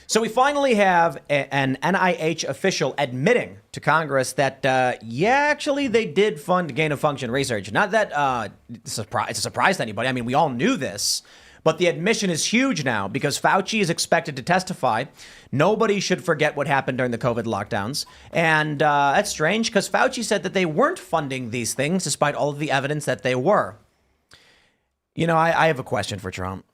So we finally have an NIH official admitting to Congress that, actually they did fund gain-of-function research. Not that it's a surprise to anybody. I mean, we all knew this. But the admission is huge now because Fauci is expected to testify. Nobody should forget what happened during the COVID lockdowns. And that's strange because Fauci said that they weren't funding these things despite all of the evidence that they were. You know, I have a question for Trump.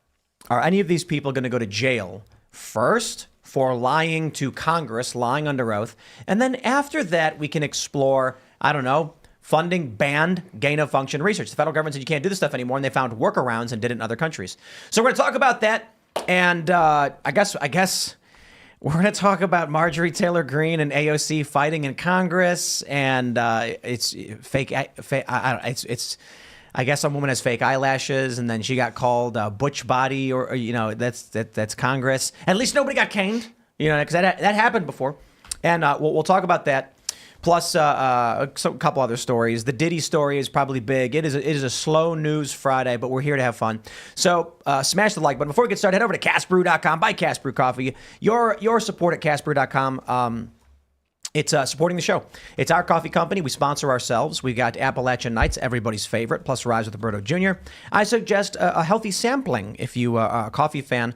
Are any of these people going to go to jail first for lying to Congress, lying under oath? And then after that, we can explore, I don't know, funding banned gain-of-function research. The federal government said you can't do this stuff anymore, and they found workarounds and did it in other countries. So we're going to talk about that, and I guess we're going to talk about Marjorie Taylor Greene and AOC fighting in Congress, and it's fake. I guess some woman has fake eyelashes, and then she got called butch body, or that's Congress. At least nobody got caned, because that happened before, and we'll talk about that. Plus, a couple other stories. The Diddy story is probably big. It is a slow news Friday, but we're here to have fun. So smash the like button. Before we get started, head over to castbrew.com. Buy Cast Brew Coffee. Your support at castbrew.com. It's supporting the show. It's our coffee company. We sponsor ourselves. We got Appalachian Nights, everybody's favorite, plus Rise with Roberto Jr. I suggest a healthy sampling if you are a coffee fan.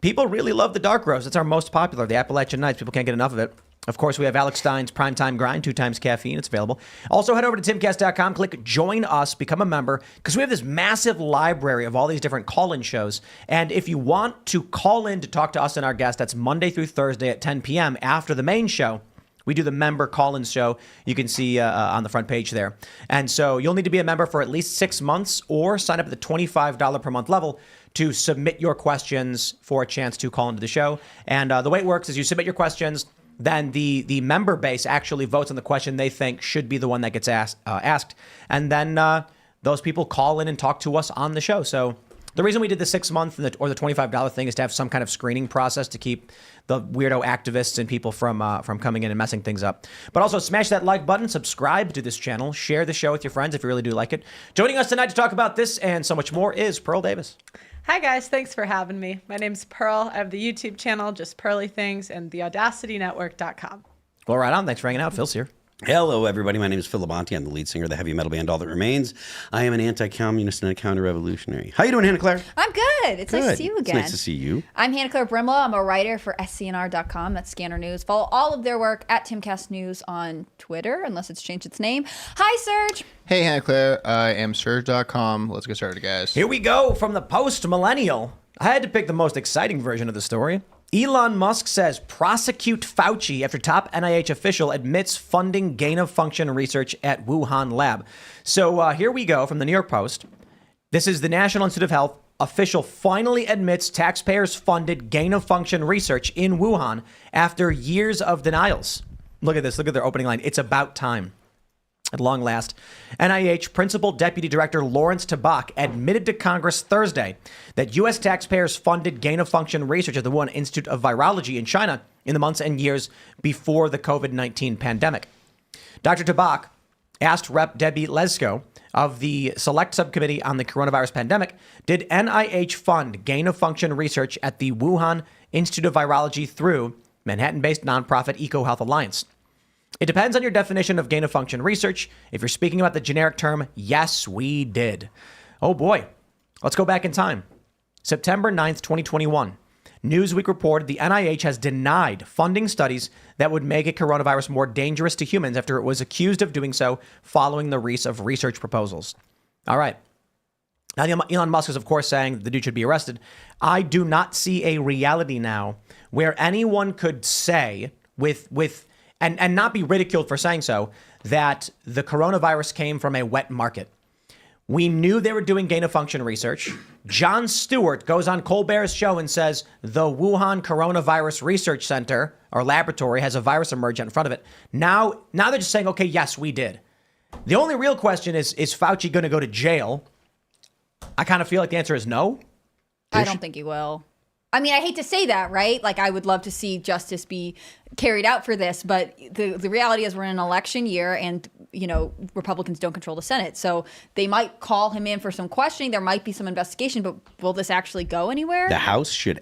People really love the dark roast. It's our most popular, the Appalachian Nights. People can't get enough of it. Of course, we have Alex Stein's Primetime Grind, 2 times caffeine. It's available. Also, head over to timcast.com, click Join Us, become a member, because we have this massive library of all these different call-in shows. And if you want to call in to talk to us and our guests, that's Monday through Thursday at 10 p.m. after the main show. We do the member call-in show. You can see on the front page there. And so you'll need to be a member for at least 6 months or sign up at the $25 per month level to submit your questions for a chance to call into the show. And the way it works is you submit your questions. Then the member base actually votes on the question they think should be the one that gets asked. And then those people call in and talk to us on the show. So the reason we did the 6 month or the $25 thing is to have some kind of screening process to keep the weirdo activists and people from coming in and messing things up. But also smash that like button, subscribe to this channel, share the show with your friends if you really do like it. Joining us tonight to talk about this and so much more is Pearl Davis. Hi guys, thanks for having me. My name's Pearl. I have the YouTube channel, Just Pearly Things, and theaudacitynetwork.com. Well, right on. Thanks for hanging out. Phil's here. Hello, everybody. My name is Phil Labonte. I'm the lead singer of the heavy metal band All That Remains. I am an anti-communist and a counter-revolutionary. How you doing, Hannah Claire? I'm good. It's nice to see you again. It's nice to see you. I'm Hannah Claire Brimlow. I'm a writer for scnr.com. That's Scanner News. Follow all of their work at Timcast News on Twitter, unless it's changed its name. Hi, Serge. Hey, Hannah Claire. I am Serge.com. Let's get started, guys. Here we go from the post-millennial. I had to pick the most exciting version of the story. Elon Musk says prosecute Fauci after top NIH official admits funding gain-of-function research at Wuhan lab. So here we go from the New York Post. This is the National Institute of Health official finally admits taxpayers funded gain-of-function research in Wuhan after years of denials. Look at this. Look at their opening line. It's about time. At long last, NIH Principal Deputy Director Lawrence Tabak admitted to Congress Thursday that U.S. taxpayers funded gain-of-function research at the Wuhan Institute of Virology in China in the months and years before the COVID-19 pandemic. Dr. Tabak asked Rep. Debbie Lesko of the Select Subcommittee on the Coronavirus Pandemic, did NIH fund gain-of-function research at the Wuhan Institute of Virology through Manhattan-based nonprofit EcoHealth Alliance? It depends on your definition of gain-of-function research. If you're speaking about the generic term, yes, we did. Oh boy. Let's go back in time. September 9th, 2021. Newsweek reported the NIH has denied funding studies that would make a coronavirus more dangerous to humans after it was accused of doing so following the release of research proposals. All right. Now, Elon Musk is, of course, saying the dude should be arrested. I do not see a reality now where anyone could say and not be ridiculed for saying so, that the coronavirus came from a wet market. We knew they were doing gain-of-function research. Jon Stewart goes on Colbert's show and says the Wuhan Coronavirus Research Center or laboratory has a virus emerge in front of it. Now they're just saying, okay, yes, we did. The only real question is Fauci going to go to jail? I kind of feel like the answer is no. I don't think he will. I mean, I hate to say that, right? Like, I would love to see justice be carried out for this, but the reality is we're in an election year and, Republicans don't control the Senate. So they might call him in for some questioning. There might be some investigation, but will this actually go anywhere? The House should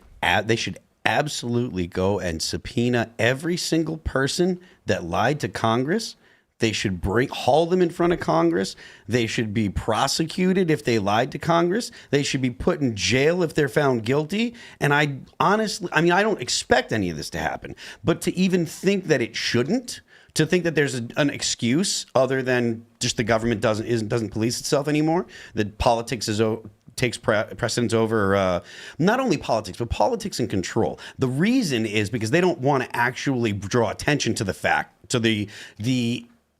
absolutely go and subpoena every single person that lied to Congress. They should haul them in front of Congress. They should be prosecuted if they lied to Congress. They should be put in jail if they're found guilty. And I don't expect any of this to happen. But to even think that it shouldn't, to think that there's an excuse other than just the government doesn't police itself anymore, that politics takes precedence over not only politics, but politics and control. The reason is because they don't want to actually draw attention to the fact, to the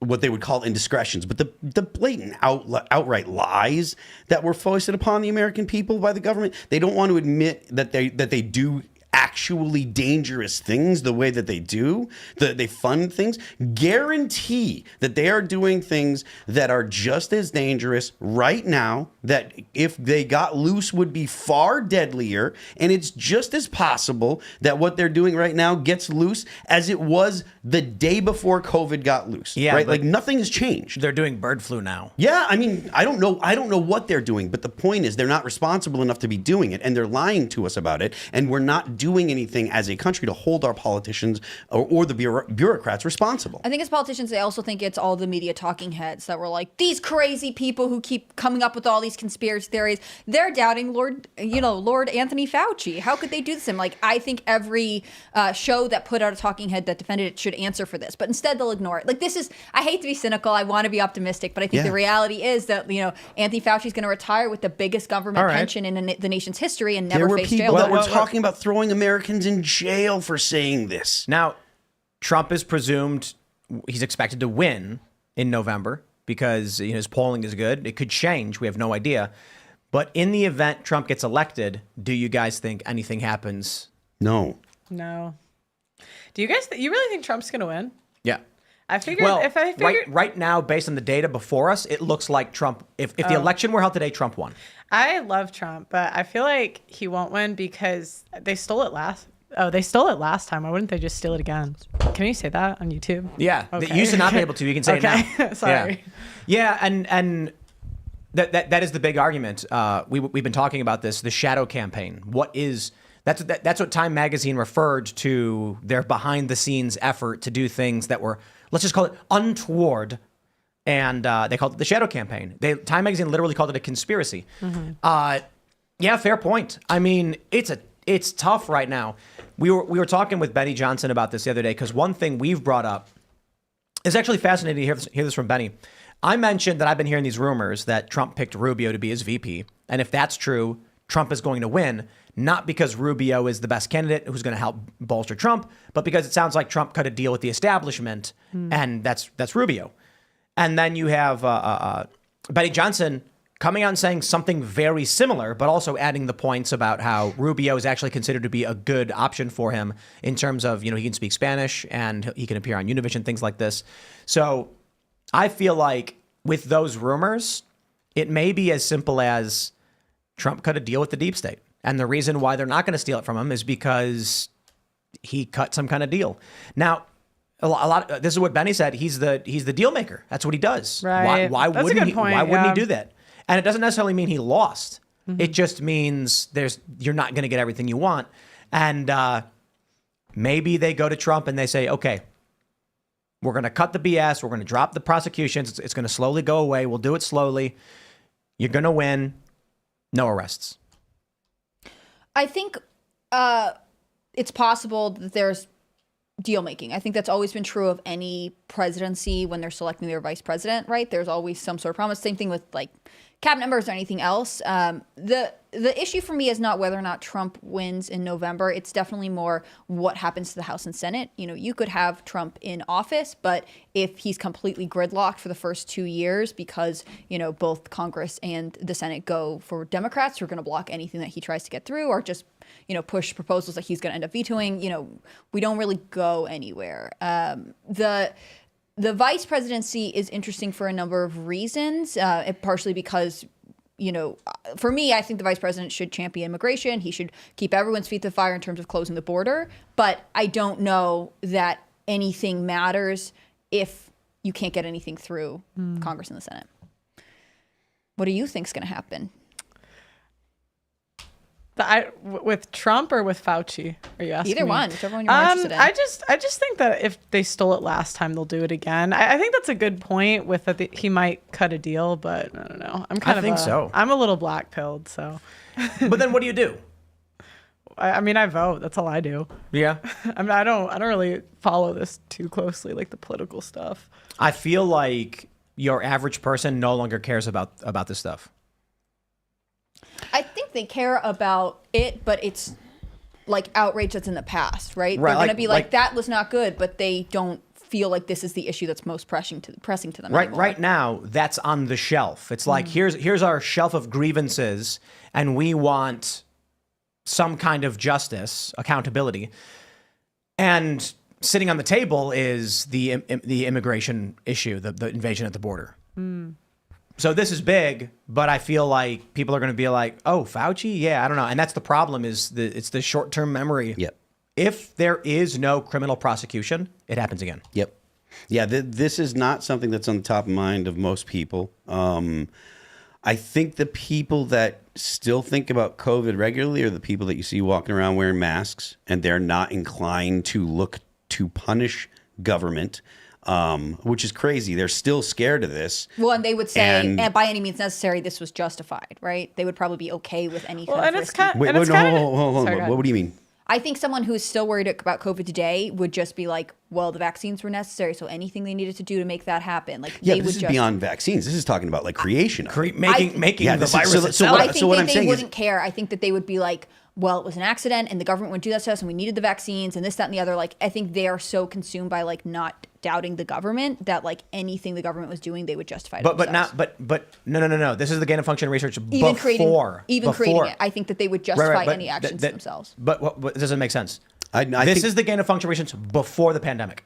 what they would call indiscretions, but the blatant outright lies that were foisted upon the American people by the government. They don't want to admit that they do actually dangerous things the way that they do, that they fund things. Guarantee that they are doing things that are just as dangerous right now, that if they got loose would be far deadlier. And it's just as possible that what they're doing right now gets loose as it was the day before COVID got loose. Yeah, right? Like nothing has changed. They're doing bird flu now. Yeah, I mean, I don't know what they're doing, but the point is they're not responsible enough to be doing it, and they're lying to us about it, and we're not doing anything as a country to hold our politicians or the bureaucrats responsible. I think as politicians, they also think it's all the media talking heads that were like, these crazy people who keep coming up with all these conspiracy theories. They're doubting Lord Anthony Fauci. How could they do this? And like, I think every show that put out a talking head that defended it should answer for this, but instead they'll ignore it. Like I hate to be cynical. I want to be optimistic, but I think the reality is that, Anthony Fauci is going to retire with the biggest government pension in the nation's history and never face jail. There were people that were talking about throwing Americans in jail for saying this. Now, Trump is presumed, he's expected to win in November because his polling is good. It could change. We have no idea. But in the event Trump gets elected, do you guys think anything happens? No. Do you guys, you really think Trump's going to win? Yeah. I figured, right now, based on the data before us, it looks like Trump, if the election were held today, Trump won. I love Trump, but I feel like he won't win because they stole it last time. Why wouldn't they just steal it again? Can you say that on YouTube? Yeah. Okay. You used to not be able to. You can say it now. Sorry. Yeah, and that is the big argument. We've been talking about this, the shadow campaign. That's what Time Magazine referred to their behind the scenes effort to do things that were, let's just call it untoward. And they called it the shadow campaign. Time Magazine literally called it a conspiracy. Mm-hmm. Yeah, fair point. I mean, it's tough right now. We were talking with Benny Johnson about this the other day because one thing we've brought up is actually fascinating to hear this from Benny. I mentioned that I've been hearing these rumors that Trump picked Rubio to be his VP. And if that's true, Trump is going to win, not because Rubio is the best candidate who's going to help bolster Trump, but because it sounds like Trump cut a deal with the establishment, and that's Rubio. And then you have Benny Johnson coming out and saying something very similar, but also adding the points about how Rubio is actually considered to be a good option for him in terms of, he can speak Spanish and he can appear on Univision, things like this. So I feel like with those rumors, it may be as simple as Trump cut a deal with the deep state. And the reason why they're not going to steal it from him is because he cut some kind of deal. Now, this is what Benny said. He's the deal maker. That's what he does. Right. Why That's wouldn't a good he? point, Why wouldn't yeah. he do that? And it doesn't necessarily mean he lost. Mm-hmm. It just means you're not going to get everything you want. And maybe they go to Trump and they say, okay, we're going to cut the BS. We're going to drop the prosecutions. It's going to slowly go away. We'll do it slowly. You're going to win. No arrests. I think it's possible that there's deal making. I think that's always been true of any presidency when they're selecting their vice president, right? There's always some sort of promise. Same thing with like cabinet members or anything else. The issue for me is not whether or not Trump wins in November. It's definitely more what happens to the House and Senate. You could have Trump in office, but if he's completely gridlocked for the first 2 years because, both Congress and the Senate go for Democrats who are going to block anything that he tries to get through or just, push proposals that he's going to end up vetoing, we don't really go anywhere. The vice presidency is interesting for a number of reasons, partially because, for me, I think the vice president should champion immigration. He should keep everyone's feet to the fire in terms of closing the border. But I don't know that anything matters if you can't get anything through Congress and the Senate. What do you think is going to happen? With Trump or with Fauci? Are you asking Either me? one, whichever one you're more interested in. I just think that if they stole it last time, they'll do it again. I think that's a good point. With that, he might cut a deal, but I don't know. I'm a little black pilled, so. But then what do you do? I mean, I vote. That's all I do. Yeah. I mean, I don't really follow this too closely, like the political stuff. I feel like your average person no longer cares about this stuff. I think they care about it, but it's like outrage that's in the past, right? Right, They're going to like- be like, that was not good, but they don't feel like this is the issue that's most pressing to them anymore. Right now, that's on the shelf. It's like, here's our shelf of grievances, and we want some kind of justice, accountability. And sitting on the table is the immigration issue, the invasion at the border. So this is big, but I feel like people are going to be like, oh, Fauci? Yeah, I don't know. And that's the problem it's the short-term memory. Yep. If there is no criminal prosecution, it happens again. Yep. Yeah, this is not something that's on the top of mind of most people. I think the people that still think about COVID regularly are the people that you see walking around wearing masks, and they're not inclined to look to punish government, which is crazy. They're still scared of this. Well, and they would say, and by any means necessary, this was justified, right? They would probably be okay with any kind of and it's risky. kind. Wait, and wait, it's no, kind hold on. Sorry, go ahead. What do you mean? I think someone who's still worried about COVID today would just be like, well, the vaccines were necessary, so anything they needed to do to make that happen, like Yeah, they but would this is just beyond vaccines. This is talking about like creation. of it. Making Yeah, the this is- virus so- so itself. what- I think so what I'm they saying is- wouldn't care. I think that they would be like, well, it was an accident and the government wouldn't do that to us and we needed the vaccines and this, that, and the other. Like, I think they are so consumed by like not doubting the government that like anything the government was doing, they would justify it But themselves. no. This is the gain of function research even before creating it, I think that they would justify but any actions themselves. But what doesn't make sense. I This think- is the gain of function research before the pandemic.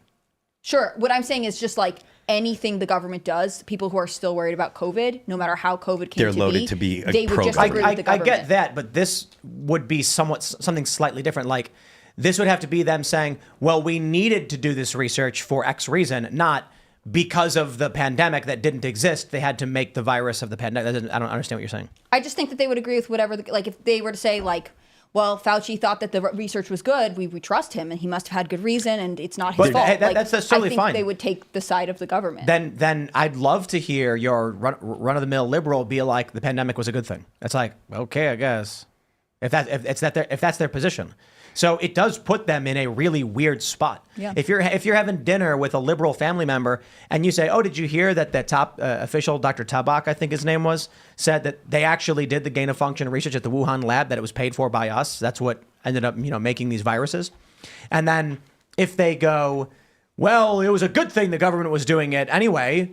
Sure. What I'm saying is just like anything the government does, people who are still worried about COVID, no matter how COVID came They're loaded to be a they would just pro-government. agree with the I government. get that, but this would be something slightly different. Like, this would have to be them saying, well, we needed to do this research for X reason, not because of the pandemic that didn't exist. They had to make the virus of the pandemic. I don't understand what you're saying. I just think that they would agree with whatever, like if they were to say like, well, Fauci thought that the research was good, we trust him and he must have had good reason and it's not his But fault. hey, Like, that's totally I think fine. they would take the side of the government. Then I'd love to hear your run-of-the-mill liberal be like, the pandemic was a good thing. It's like, okay, I guess. If that's their position. So it does put them in a really weird spot. Yeah. If you're having dinner with a liberal family member and you say, oh, did you hear that the top official, Dr. Tabak, I think his name was, said that they actually did the gain of function research at the Wuhan lab, that it was paid for by us. That's what ended up, making these viruses. And then if they go, well, it was a good thing the government was doing it anyway,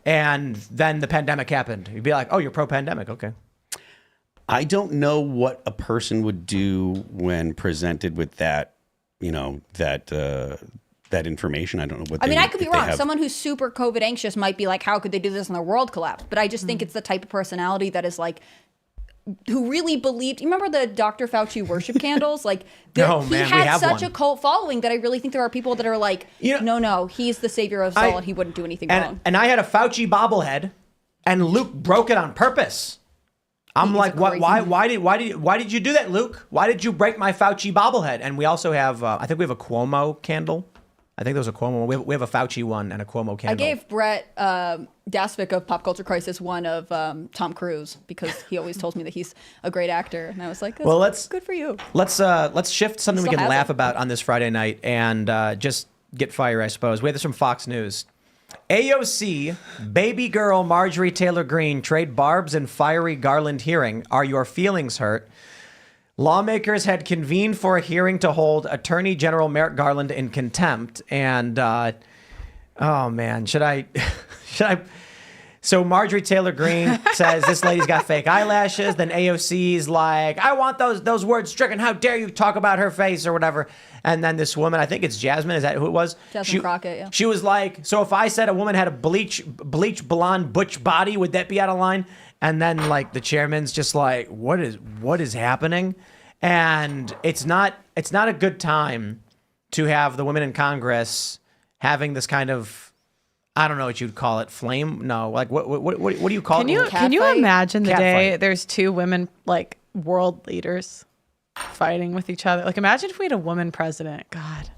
and then the pandemic happened, you'd be like, oh, you're pro-pandemic. Okay. I don't know what a person would do when presented with that, that information. I don't know what. I mean, I could be wrong. Someone who's super COVID anxious might be like, how could they do this and the world collapse? But I just think it's the type of personality that is like, who really believed. You remember the Dr. Fauci worship candles? Like, he we had have such one. a cult following that I really think there are people that are like, no, he's the savior of us all and he wouldn't do anything wrong. And I had a Fauci bobblehead, and Luke broke it on purpose. I'm like, why did you do that, Luke? Why did you break my Fauci bobblehead? And we also have, I think we have a Cuomo candle. I think there was a Cuomo. We have a Fauci one and a Cuomo candle. I gave Brett Dasvik of Pop Culture Crisis one of Tom Cruise because he always tells me that he's a great actor, and I was like, that's good for you. Let's shift something we Still can has laugh it. about on this Friday night and just get fire, I suppose. We have this from Fox News. AOC, baby girl Marjorie Taylor Greene trade barbs and fiery Garland hearing. Are your feelings hurt? Lawmakers had convened for a hearing to hold Attorney General Merrick Garland in contempt. And, oh man, should I? So Marjorie Taylor Greene says this lady's got fake eyelashes. Then AOC's like, I want those words stricken. How dare you talk about her face or whatever. And then this woman, I think it's Jasmine. Is that who it was? Jasmine Crockett, yeah. She was like, so if I said a woman had a bleach blonde butch body, would that be out of line? And then like the chairman's just like, what is happening? And it's not a good time to have the women in Congress having this kind of I don't know what you'd call it. Flame? No. Like what do you call it? Can you imagine the Cat day fight. there's two women like world leaders fighting with each other? Like imagine if we had a woman president. God,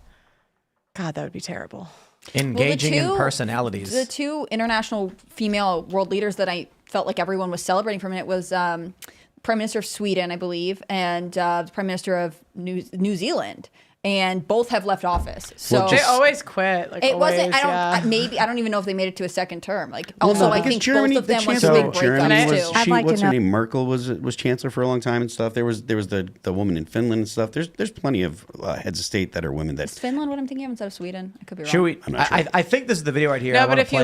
that would be terrible. Engaging in personalities. The two international female world leaders that I felt like everyone was celebrating for a minute was Prime Minister of Sweden, I believe, and the Prime Minister of New Zealand. And both have left office. So They always quit. Like it always, wasn't. I don't even know if they made it to a second term. Like also, I think both of them went through big breakups too. What's her name? Merkel was chancellor for a long time and stuff. There was the woman in Finland and stuff. There's plenty of heads of state that are women that. Is Finland what I'm thinking of instead of Sweden? I could be wrong. Should we? I'm not sure. I think this is the video right here. No, but if you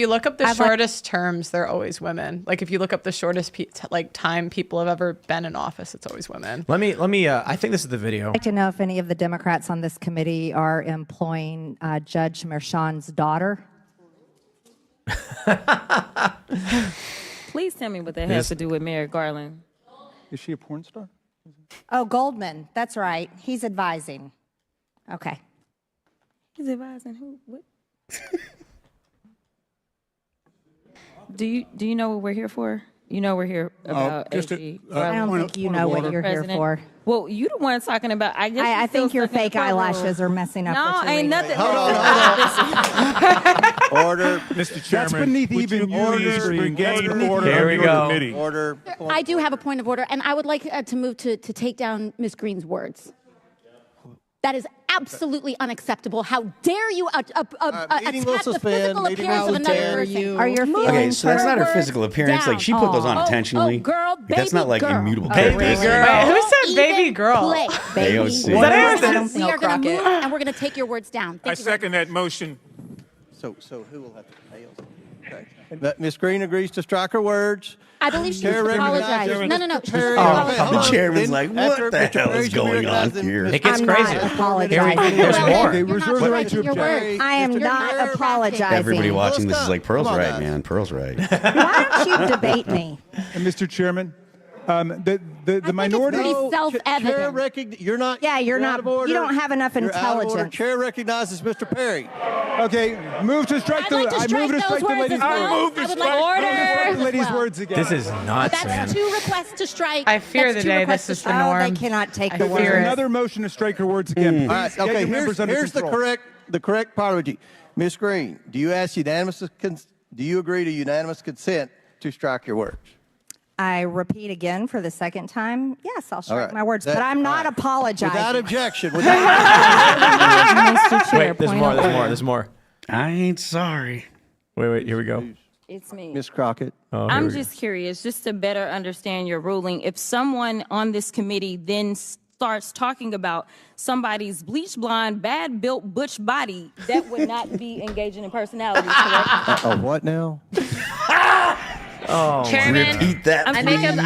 look up the shortest terms, they're always women. Like if you look up the shortest time people have ever been in office, it's always women. Let me. I think this is the video. I'd like to know if any of the Democrats on this committee are employing Judge Merchan's daughter. Please tell me what that has to do with Merrick Garland. Is she a porn star? Oh, Goldman. That's right. He's advising. Okay. He's advising who? What? Do you know what we're here for? You know we're here about AG. I don't think you know what you're here for. Well, you the one talking about. I think your fake eyelashes are messing up. No, ain't nothing. Hold on. Order. Mr. Chairman. That's beneath even order. Here we go. Order. I do have a point of order, and I would like to move to take down Ms. Green's words. That is absolutely unacceptable. How dare you attack the physical appearance of another person? Are your feelings Okay, so that's not her physical appearance. down? Like she put those on intentionally. Oh, girl, baby That's not like girl. immutable Baby characteristics. girl. Who said baby girl? baby? AOC. What Is that is We are going to move, and we're going to take your words down. I second that motion. So who will have to pay? Okay. But Ms. Green agrees to strike her words. I believe she Chair should apologize. recognizes No. She should Perry. apologize. The chairman's Then like, after what the Mr. hell Perry is should be going on recognized, here? Ms. It gets I'm crazy. not apologizing. There's more. You're not reserve the right correcting to your object. words. I am You're not apologizing. Everybody watching this is like, Pearl's Come on, right, guys. man. Pearl's right. Why don't you debate me? And Mr. Chairman, the minority. minority. Pretty self-evident. You're not. Yeah, you're not. out of order. You don't have enough You're out of order. intelligence. Chair recognizes Mr. Perry. Okay, move to strike I'd the. like to I strike move to those strike the words lady's as well. words. I would like The lady's words again. This is nuts, man. That's two requests to strike. I fear That's the two day requests this to is the strike. Oh, they norm. cannot take I the fear word. it. Another motion to strike her words again. All right. Please get Okay. your members under Here's the control. correct parliament. Ms. Green, do you agree to unanimous consent to strike your words? I repeat again for the second time. Yes, I'll strike right. my words, That- but I'm not all right. apologizing. Without objection. Mr. Chair, Wait, there's point more. of There's order. more. There's more. I ain't sorry. Wait. Here we go. It's me. Ms. Crockett. Oh, here I'm we go. just curious, just to better understand your ruling. If someone on this committee then starts talking about somebody's bleach blonde, bad built butch body, that would not be engaging in personalities, correct? Oh, what now? Chairman, Repeat that, I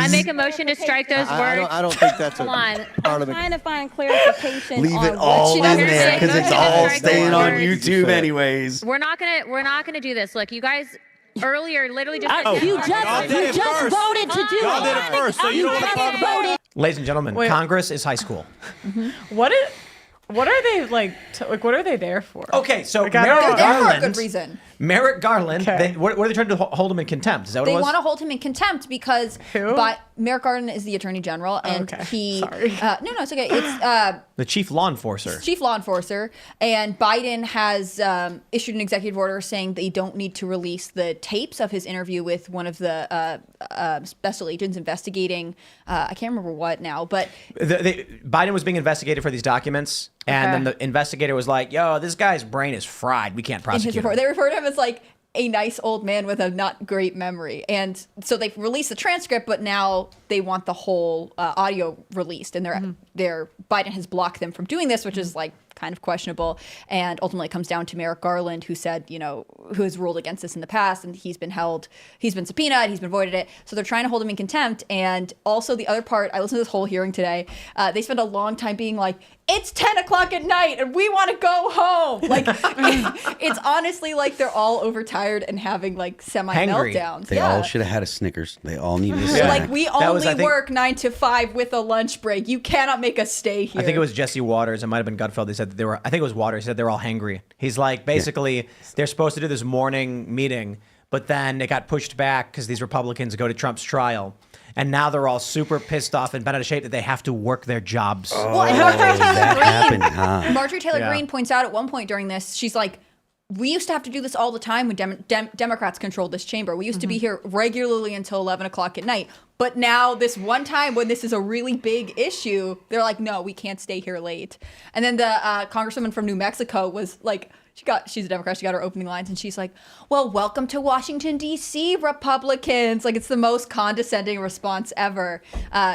make a motion to strike those words. I don't think that's Come on. a I'm parliament. trying to find clarification. Leave on it what all you in just there said. because it's Motion to all strike staying those on words. YouTube anyways. We're not gonna do this. Look, you guys earlier literally just. You just voted to do it. Y'all did it first, so you don't want to talk about it. Ladies and gentlemen, Wait. Congress is high school. What are they like? What are they there for? Okay, so Like, I Merrick don't- They're there for a Garland. good reason. Merrick Garland. Okay. What are they trying to hold him in contempt? Is that what They it was? want to hold him in contempt because Who? but Merrick Garland is the attorney general and okay. he Sorry. no, it's okay. It's the chief law enforcer. chief law enforcer, and Biden has issued an executive order saying they don't need to release the tapes of his interview with one of the special agents investigating. I can't remember what now, but Biden was being investigated for these documents, and Okay. then the investigator was like, "Yo, this guy's brain is fried. We can't in prosecute his report, him." they refer to him as like a nice old man with a not great memory, and so they've released the transcript, but now they want the whole audio released, and Biden has blocked them from doing this, which is like kind of questionable. And ultimately it comes down to Merrick Garland, who said, who has ruled against this in the past, and he's been subpoenaed, he's been voided it. So they're trying to hold him in contempt. And also the other part, I listened to this whole hearing today. They spent a long time being like, it's 10 o'clock at night and we want to go home. Like, it's honestly like they're all overtired and having like semi-meltdowns. They all should have had a Snickers. They all needed a They're snack. like, we only work 9 to 5 with a lunch break. You cannot make us stay here. I think it was Jesse Waters. It might have been Gutfeld. They said that I think it was Waters. He said they were all hangry. He's like, basically, they're supposed to do this morning meeting, but then it got pushed back because these Republicans go to Trump's trial. And now they're all super pissed off and bent out of shape that they have to work their jobs. Well, and Marjorie Taylor Greene points out at one point during this, she's like, we used to have to do this all the time when Democrats controlled this chamber. We used to be here regularly until 11 o'clock at night. But now this one time when this is a really big issue, they're like, no, we can't stay here late. And then the congresswoman from New Mexico was like, she's a Democrat. She got her opening lines and she's like, well, welcome to Washington, D.C., Republicans. Like, it's the most condescending response ever.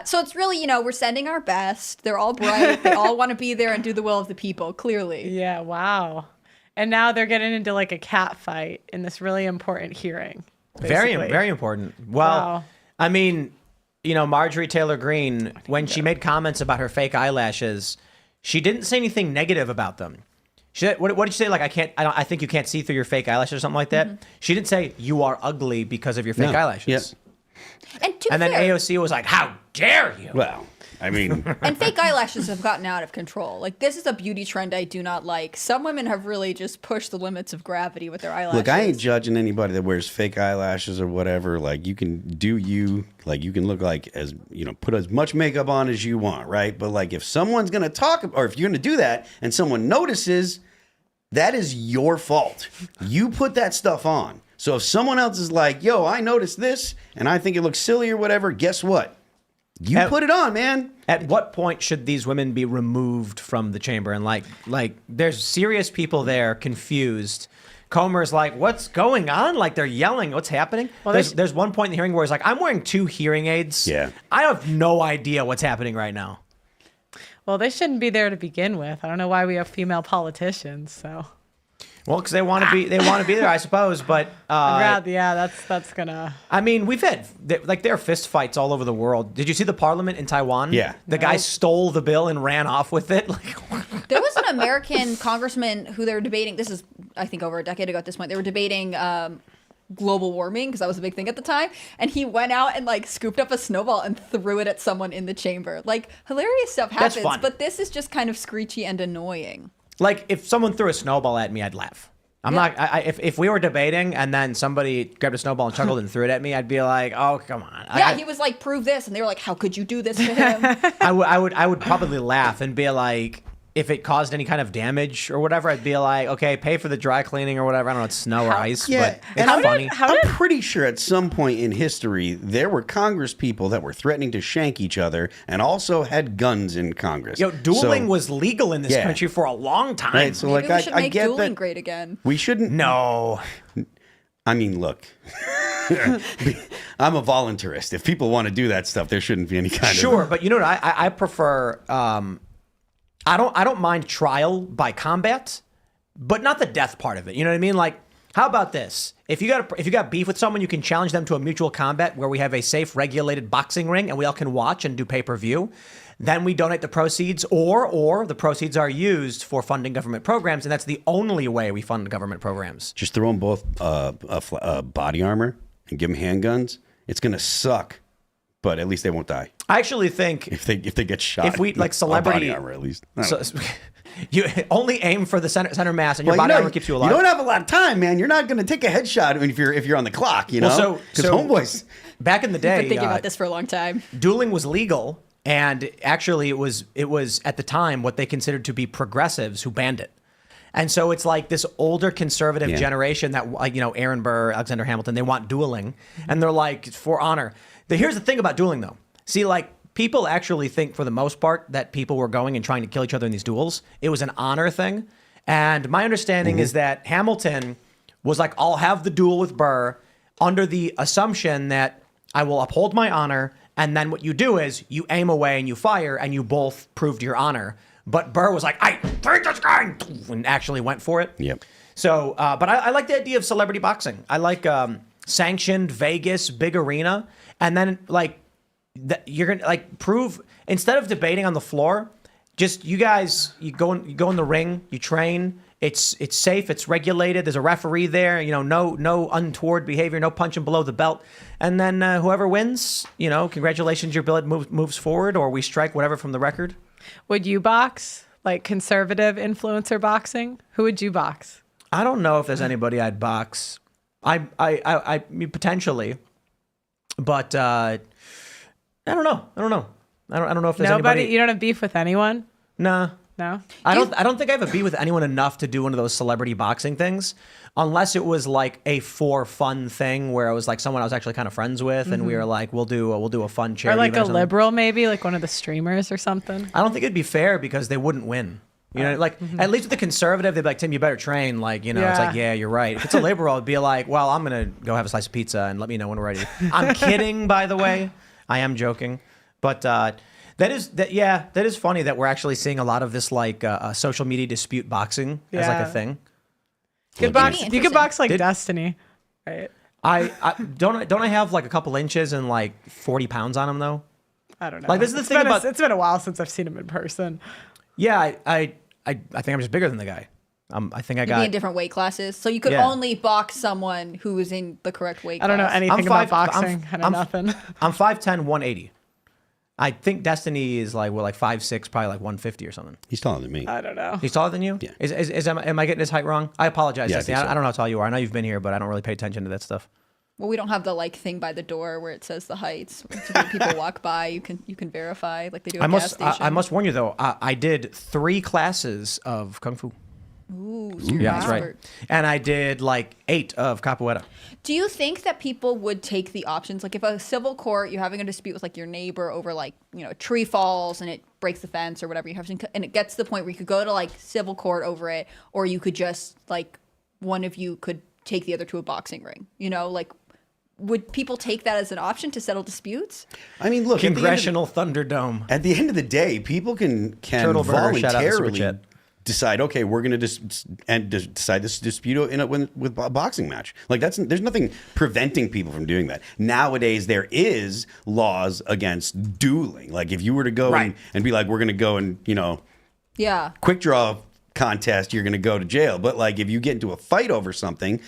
So it's really, we're sending our best. They're all bright. They all want to be there and do the will of the people, clearly. Yeah, wow. And now they're getting into like a cat fight in this really important hearing. Basically. Very important. Well, I mean, Marjorie Taylor Greene, when she made comments about her fake eyelashes, she didn't say anything negative about them. What did you say? Like, I think you can't see through your fake eyelashes or something like that. She didn't say you are ugly because of your fake eyelashes. Yeah. And then AOC was like, how dare you? Well, I mean. And fake eyelashes have gotten out of control. Like, this is a beauty trend I do not like. Some women have really just pushed the limits of gravity with their eyelashes. Look, I ain't judging anybody that wears fake eyelashes or whatever. Like, you can do you. Like, you can look like put as much makeup on as you want, right? But like, if someone's going to talk, or if you're going to do that and someone notices, that is your fault. You put that stuff on. So if someone else is like, yo, I noticed this and I think it looks silly or whatever, guess what? You put it on, man. At what point should these women be removed from the chamber? And like there's serious people there confused. Comer's like, what's going on? Like, they're yelling. What's happening? Well, there's one point in the hearing where he's like, I'm wearing 2 hearing aids. Yeah. I have no idea what's happening right now. Well, they shouldn't be there to begin with. I don't know why we have female politicians. So, well, because they want to be there, I suppose. But that's gonna. I mean, we've had there are fist fights all over the world. Did you see the parliament in Taiwan? Yeah, the guy stole the bill and ran off with it. There was an American congressman who they were debating. This is, I think, over a decade ago at this point. They were debating global warming because that was a big thing at the time, and he went out and like scooped up a snowball and threw it at someone in the chamber. Like, hilarious stuff happens, but this is just kind of screechy and annoying. Like, if someone threw a snowball at me, I'd laugh. If we were debating and then somebody grabbed a snowball and chuckled and threw it at me, I'd be like, oh, come on. He was like, prove this, and they were like, how could you do this to him? I would probably laugh and be like, if it caused any kind of damage or whatever, I'd be like, okay, pay for the dry cleaning or whatever. I don't know, it's snow or ice, but it's funny. I'm pretty sure at some point in history, there were Congress people that were threatening to shank each other and also had guns in Congress. Dueling was legal in this country for a long time. Right, so maybe we should make dueling great again. We shouldn't. No. I mean, look. I'm a voluntarist. If people want to do that stuff, there shouldn't be any kind of... Sure, but you know what? I prefer... I don't mind trial by combat, but not the death part of it. You know what I mean? Like, how about this? If you got beef with someone, you can challenge them to a mutual combat where we have a safe, regulated boxing ring and we all can watch and do pay-per-view. Then we donate the proceeds, or the proceeds are used for funding government programs, and that's the only way we fund government programs. Just throw them both body armor and give them handguns. It's gonna suck, but at least they won't die. I actually think if they get shot, if we like celebrity body armor at least. So, you only aim for the center mass, and your body armor keeps you alive. You don't have a lot of time, man. You're not going to take a headshot if you're on the clock, you know. Well, because homeboys back in the day, I've been thinking about this for a long time. Dueling was legal, and actually it was at the time what they considered to be progressives who banned it. And so it's like this older conservative generation that, like, Aaron Burr, Alexander Hamilton, they want dueling, and they're like, for honor. Here's the thing about dueling, though. See, like, people actually think, for the most part, that people were going and trying to kill each other in these duels. It was an honor thing. And my understanding is that Hamilton was like, I'll have the duel with Burr under the assumption that I will uphold my honor, and then what you do is you aim away and you fire, and you both proved your honor. But Burr was like, I take this guy, and actually went for it. Yep. So, but I like the idea of celebrity boxing. I like sanctioned Vegas, big arena, and then like you're gonna like prove, instead of debating on the floor, just you guys, you go in the ring, you train. It's safe, it's regulated. There's a referee there. No untoward behavior, no punching below the belt. And then whoever wins, congratulations, your billet moves forward, or we strike whatever from the record. Would you box? Like conservative influencer boxing? Who would you box? I don't know if there's anybody I'd box. I mean, potentially, but I don't know. I don't know if there's anybody. You don't have beef with anyone? Nah. No? I don't think I have a beef with anyone enough to do one of those celebrity boxing things, unless it was like a for fun thing where it was like someone I was actually kind of friends with, and we were like, we'll do a fun charity. Or like event a liberal, maybe like one of the streamers or something. I don't think it'd be fair because they wouldn't win. At least with the conservative, they'd be like, Tim, you better train. It's like, yeah, you're right. If it's a liberal, it'd be like, well, I'm going to go have a slice of pizza and let me know when we're ready. I'm kidding, by the way. I am joking. But that is funny that we're actually seeing a lot of this social media dispute boxing as like a thing. You could box like Destiny, right? I don't I have like a couple inches and like 40 pounds on him though? I don't know. Like this is the thing about it's been a while since I've seen him in person. Yeah, I think I'm just bigger than the guy. I think I got. You'd be in different weight classes, so you could only box someone who is in the correct weight class. I don't know anything about boxing. I know nothing. I'm 5'10", 180. I think Destiny is like 5'6", probably like 150 or something. He's taller than me. I don't know. He's taller than you? Yeah. Am I getting his height wrong? I apologize, Yeah, Destiny. I don't know how tall you are. I know you've been here, but I don't really pay attention to that stuff. Well, we don't have the thing by the door where it says the heights. So when people walk by, you can verify like they do at gas station. I must warn you though. I did 3 classes of kung fu. Ooh, yeah, that's right. And I did 8 of capoeira. Do you think that people would take the options? Like if a civil court, you're having a dispute with your neighbor over a tree falls and it breaks the fence or whatever, and it gets to the point where you could go to civil court over it, or you could just one of you could take the other to a boxing ring. Would people take that as an option to settle disputes? I mean, look, Congressional Thunderdome. At the end of the day, people can voluntarily decide, okay, we're going to decide this dispute with a boxing match. There's nothing preventing people from doing that. Nowadays, there is laws against dueling. Like if you were to go and be like, we're going to go and quick draw contest, you're going to go to jail. But if you get into a fight over something.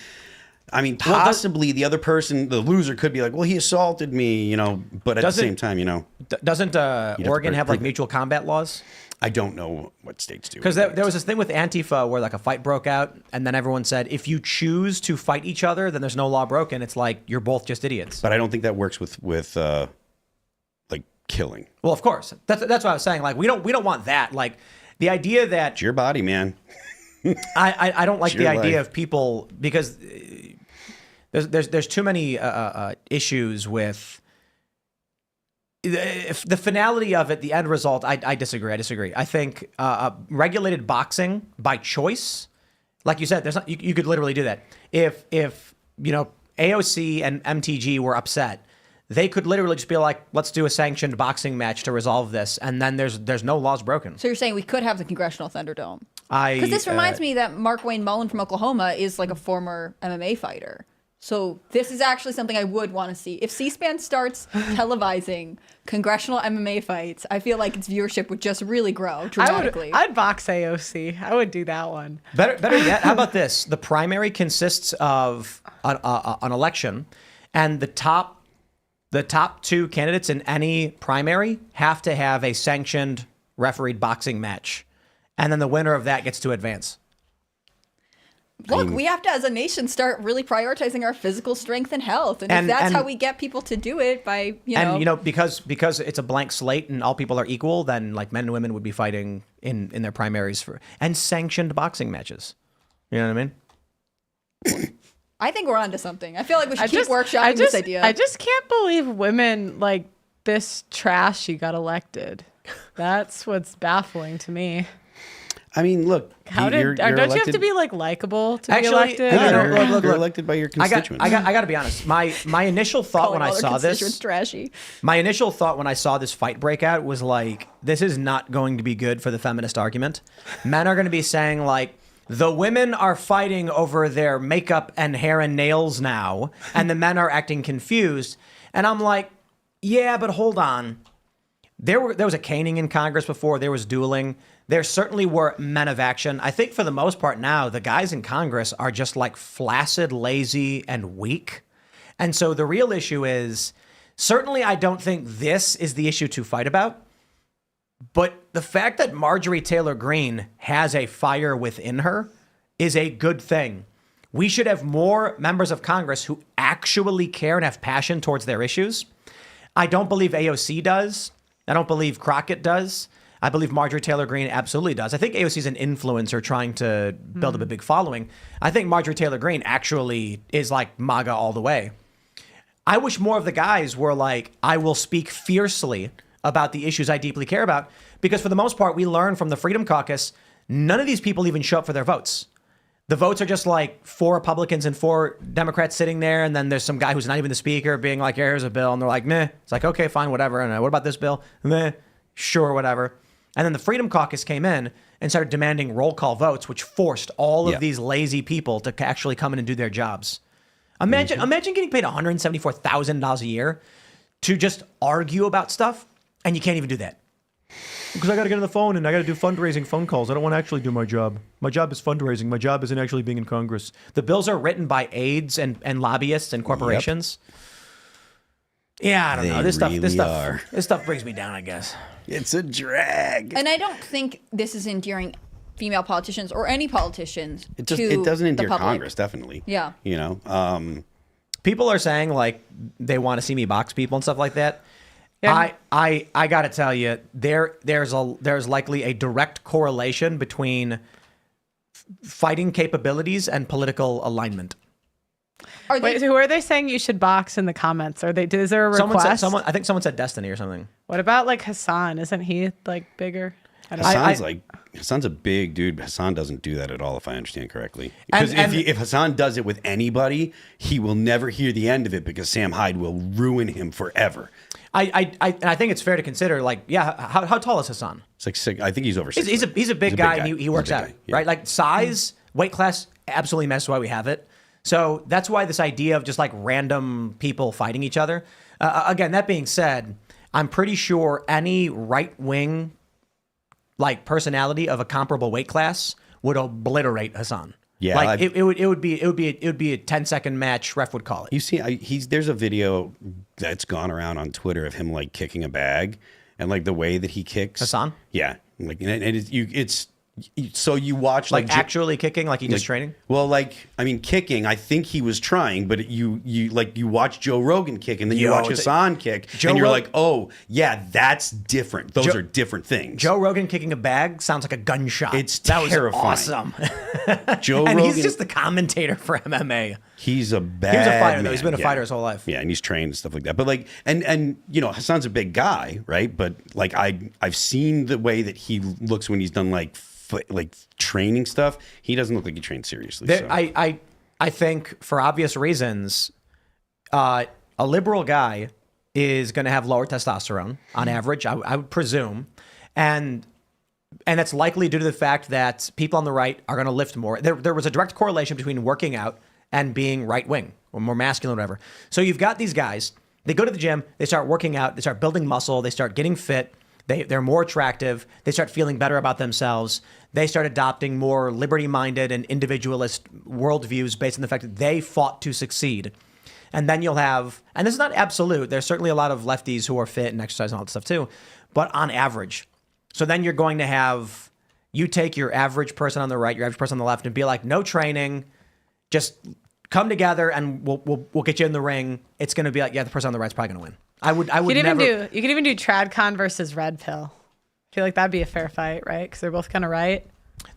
I mean, possibly the other person, the loser, could be like, well, he assaulted me, but at the same time, Doesn't Oregon have mutual combat laws? I don't know what states do. Because there was this thing with Antifa where a fight broke out, and then everyone said, if you choose to fight each other, then there's no law broken. It's like, you're both just idiots. But I don't think that works with killing. Well, of course. That's what I was saying. We don't want that. The idea that... It's your body, man. I don't like the idea of people, because... There's too many issues with the finality of it, the end result. I disagree. I think regulated boxing by choice, like you said, you could literally do that. If AOC and MTG were upset, they could literally just be like, let's do a sanctioned boxing match to resolve this, and then there's no laws broken. So you're saying we could have the Congressional Thunderdome? Because this reminds me that Mark Wayne Mullen from Oklahoma is a former MMA fighter. So this is actually something I would want to see. If C-SPAN starts televising congressional MMA fights, I feel like its viewership would just really grow dramatically. I'd box AOC. I would do that one. Better yet, how about this? The primary consists of an election, and the top 2 candidates in any primary have to have a sanctioned refereed boxing match, and then the winner of that gets to advance. Look, we have to, as a nation, start really prioritizing our physical strength and health. And if that's how we get people to do it by, because it's a blank slate and all people are equal, then men and women would be fighting in their primaries and sanctioned boxing matches. You know what I mean? I think we're onto something. I feel like we should keep workshopping this idea. I just can't believe women this trashy got elected. That's what's baffling to me. I mean, look. Don't you have to be likable to be elected? You're elected by your constituents. I got to be honest. My initial thought when I saw this, trashy. My initial thought when I saw this fight break out was this is not going to be good for the feminist argument. Men are going to be saying the women are fighting over their makeup and hair and nails now, and the men are acting confused. And I'm like, yeah, but hold on. there was a caning in Congress before. There was dueling. There certainly were men of action. I think for the most part now, the guys in Congress are just like flaccid, lazy, and weak. And so the real issue is, certainly I don't think this is the issue to fight about. But the fact that Marjorie Taylor Greene has a fire within her is a good thing. We should have more members of Congress who actually care and have passion towards their issues. I don't believe AOC does. I don't believe Crockett does. I believe Marjorie Taylor Greene absolutely does. I think AOC is an influencer trying to build up a big following. I think Marjorie Taylor Greene actually is like MAGA all the way. I wish more of the guys were like, I will speak fiercely about the issues I deeply care about, because for the most part, we learn from the Freedom Caucus, none of these people even show up for their votes. The votes are just like 4 Republicans and 4 Democrats sitting there, and then there's some guy who's not even the speaker being like, here's a bill, and they're like, meh. It's like, okay, fine, whatever. And what about this bill? Meh, sure, whatever. And then the Freedom Caucus came in and started demanding roll call votes, which forced all of these lazy people to actually come in and do their jobs. Imagine getting paid $174,000 a year to just argue about stuff, and you can't even do that. Because I got to get on the phone and I got to do fundraising phone calls. I don't want to actually do my job. My job is fundraising. My job isn't actually being in Congress. The bills are written by aides and lobbyists and corporations. Yep. Yeah, I don't know. This stuff brings me down, I guess. It's a drag. And I don't think this is endearing female politicians or any politicians. It doesn't endear Congress, definitely. Yeah. You know, people are saying like they want to see me box people and stuff like that. Yeah. I got to tell you, there's likely a direct correlation between fighting capabilities and political alignment. Wait, who are they saying you should box in the comments? Is there a request? I think someone said Destiny or something. What about like Hassan? Isn't he like bigger? Hassan's a big dude, but Hassan doesn't do that at all, if I understand correctly. Because if Hassan does it with anybody, he will never hear the end of it because Sam Hyde will ruin him forever. I think it's fair to consider, like, yeah, how tall is Hassan? It's like 6. I think he's over 6. He's a big guy, and he works out, right? Like size, weight class, absolutely messes why we have it. So that's why this idea of just like random people fighting each other. Again, that being said, I'm pretty sure any right wing like personality of a comparable weight class would obliterate Hassan. Yeah, like it would be a 10-second match. Ref would call it. You see, there's a video that's gone around on Twitter of him like kicking a bag, and like the way that he kicks Hassan. Yeah, like so you watch like actually kicking, like he just training. Well, like I mean, kicking. I think he was trying, but you watch Joe Rogan kick, and then you watch Hassan kick, and you're like, oh yeah, that's different. Those are different things. Joe Rogan kicking a bag sounds like a gunshot. It's terrifying. Was awesome. Joe and Rogan, he's just the commentator for MMA. He's a bad. He was a fighter man. though. He's been a fighter his whole life. Yeah, and he's trained and stuff like that. But like, and you know, Hassan's a big guy, right? But like, I've seen the way that he looks when he's done like training stuff. He doesn't look like he trained seriously. I think for obvious reasons, a liberal guy is going to have lower testosterone on average, I would presume, and that's likely due to the fact that people on the right are going to lift more. There was a direct correlation between working out and being right wing or more masculine, or whatever. So you've got these guys. They go to the gym. They start working out. They start building muscle. They start getting fit. They're more attractive. They start feeling better about themselves. They start adopting more liberty-minded and individualist worldviews based on the fact that they fought to succeed. And then you'll have, and this is not absolute, there's certainly a lot of lefties who are fit and exercise and all that stuff too, but on average. So then you're going to have, you take your average person on the right, your average person on the left, and be like, no training, just come together and we'll get you in the ring. It's going to be like, yeah, the person on the right's probably going to win. I would never. You could even do TradCon versus Red Pill. I feel like that'd be a fair fight, right? Because they're both kind of right.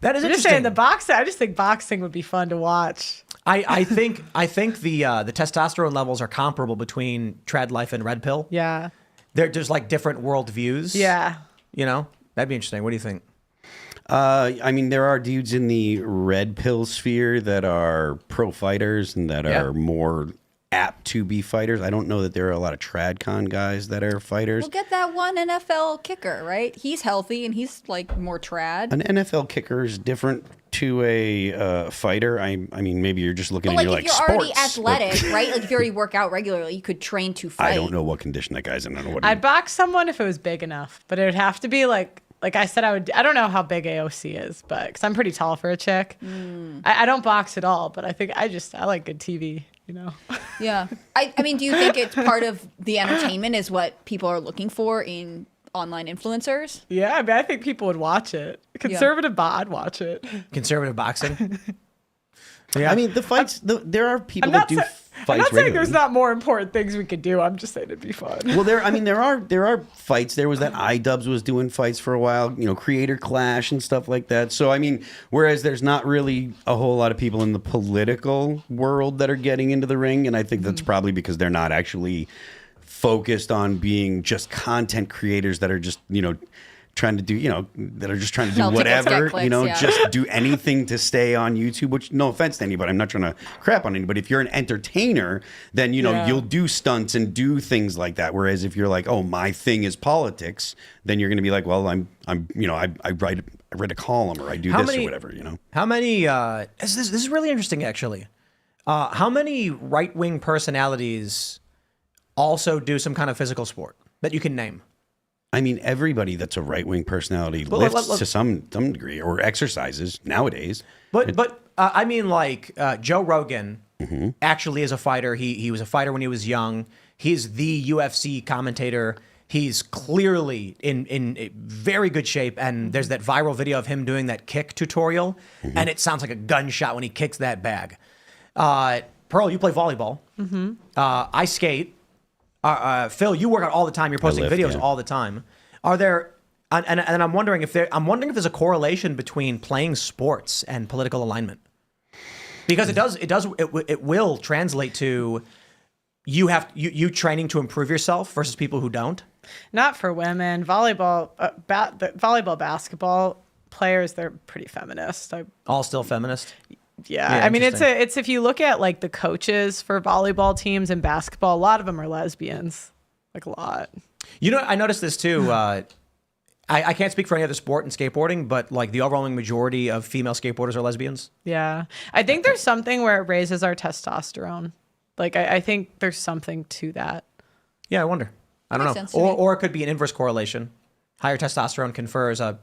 That is interesting. Just saying the boxing. I just think boxing would be fun to watch. I think the testosterone levels are comparable between Trad Life and Red Pill. Yeah. There's like different worldviews. Yeah. You know, that'd be interesting. What do you think? I mean, there are dudes in the Red Pill sphere that are pro fighters and that are more apt to be fighters. I don't know that there are a lot of TradCon guys that are fighters. We'll get that one NFL kicker, right? He's healthy and he's like more trad. An NFL kicker is different to a fighter. I mean, maybe you're just looking but and you're like, like, if you're already sports, athletic, right? Like if you already work out regularly, you could train to fight. I don't know what condition that guy's in. I don't know what. I'd box someone if it was big enough, but it would have to be like I said, I don't know how big AOC is, but because I'm pretty tall for a chick. I don't box at all, but I think I like good TV, you know? Yeah. I mean, do you think it's part of the entertainment is what people are looking for in online influencers? Yeah, I mean, I think people would watch it. Conservative I'd watch it. Conservative boxing? Yeah. I mean, the fights, there are people I'm that do not fights saying regularly. there's not more important things we could do. I'm just saying it'd be fun. Well, there are fights. There was that iDubbbz was doing fights for a while, Creator Clash and stuff like that. So, I mean, whereas there's not really a whole lot of people in the political world that are getting into the ring, and I think that's probably because they're not actually focused on being just content creators that are just, trying to do, that are just trying to do whatever, clicks, just do anything to stay on YouTube, which no offense to anybody, I'm not trying to crap on anybody. If you're an entertainer, then, you'll do stunts and do things like that. Whereas if you're like, oh, my thing is politics, then you're going to be like, well, I write a column or I do or whatever, How many, this is really interesting actually. How many right-wing personalities also do some kind of physical sport that you can name? I mean, everybody that's a right-wing personality lifts to some degree or exercises nowadays. But I mean, like Joe Rogan actually is a fighter. He was a fighter when he was young. He's the UFC commentator. He's clearly in very good shape. And there's that viral video of him doing that kick tutorial. And it sounds like a gunshot when he kicks that bag. Pearl, you play volleyball. I skate. Phil, you work out all the time. You're posting videos all the time. Are there? And I'm wondering if there's a correlation between playing sports and political alignment, because it will translate to you training to improve yourself versus people who don't. Not for women. Volleyball, basketball players, they're pretty feminist. All still feminist. Yeah, I mean, it's if you look at like the coaches for volleyball teams and basketball, a lot of them are lesbians, like a lot. I noticed this too. I can't speak for any other sport in skateboarding, but like the overwhelming majority of female skateboarders are lesbians. Yeah, I think there's something where it raises our testosterone. Like I think there's something to that. Yeah, I wonder. I don't know. Or it could be an inverse correlation. Higher testosterone confers a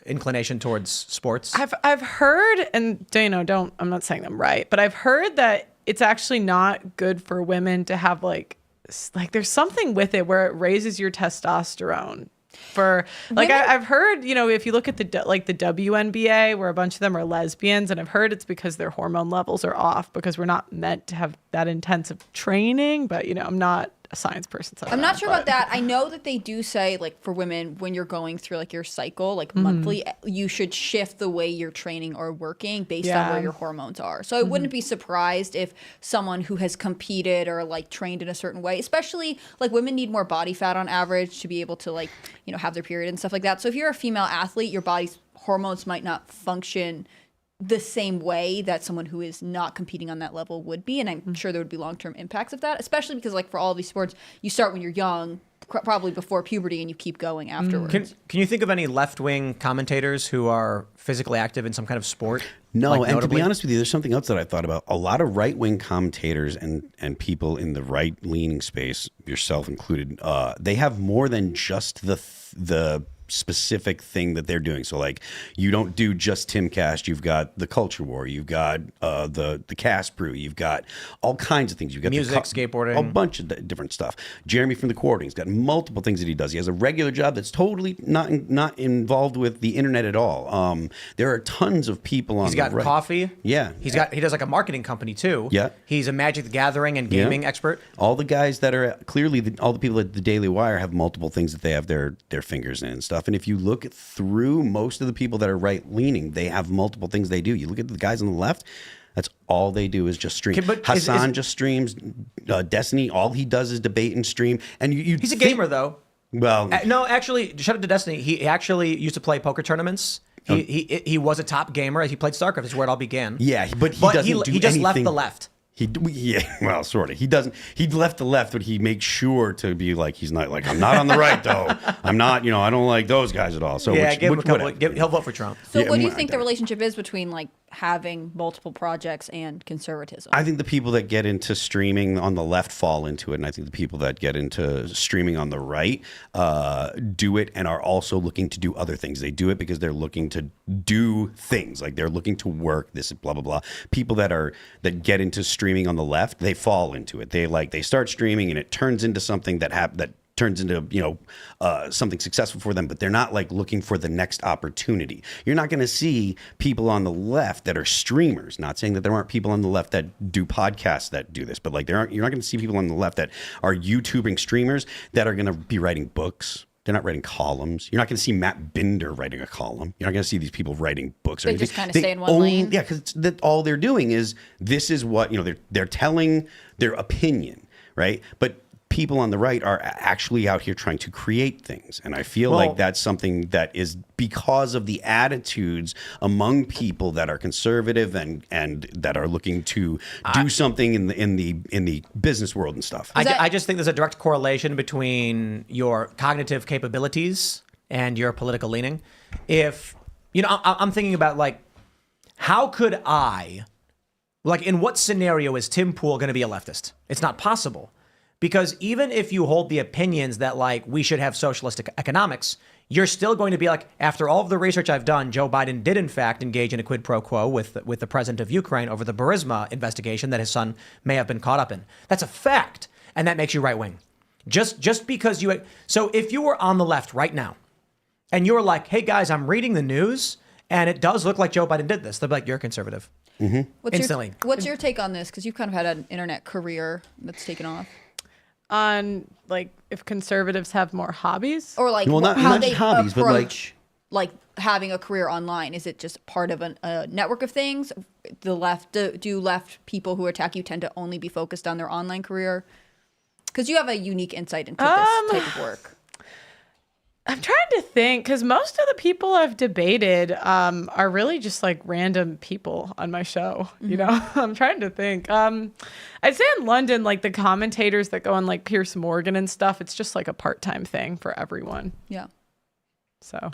inclination towards sports. I've heard, and I'm not saying I'm right, but I've heard that it's actually not good for women to have like there's something with it where it raises your testosterone. For like I've heard, if you look at the WNBA where a bunch of them are lesbians, and I've heard it's because their hormone levels are off because we're not meant to have that intensive training. But I'm not a science person, so I'm not sure about that. I know that they do say, like, for women, when you're going through like your cycle, like monthly, you should shift the way you're training or working based on where your hormones are. So I wouldn't be surprised if someone who has competed or like trained in a certain way, especially like women need more body fat on average to be able to like, have their period and stuff like that. So if you're a female athlete, your body's hormones might not function the same way that someone who is not competing on that level would be. And I'm sure there would be long-term impacts of that, especially because like for all of these sports, you start when you're young, probably before puberty, and you keep going afterwards. Can you think of any left-wing commentators who are physically active in some kind of sport? No, like, and to be honest with you, there's something else that I thought about. A lot of right-wing commentators and people in the right-leaning space, yourself included, they have more than just the specific thing that they're doing. So like you don't do just Timcast, you've got the Culture War, you've got the Cast Brew, you've got all kinds of things. You've got music, skateboarding, a bunch of different stuff. Jeremy from the Quartering's got multiple things that he does. He has a regular job that's totally not involved with the internet at all. There are tons of people on He's got coffee. Yeah. He does like a marketing company too. Yeah. He's a Magic the Gathering and gaming expert. All the guys that are clearly all the people at the Daily Wire have multiple things that they have their fingers in and stuff. And if you look through most of the people that are right-leaning, they have multiple things they do. You look at the guys on the left, that's all they do is just stream. Okay, Hassan just streams. Destiny, all he does is debate and stream. And he's a gamer, though. Well, no, actually, shout out to Destiny. He actually used to play poker tournaments. He was a top gamer. He played StarCraft. Is where it all began. Yeah, but he doesn't do he just left anything. the left. Well, sort of. He doesn't. He left the left, but he makes sure to be like he's not like I'm not on the right though. I'm not. I don't like those guys at all. So yeah, give him a couple. He'll vote for Trump. So what do you think the relationship is between like having multiple projects and conservatism? I think the people that get into streaming on the left fall into it, and I think the people that get into streaming on the right do it and are also looking to do other things. They do it because they're looking to do things, like they're looking to work. This blah blah blah. People that get into streaming on the left, they fall into it. They start streaming and it turns into something that turns into something successful for them, but they're not like looking for the next opportunity. You're not going to see people on the left that are streamers. Not saying that there aren't people on the left that do podcasts that do this, but like you're not going to see people on the left that are YouTubing streamers that are going to be writing books. They're not writing columns. You're not going to see Matt Binder writing a column. You're not going to see these people writing books. They just kind of stay in one lane. Yeah, because all they're doing is this is what they're telling their opinion, right? But people on the right are actually out here trying to create things. And I feel like that's something that is because of the attitudes among people that are conservative and that are looking to do something in the business world and stuff. I just think there's a direct correlation between your cognitive capabilities and your political leaning. If, I'm thinking about like, how could in what scenario is Tim Pool going to be a leftist? It's not possible. Because even if you hold the opinions that like we should have socialistic economics, you're still going to be like, after all of the research I've done, Joe Biden did in fact engage in a quid pro quo with the president of Ukraine over the Burisma investigation that his son may have been caught up in. That's a fact, and that makes you right wing. Just because so if you were on the left right now, and you were like, hey guys, I'm reading the news, and it does look like Joe Biden did this, they'll be like, you're a conservative. Mm-hmm. Instantly. What's your take on this? Because you've kind of had an internet career that's taken off. On like if conservatives have more hobbies, or like not how they hobbies, approach like having a career online. Is it just part of a network of things? The left do left people who attack you tend to only be focused on their online career? Because you have a unique insight into this type of work. I'm trying to think, because most of the people I've debated are really just like random people on my show. Mm-hmm. I'm trying to think. I'd say in London, like the commentators that go on like Piers Morgan and stuff, it's just like a part-time thing for everyone. Yeah. So.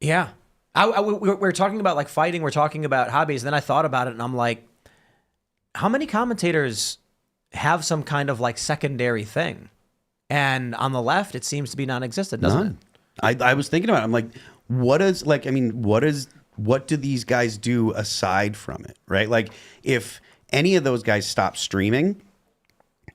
Yeah. We're talking about like fighting. We're talking about hobbies. And then I thought about it and I'm like, how many commentators have some kind of like secondary thing? And on the left, it seems to be non-existent, doesn't it? I was thinking about it. I'm like, what do these guys do aside from it, right? Like, if any of those guys stop streaming,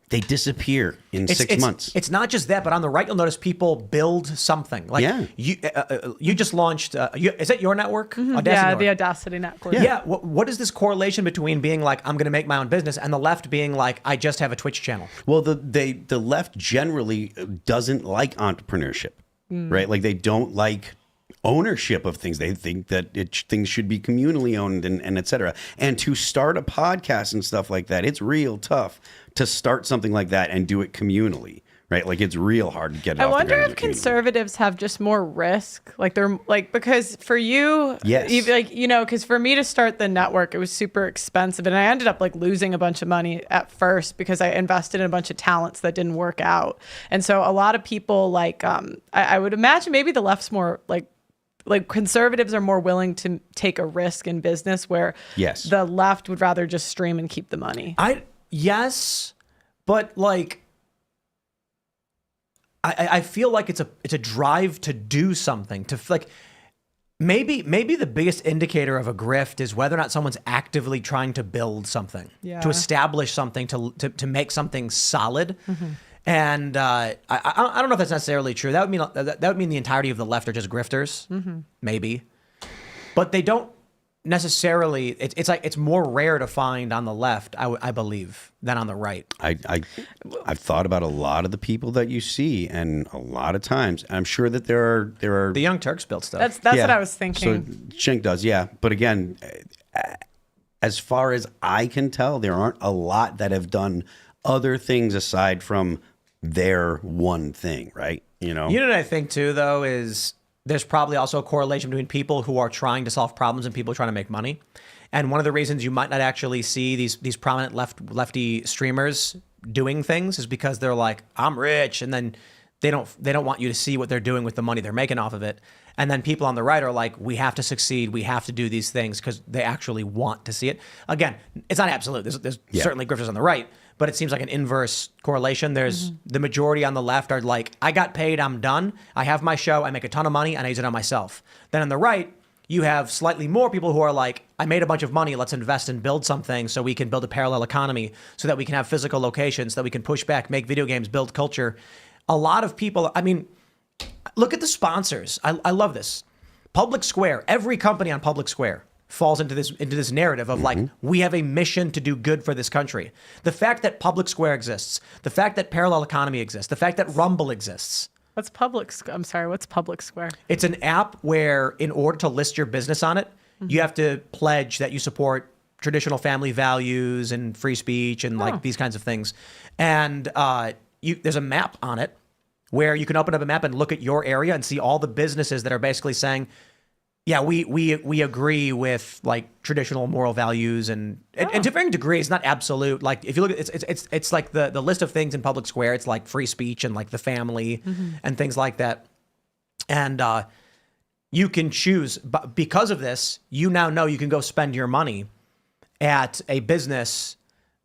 they disappear in 6 months. It's not just that, but on the right, you'll notice people build something. Like you just launched. Is that your network? Mm-hmm. Audacity network. The Audacity network. Yeah. What is this correlation between being like I'm going to make my own business and the left being like I just have a Twitch channel? Well, the left generally doesn't like entrepreneurship, right? Like they don't like ownership of things. They think that things should be communally owned and et cetera. And to start a podcast and stuff like that, it's real tough to start something like that and do it communally, right? Like it's real hard to get it I off the wonder ground if conservatives have just more risk. Like they're like, because for you, yes, like, because for me to start the network, it was super expensive. And I ended up like losing a bunch of money at first because I invested in a bunch of talents that didn't work out. And so a lot of people like, I would imagine maybe the left's more like conservatives are more willing to take a risk in business where the left would rather just stream and keep the money. Yes, but like I feel like it's a drive to do something, to like maybe the biggest indicator of a grift is whether or not someone's actively trying to build something, to establish something, to make something solid. Mm-hmm. And I don't know if that's necessarily true. That would mean the entirety of the left are just grifters, maybe, but they don't necessarily. It's more rare to find on the left, I believe, than on the right. I've thought about a lot of the people that you see, and a lot of times I'm sure that there are the Young Turks built stuff. That's what I was thinking. So Shink does, yeah. But again, as far as I can tell, there aren't a lot that have done other things aside from their one thing, right? You know what I think too, though, is there's probably also a correlation between people who are trying to solve problems and people trying to make money. And one of the reasons you might not actually see these prominent lefty streamers doing things is because they're like, I'm rich, and then they don't want you to see what they're doing with the money they're making off of it. And then people on the right are like, we have to succeed, we have to do these things because they actually want to see it. Again, it's not absolute. There's certainly grifters on the right, but it seems like an inverse correlation. There's the majority on the left are like, I got paid, I'm done. I have my show, I make a ton of money, and I use it on myself. Then on the right, you have slightly more people who are like, I made a bunch of money, let's invest and build something so we can build a parallel economy, so that we can have physical locations, so that we can push back, make video games, build culture. A lot of people, I mean, look at the sponsors. I love this. Public Square, every company on Public Square falls into this narrative of like, we have a mission to do good for this country. The fact that Public Square exists, the fact that parallel economy exists, the fact that Rumble exists. What's Public Square? It's an app where in order to list your business on it, you have to pledge that you support traditional family values and free speech and like these kinds of things. And there's a map on it where you can open up a map and look at your area and see all the businesses that are basically saying, yeah, we agree with like traditional moral values and to varying degrees. It's not absolute. Like if you look at it's like the list of things in Public Square. It's like free speech and like the family and things like that. And you can choose. But because of this, you now know you can go spend your money at a business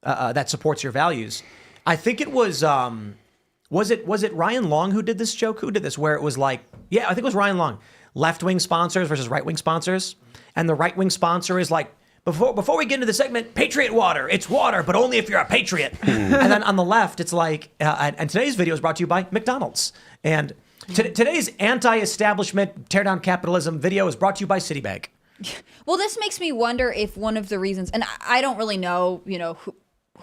that supports your values. I think it was it Ryan Long who did this joke? Who did this? Where it was like, yeah, I think it was Ryan Long. Left-wing sponsors versus right-wing sponsors. And the right-wing sponsor is like, before we get into the segment, Patriot water. It's water, but only if you're a patriot. And then on the left, it's like, and today's video is brought to you by McDonald's. And today's anti-establishment, tear down capitalism video is brought to you by Citibank. Well, this makes me wonder if one of the reasons, and I don't really know,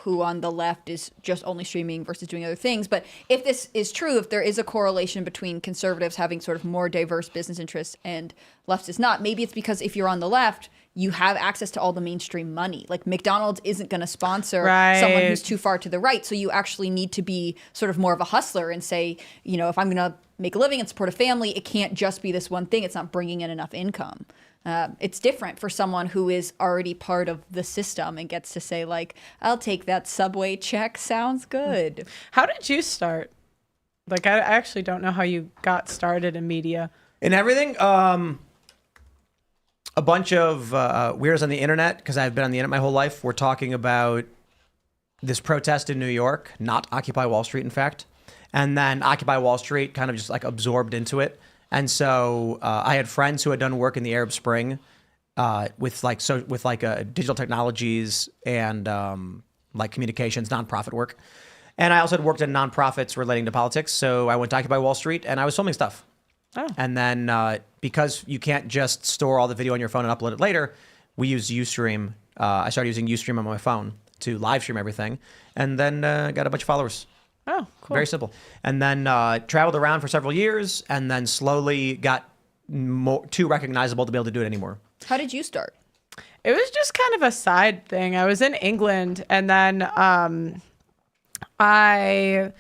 who on the left is just only streaming versus doing other things. But if this is true, if there is a correlation between conservatives having sort of more diverse business interests and lefts is not, maybe it's because if you're on the left, you have access to all the mainstream money. Like McDonald's isn't going to sponsor someone who's too far to the right. So you actually need to be sort of more of a hustler and say, if I'm going to make a living and support a family, it can't just be this one thing. It's not bringing in enough income. It's different for someone who is already part of the system and gets to say like, I'll take that Subway check. Sounds good. How did you start? Like, I actually don't know how you got started in media. And everything, a bunch of weirdos on the internet, because I've been on the internet my whole life, were talking about this protest in New York, not Occupy Wall Street, in fact. And then Occupy Wall Street kind of just like absorbed into it. And so I had friends who had done work in the Arab Spring with digital technologies and like communications, nonprofit work. And I also had worked in nonprofits relating to politics. So I went to Occupy Wall Street and I was filming stuff. Oh. And then because you can't just store all the video on your phone and upload it later, we use Ustream. I started using Ustream on my phone to live stream everything, and then got a bunch of followers. Oh, cool. Very simple. And then traveled around for several years, and then slowly got too recognizable to be able to do it anymore. How did you start? It was just kind of a side thing. I was in England, and then I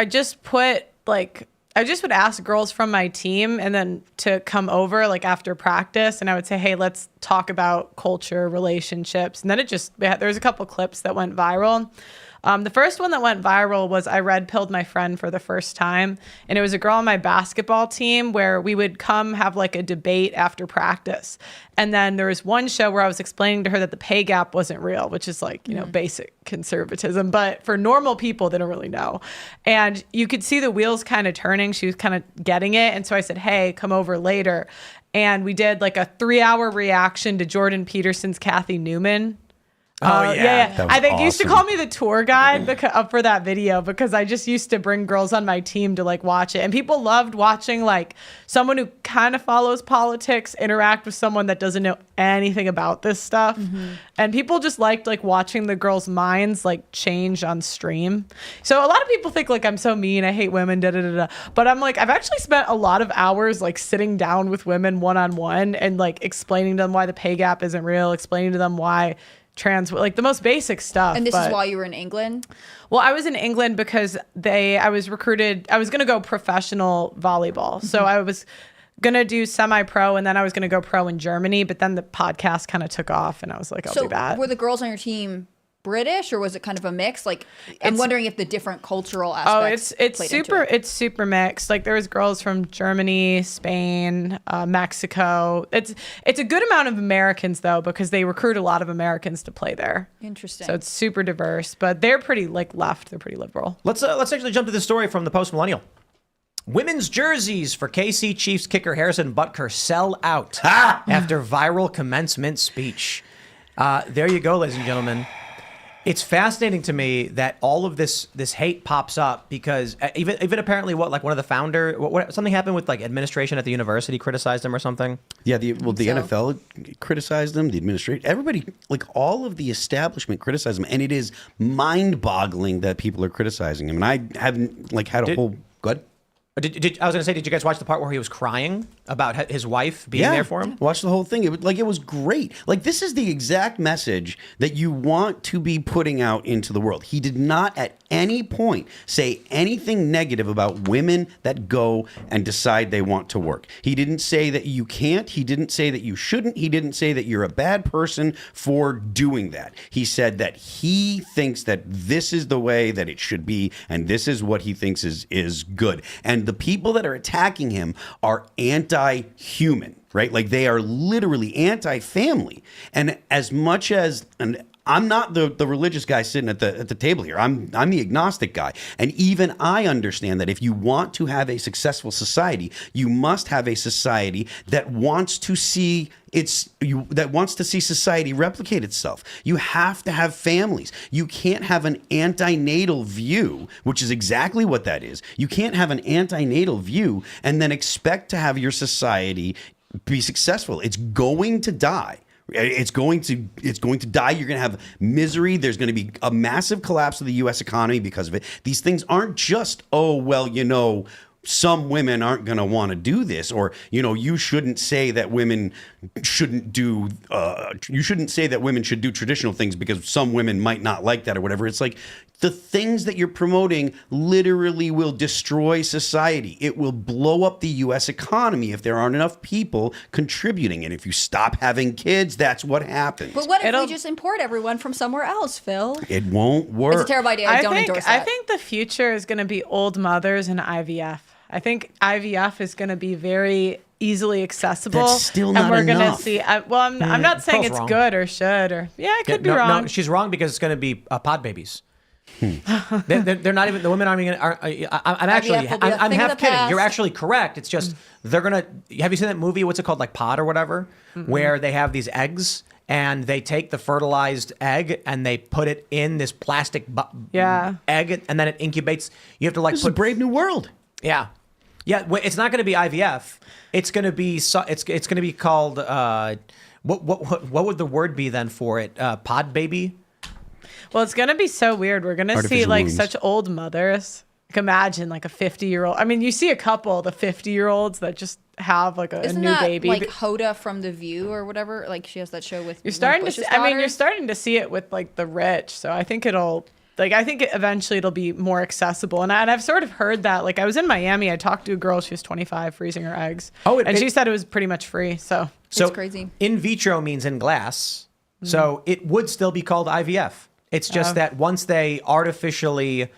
just put like, I just would ask girls from my team and then to come over like after practice, and I would say, hey, let's talk about culture, relationships. And then there was a couple clips that went viral. The first one that went viral was I red pilled my friend for the first time. And it was a girl on my basketball team where we would come have like a debate after practice. And then there was one show where I was explaining to her that the pay gap wasn't real, which is like, basic conservatism. But for normal people, they don't really know. And you could see the wheels kind of turning. She was kind of getting it. And so I said, hey, come over later. And we did like a 3-hour reaction to Jordan Peterson's Kathy Newman. Oh, yeah. I think you used to call me the tour guide for that video because I just used to bring girls on my team to like watch it. And people loved watching like someone who kind of follows politics interact with someone that doesn't know anything about this stuff. Mm-hmm. And people just liked like watching the girls' minds like change on stream. So a lot of people think like I'm so mean, I hate women, But I'm like, I've actually spent a lot of hours like sitting down with women one-on-one and like explaining to them why the pay gap isn't real, explaining to them why trans, like the most basic stuff. And this is while you were in England? Well, I was in England because I was recruited. I was going to go professional volleyball. So I was going to do semi-pro, and then I was going to go pro in Germany. But then the podcast kind of took off, and I was like, I'll do that. Were the girls on your team British, or was it kind of a mix? Like, I'm wondering if the different cultural aspects. It's super mixed. Like there was girls from Germany, Spain, Mexico. It's a good amount of Americans though, because they recruit a lot of Americans to play there. Interesting. So it's super diverse, but they're pretty like left. They're pretty liberal. Let's actually jump to this story from the Post Millennial. Women's jerseys for KC Chiefs kicker Harrison Butker sell out after viral commencement speech. There you go, ladies and gentlemen. It's fascinating to me that all of this hate pops up because even apparently one of the founder something happened with like administration at the university criticized him or something. Yeah, the NFL criticized him, the administration, everybody, like all of the establishment criticized him, and it is mind-boggling that people are criticizing him. And I haven't had a whole good. I was going to say, did you guys watch the part where he was crying about his wife being there for him? Watch the whole thing. It was great. Like, this is the exact message that you want to be putting out into the world. He did not at any point say anything negative about women that go and decide they want to work. He didn't say that you can't. He didn't say that you shouldn't. He didn't say that you're a bad person for doing that. He said that he thinks that this is the way that it should be, and this is what he thinks is good. And the people that are attacking him are anti-human, right? Like they are literally anti-family. And as much as, and I'm not the religious guy sitting at the table here. I'm the agnostic guy. And even I understand that if you want to have a successful society, you must have a society that wants to see society replicate itself. You have to have families. You can't have an antinatal view, which is exactly what that is. You can't have an antinatal view and then expect to have your society be successful. It's going to die. It's going to die. You're going to have misery. There's going to be a massive collapse of the U.S. economy because of it. These things aren't just, some women aren't going to want to do this, or, you shouldn't say that women shouldn't do, you shouldn't say that women should do traditional things because some women might not like that or whatever. It's like the things that you're promoting literally will destroy society. It will blow up the U.S. economy if there aren't enough people contributing. And if you stop having kids, that's what happens. But what if we just import everyone from somewhere else, Phil? It won't work. It's a terrible idea. I don't endorse that. I think the future is going to be old mothers and IVF. I think IVF is going to be very easily accessible. That's still not and we're enough. going to see. I'm not saying it's wrong. good or should or it could be wrong. No, she's wrong because it's going to be pod babies. They're not even, the women aren't even I'm half kidding. You're actually correct. It's just they're gonna. Have you seen that movie? What's it called? Like Pod or whatever, where they have these eggs and they take the fertilized egg and they put it in this plastic egg and then it incubates. You have to This is a brave new world. Yeah. It's not going to be IVF. It's going to be it's going to be called what would the word be then for it? Pod baby. Well, it's going to be so weird. We're going to see such old mothers. Like imagine like a 50-year-old. I mean, you see a couple, the 50-year-olds that just have like a new baby. Like Hoda from The View or whatever. Like she has that show with. You're starting to see, you're starting to see it with like the rich. So I think eventually it'll be more accessible. And I've sort of heard that. Like I was in Miami. I talked to a girl. She was 25, freezing her eggs. She said it was pretty much free. So it's crazy. In vitro means in glass. So it would still be called IVF. It's just that once they artificially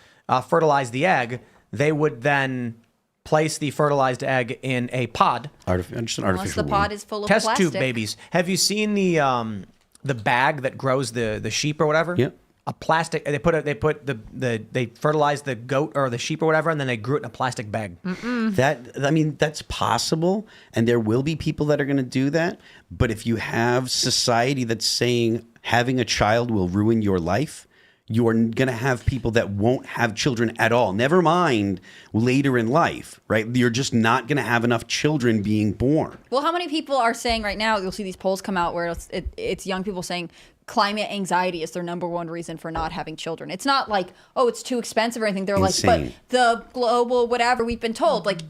fertilize the egg, they would then place the fertilized egg in a pod. Just an Unless artificial the pod is full of test plastic. tube babies. Have you seen the bag that grows the sheep or whatever? Yeah. A plastic. They fertilize the goat or the sheep or whatever, and then they grew it in a plastic bag. That's possible, and there will be people that are going to do that. But if you have society that's saying having a child will ruin your life, you're going to have people that won't have children at all. Never mind later in life, right? You're just not going to have enough children being born. Well, how many people are saying right now? You'll see these polls come out where it's young people saying, climate anxiety is their number one reason for not having children. It's not like, oh, it's too expensive or anything. They're Insane. like, but the global whatever we've been told, like,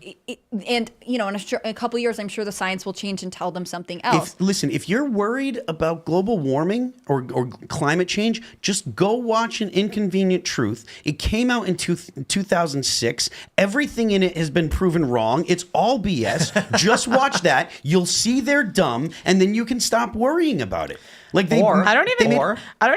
and you know, in a couple of years, I'm sure the science will change and tell them something else. If you're worried about global warming or climate change, just go watch An Inconvenient Truth. It came out in 2006. Everything in it has been proven wrong. It's all BS. Just watch that. You'll see they're dumb, and then you can stop worrying about it. Like I don't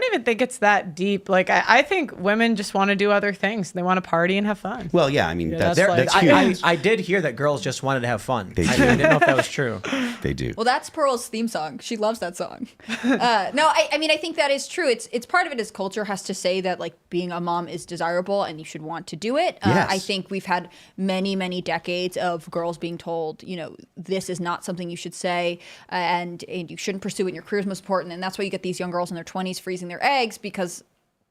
even think it's that deep. Like I think women just want to do other things. They want to party and have fun. Well, yeah, I mean that's huge. I did hear that girls just wanted to have fun. I didn't know if that was true. They do. Well, that's Pearl's theme song. She loves that song. No, I mean, I think that is true. It's part of it is culture has to say that like being a mom is desirable and you should want to do it. Yes. I think we've had many decades of girls being told, you know, this is not something you should say, and you shouldn't pursue it. And your career is most important, and that's why you get these young girls in their 20s freezing their eggs because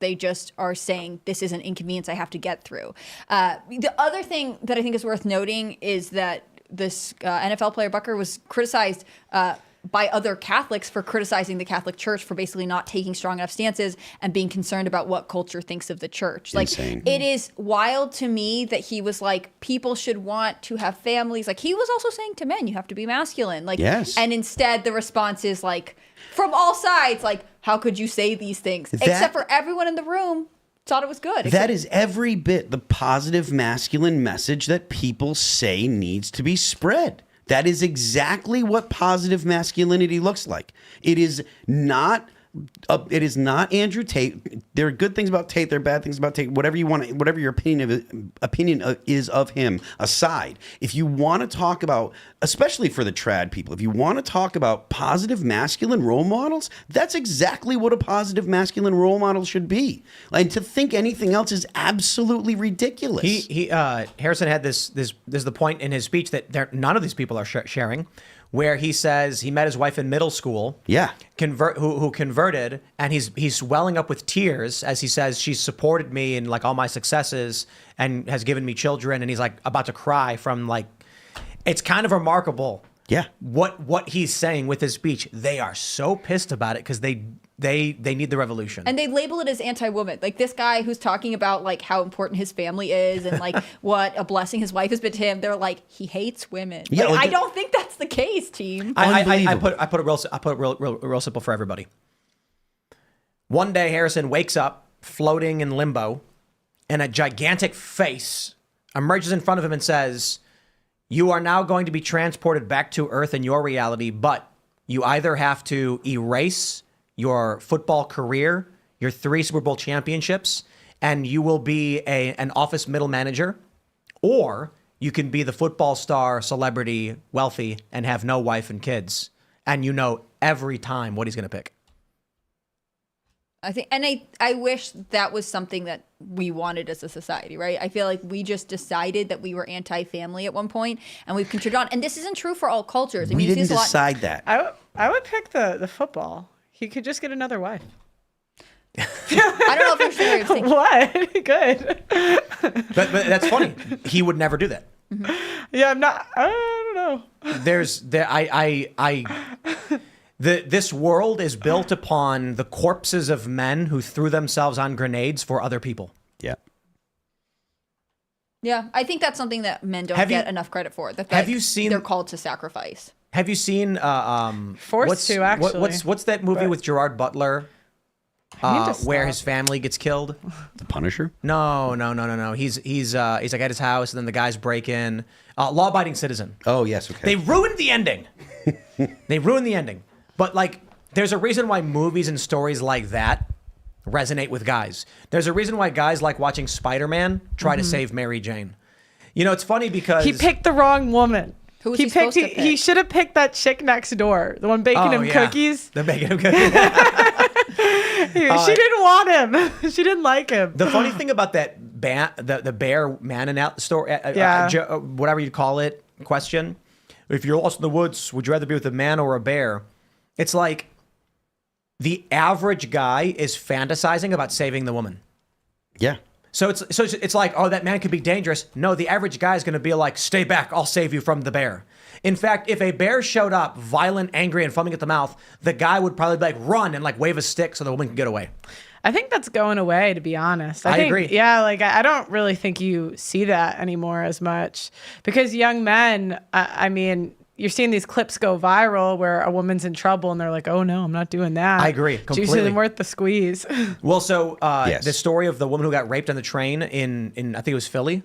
they just are saying this is an inconvenience I have to get through. The other thing that I think is worth noting is that this NFL player Bucker was criticized by other Catholics for criticizing the Catholic Church for basically not taking strong enough stances and being concerned about what culture thinks of the church. Like, Insane. it is wild to me that he was like, people should want to have families. Like, he was also saying to men, you have to be masculine. Like, yes. And instead the response is like, from all sides, like, how could you say these things? Except for everyone in the room thought it was good. That is every bit the positive masculine message that people say needs to be spread. That is exactly what positive masculinity looks like. It is not Andrew Tate. There are good things about Tate. There are bad things about Tate. Whatever you want, whatever your opinion is of him aside. If you want to talk about, especially for the trad people, if you want to talk about positive masculine role models, that's exactly what a positive masculine role model should be. And to think anything else is absolutely ridiculous. Harrison had this is the point in his speech that none of these people are sharing, where he says he met his wife in middle school. Yeah. Who converted, and he's welling up with tears as he says she's supported me in like all my successes and has given me children, and he's like about to cry from like, it's kind of remarkable. Yeah. What he's saying with his speech. They are so pissed about it because they need the revolution. And they label it as anti-woman. Like this guy who's talking about like how important his family is and like what a blessing his wife has been to him. They're like, he hates women. Yeah, like, I don't think that's the case, team. I put it real simple for everybody. One day Harrison wakes up floating in limbo, and a gigantic face emerges in front of him and says, "You are now going to be transported back to Earth in your reality, but you either have to erase your football career, your 3 Super Bowl championships, and you will be an office middle manager, or you can be the football star, celebrity, wealthy, and have no wife and kids." And you know every time what he's going to pick. I think, and I wish that was something that we wanted as a society, right? I feel like we just decided that we were anti-family at one point, and we've continued on. And this isn't true for all cultures. I mean, We you see didn't this a lot- decide that. I would pick the football. He could just get another wife. I don't know if you're sure. What? Good. But that's funny. He would never do that. Yeah, I don't know. This world is built upon the corpses of men who threw themselves on grenades for other people. Yeah. Yeah, I think that's something that men don't get enough credit for. That have you seen? They're called to sacrifice. Have you seen? Forced to, actually. What's that movie with Gerard Butler? Where his family gets killed. The Punisher? No. He's like at his house, and then the guys break in. Law Abiding Citizen. Oh yes, okay. They ruined the ending. But like, there's a reason why movies and stories like that resonate with guys. There's a reason why guys like watching Spider-Man try to save Mary Jane. You know, it's funny because he picked the wrong woman. Who was he supposed to pick? He should have picked that chick next door, the one baking him cookies. The baking him cookies. She didn't want him. She didn't like him. The funny thing about that the bear man in out story, whatever you call it, question: if you're lost in the woods, would you rather be with a man or a bear? It's like the average guy is fantasizing about saving the woman. Yeah. So it's like, oh, that man could be dangerous. No, the average guy is going to be like, stay back, I'll save you from the bear. In fact, if a bear showed up violent, angry, and foaming at the mouth, the guy would probably be like, run, and like wave a stick so the woman can get away. I think that's going away, to be honest. I think, agree. Yeah, like I don't really think you see that anymore as much because young men, I mean, you're seeing these clips go viral where a woman's in trouble and they're like, oh no, I'm not doing that. I agree completely. Juice isn't worth the squeeze. Well, so Yes. the story of the woman who got raped on the train in I think it was Philly.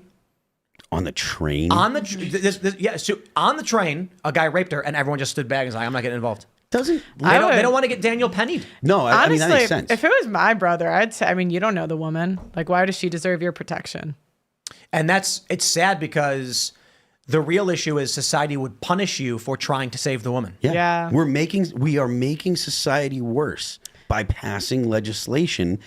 On the train? On the so on the train, a guy raped her and everyone just stood back and was like, I'm not getting involved. Doesn't they don't want to get Daniel Pennied. No, I mean, Honestly, that makes sense. if it was my brother, I'd say, I mean, you don't know the woman. Like, why does she deserve your protection? And it's sad because the real issue is society would punish you for trying to save the woman. Yeah. We are making society worse by passing legislation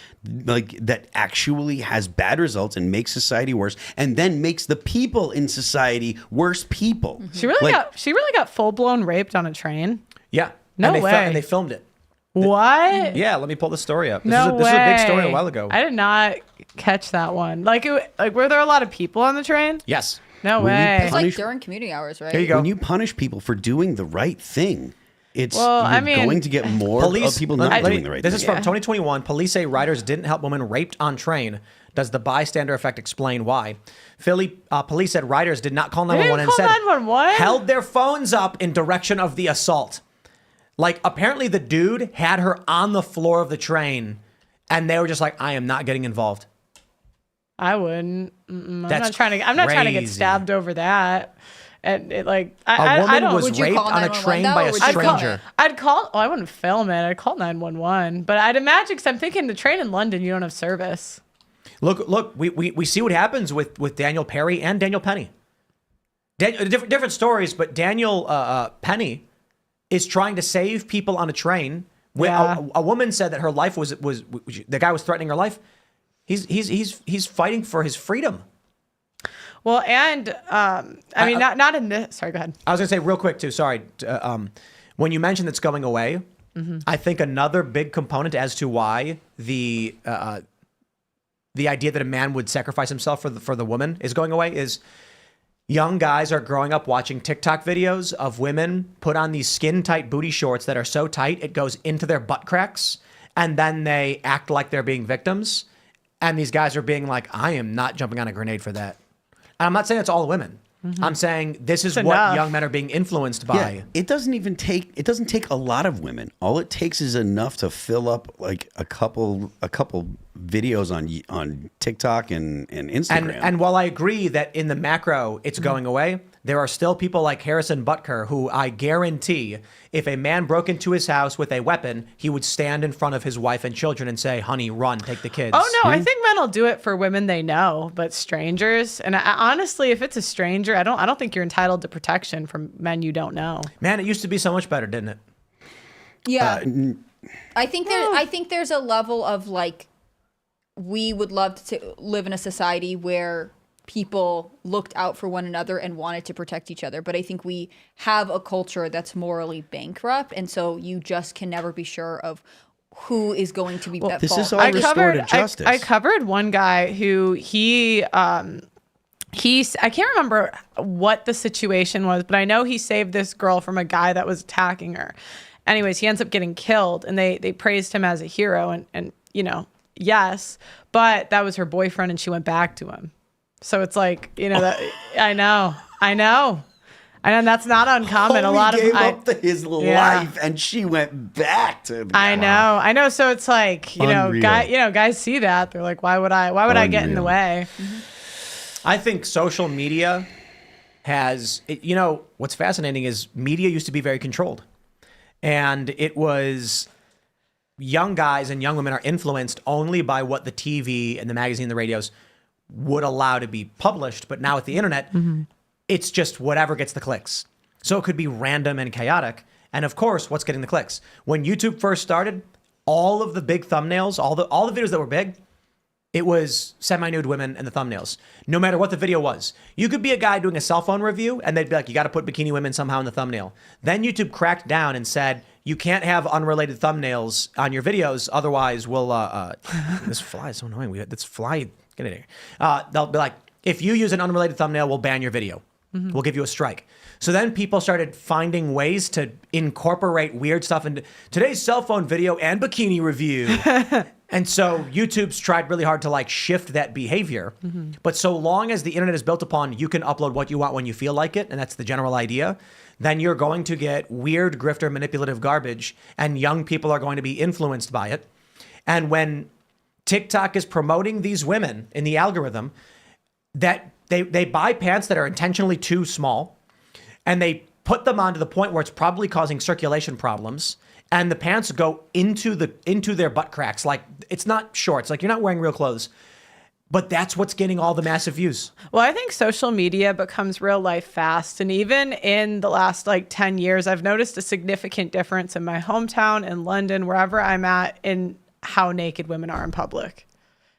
like that actually has bad results and makes society worse, and then makes the people in society worse people. She really got full blown raped on a train. Yeah. No way. And they filmed it. What? Yeah, let me pull the story up. This No is a big story a way. while ago. I did not catch that one. Like, were there a lot of people on the train? Yes. No When you way. It's like during community hours, right? There you go. When you punish people for doing the right thing, it's Well, I you're mean, going to get more of people not doing the right This thing. is from 2021. Police say riders didn't help women raped on train. Does the bystander effect explain why? Philly police said riders did not call They didn't 911 and call said 911? held their phones up in direction of the assault. Like, apparently the dude had her on the floor of the train and they were just like, I am not getting involved. I wouldn't. I'm That's not trying to get crazy. stabbed over that. And it, like, A I woman don't. was Would you raped call on a 911 train though, by or a would you call stranger. I'd call. Oh, I wouldn't film it. I'd call 911. But I'd imagine, because I'm thinking the train in London, you don't have service. Look, we see what happens with Daniel Perry and Daniel Penny. Different stories, but Daniel Penny is trying to save people on a train. Yeah. A woman said that her life was the guy was threatening her life. He's fighting for his freedom. Well, and I mean, not in this. Sorry, go ahead. I was gonna say real quick too. Sorry, when you mentioned it's going away, I think another big component as to why the idea that a man would sacrifice himself for the woman is going away is young guys are growing up watching TikTok videos of women put on these skin tight booty shorts that are so tight it goes into their butt cracks, and then they act like they're being victims, and these guys are being like, I am not jumping on a grenade for that. And I'm not saying it's all women. I'm saying this is It's what enough. young men are being influenced by. Yeah, it doesn't take a lot of women. All it takes is enough to fill up like a couple videos on TikTok and Instagram. And while I agree that in the macro it's going away, there are still people like Harrison Butker who I guarantee if a man broke into his house with a weapon, he would stand in front of his wife and children and say, honey, run, take the kids. Oh no, I think men will do it for women they know, but strangers. And honestly, if it's a stranger, I don't think you're entitled to protection from men you don't know. Man, it used to be so much better, didn't it? Yeah. I think there's a level of like, we would love to live in a society where people looked out for one another and wanted to protect each other. But I think we have a culture that's morally bankrupt. And so you just can never be sure of who is going to be at this fault. is all restorative justice. I covered one guy who I can't remember what the situation was, but I know he saved this girl from a guy that was attacking her. Anyways, he ends up getting killed, and they praised him as a hero, and you know, yes, but that was her boyfriend, and she went back to him. So it's like, you know, that I know, and that's not uncommon. A lot of gave up his life, and she went back to. I know. So it's like, Unreal. guys see that, they're like, why would I get in the way? I think social media has, what's fascinating is media used to be very controlled. And it was young guys and young women are influenced only by what the TV and the magazine, the radios would allow to be published. But now with the internet, it's just whatever gets the clicks. So it could be random and chaotic. And of course, what's getting the clicks? When YouTube first started, all of the big thumbnails, all the videos that were big, it was semi-nude women in the thumbnails, no matter what the video was. You could be a guy doing a cell phone review, and they'd be like, you got to put bikini women somehow in the thumbnail. Then YouTube cracked down and said, you can't have unrelated thumbnails on your videos, otherwise we'll... this fly is so annoying. This fly Get in here. They'll be like, if you use an unrelated thumbnail, we'll ban your video. We'll give you a strike. So then people started finding ways to incorporate weird stuff into today's cell phone video and bikini review. And so YouTube's tried really hard to like shift that behavior. But so long as the internet is built upon you can upload what you want when you feel like it, and that's the general idea, then you're going to get weird grifter manipulative garbage, and young people are going to be influenced by it. And when TikTok is promoting these women in the algorithm, that they buy pants that are intentionally too small, and they put them on to the point where it's probably causing circulation problems, and the pants go into their butt cracks. Like, it's not shorts. Like, you're not wearing real clothes. But that's what's getting all the massive views. Well, I think social media becomes real life fast. And even in the last like 10 years, I've noticed a significant difference in my hometown, in London, wherever I'm at, in how naked women are in public.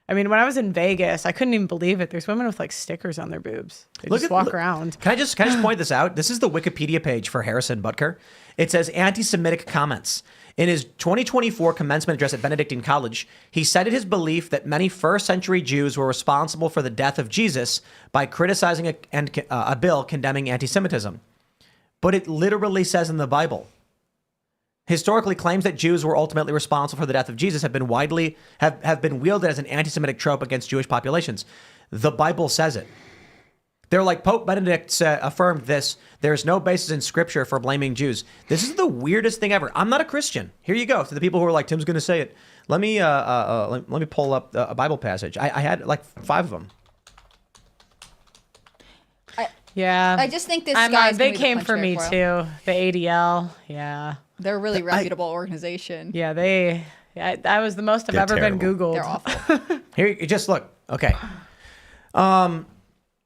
I mean, when I was in Vegas, I couldn't even believe it. There's women with like stickers on their boobs. They just walk around. Can I just point this out? This is the Wikipedia page for Harrison Butker. It says anti-Semitic comments. In his 2024 commencement address at Benedictine College, he cited his belief that many first-century Jews were responsible for the death of Jesus by criticizing a bill condemning anti-Semitism. But it literally says in the Bible. Historically, claims that Jews were ultimately responsible for the death of Jesus have been wielded as an anti-Semitic trope against Jewish populations. The Bible says it. They're like, Pope Benedict affirmed this. There's no basis in scripture for blaming Jews. This is the weirdest thing ever. I'm not a Christian. Here you go. To the people who are like, Tim's going to say it. Let me pull up a Bible passage. I had like 5 of them. I just think this guy's they came for me too. The ADL. Yeah. They're a really reputable organization. Yeah, that was the most I've ever been Googled. They're awful. Here, you just look. Okay.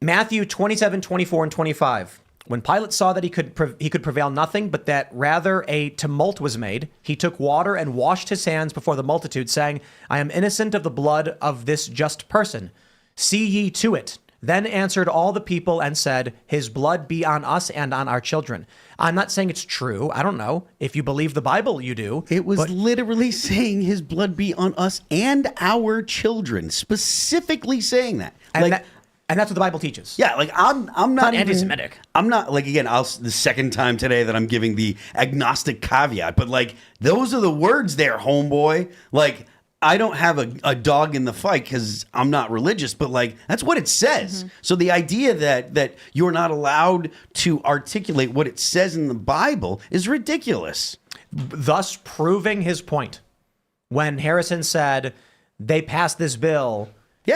Matthew 27, 24, and 25. When Pilate saw that he could prevail nothing, but that rather a tumult was made, he took water and washed his hands before the multitude, saying, I am innocent of the blood of this just person. See ye to it. Then answered all the people and said, his blood be on us and on our children. I'm not saying it's true. I don't know. If you believe the Bible, you do. It was literally saying his blood be on us and our children, specifically saying that. And that's what the Bible teaches. Yeah, like I'm not even anti-Semitic. I'm not like, again, the second time today that I'm giving the agnostic caveat, but like those are the words there, homeboy. Like, I don't have a dog in the fight because I'm not religious, but like that's what it says. So the idea that you're not allowed to articulate what it says in the Bible is ridiculous. Thus proving his point. When Harrison said they passed this bill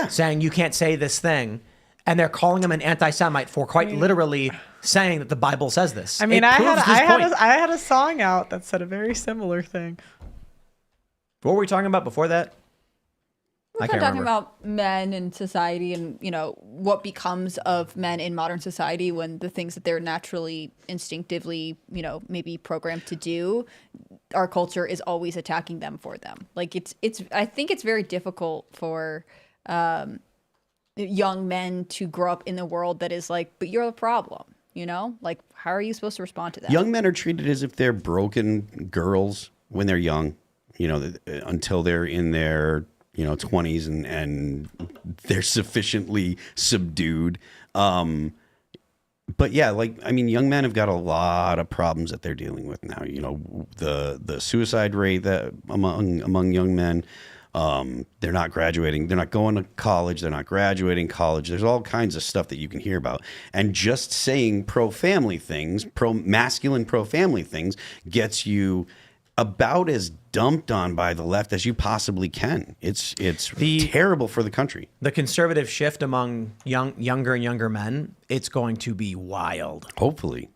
saying you can't say this thing, and they're calling him an anti-Semite for quite literally saying that the Bible says this. I mean, I had a song out that said a very similar thing. What were we talking about before that? We're kind of talking about men in society and, you know, what becomes of men in modern society when the things that they're naturally, instinctively, you know, maybe programmed to do, our culture is always attacking them for them. Like I think it's very difficult for young men to grow up in the world that is like, but you're the problem, you know? Like, how are you supposed to respond to that? Young men are treated as if they're broken girls when they're young, you know, until they're in their, 20s and they're sufficiently subdued. But yeah, young men have got a lot of problems that they're dealing with now. You know, the suicide rate that among young men, they're not graduating. They're not going to college. They're not graduating college. There's all kinds of stuff that you can hear about. And just saying pro-family things, pro-masculine, pro-family things gets you about as dumped on by the left as you possibly can. It's terrible for the country. The conservative shift among younger and younger men, it's going to be wild. Hopefully.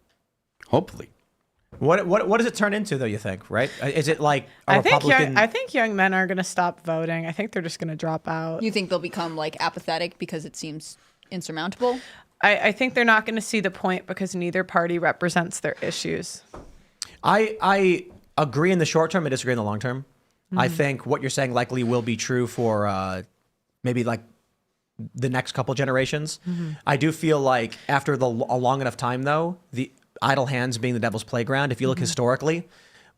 What does it turn into, though, you think, right? Is it like I think young men are going to stop voting. I think they're just going to drop out. You think they'll become like apathetic because it seems insurmountable? I think they're not going to see the point because neither party represents their issues. I agree in the short term. I disagree in the long term. I think what you're saying likely will be true for maybe like the next couple generations. I do feel like after a long enough time, though, the idle hands being the devil's playground, if you look historically,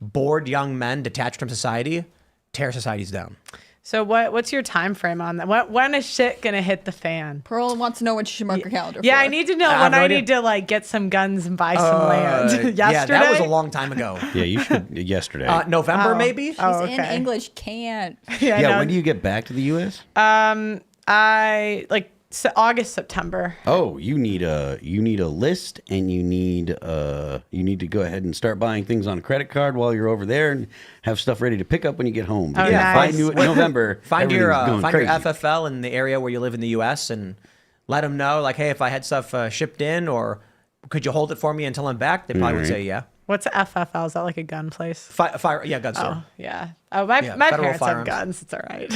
bored young men detached from society tear societies down. So what's your time frame on that? When is shit gonna hit the fan? Pearl wants to know when she should mark her calendar. Yeah, for. I need to know when I need to like get some guns and buy some land. Yesterday? Yeah, that was a long time ago. Yeah, you should yesterday. November maybe. She's in English. Can't. Yeah, when do you get back to the U.S.? I like August, September. Oh, you need a list, and you need to go ahead and start buying things on a credit card while you're over there, and have stuff ready to pick up when you get home. Oh, nice. By November, Find your everything's going crazy. FFL in the area where you live in the U.S. and let them know, like, hey, if I had stuff shipped in, or could you hold it for me until I'm back? They probably would say yeah. What's a FFL? Is that like a gun place? Fire, yeah, gun store. Oh, yeah. Oh, my Federal parents firearms. have guns. It's all right.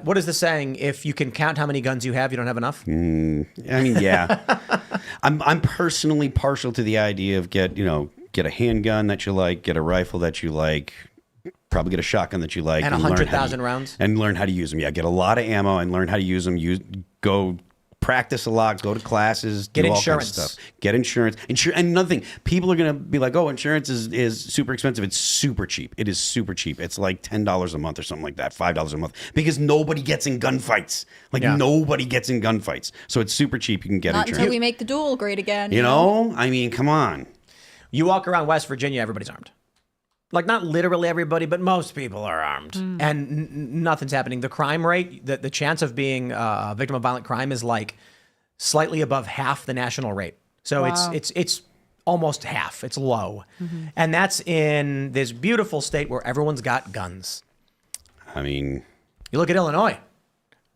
What is the saying? If you can count how many guns you have, you don't have enough. I mean, yeah. I'm personally partial to the idea of get a handgun that you like, get a rifle that you like, probably get a shotgun that you like, and 100,000 rounds, and learn how to use them. Yeah, get a lot of ammo and learn how to use them. Go practice a lot, go to classes, get do all insurance. kinds of stuff. Get insurance. And another thing, people are gonna be like, "Oh, insurance is super expensive." It's super cheap. It is super cheap. It's like $10 a month or something like that, $5 a month, because nobody gets in gunfights. Nobody gets in gunfights, so it's super cheap. You can get Not insurance. until we make the duel great again. You know, I mean, come on. You walk around West Virginia, everybody's armed. Like, not literally everybody, but most people are armed. And nothing's happening. The crime rate, the chance of being a victim of violent crime is like slightly above half the national rate. So it's almost half. It's low. And that's in this beautiful state where everyone's got guns. I mean, you look at Illinois.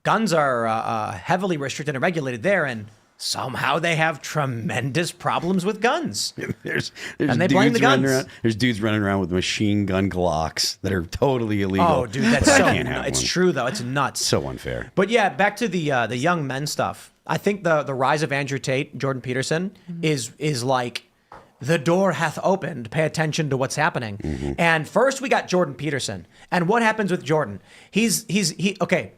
Guns are heavily restricted and regulated there, and somehow they have tremendous problems with guns. And they blame the guns. There's dudes running around with machine gun Glocks that are totally illegal. Oh, dude, that's I so can't have it's one. true though. It's nuts. So unfair. But yeah, back to the young men stuff. I think the rise of Andrew Tate, Jordan Peterson, is like the door hath opened. Pay attention to what's happening. And first we got Jordan Peterson. And what happens with Jordan? He okay.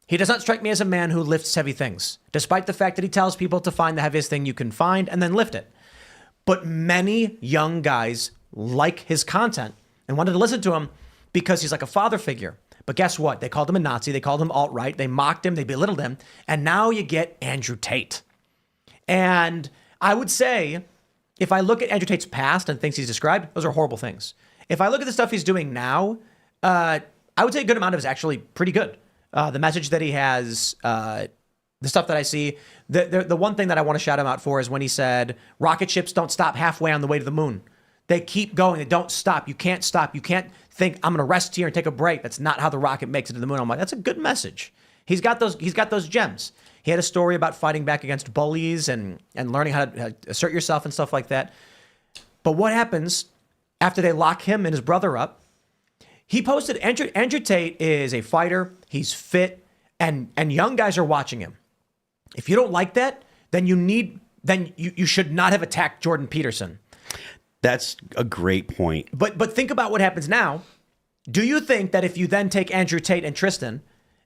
He does not strike me as a man who lifts heavy things, despite the fact that he tells people to find the heaviest thing you can find and then lift it. But many young guys like his content and wanted to listen to him because he's like a father figure. But guess what? They called him a Nazi. They called him alt-right. They mocked him. They belittled him. And now you get Andrew Tate. And I would say, if I look at Andrew Tate's past and things he's described, those are horrible things. If I look at the stuff he's doing now, I would say a good amount of it is actually pretty good. The message that he has, the stuff that I see, the one thing that I want to shout him out for is when he said, rocket ships don't stop halfway on the way to the moon. They keep going. They don't stop. You can't stop. You can't think, I'm going to rest here and take a break. That's not how the rocket makes it to the moon. I'm like, that's a good message. He's got those gems. He had a story about fighting back against bullies and learning how to assert yourself and stuff like that. But what happens after they lock him and his brother up? He posted, Andrew Tate is a fighter. He's fit, and young guys are watching him. If you don't like that, then you should not have attacked Jordan Peterson. That's a great point. But think about what happens now. Do you think that if you then take Andrew Tate and Tristan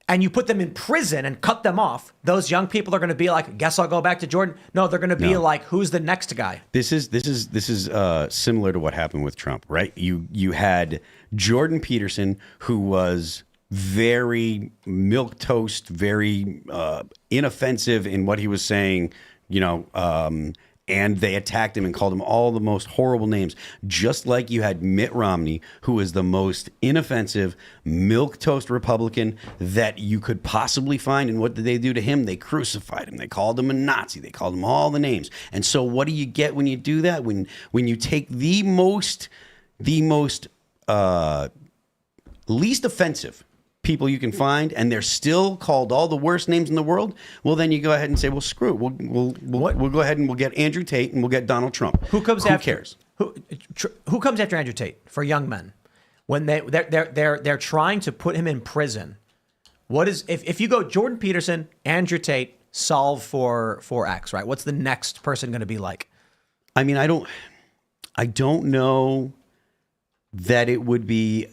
and you put them in prison and cut them off, those young people are going to be like, guess I'll go back to Jordan? No, they're going to be like, who's the next guy? This is similar to what happened with Trump, right? You had Jordan Peterson, who was very milquetoast, very inoffensive in what he was saying, and they attacked him and called him all the most horrible names. Just like you had Mitt Romney, who is the most inoffensive, milquetoast Republican that you could possibly find. And what did they do to him? They crucified him. They called him a Nazi. They called him all the names. And so what do you get when you do that? When you take the most least offensive people you can find, and they're still called all the worst names in the world, well, then you go ahead and say, well, screw it. We'll go ahead and we'll get Andrew Tate and we'll get Donald Trump. Who cares? Who comes after Andrew Tate for young men when they're trying to put him in prison? What is if you go Jordan Peterson, Andrew Tate, solve for X, right? What's the next person going to be like? I mean, I don't know that it would be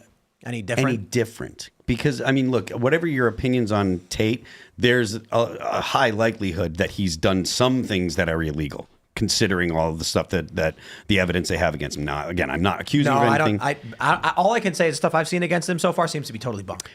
any different. Because, I mean, look, whatever your opinions on Tate, there's a high likelihood that he's done some things that are illegal. considering all of the stuff that the evidence they have against him. Now, again, I'm not accusing No, of I anything. don't. All I can say is stuff I've seen against him so far seems to be totally bunk.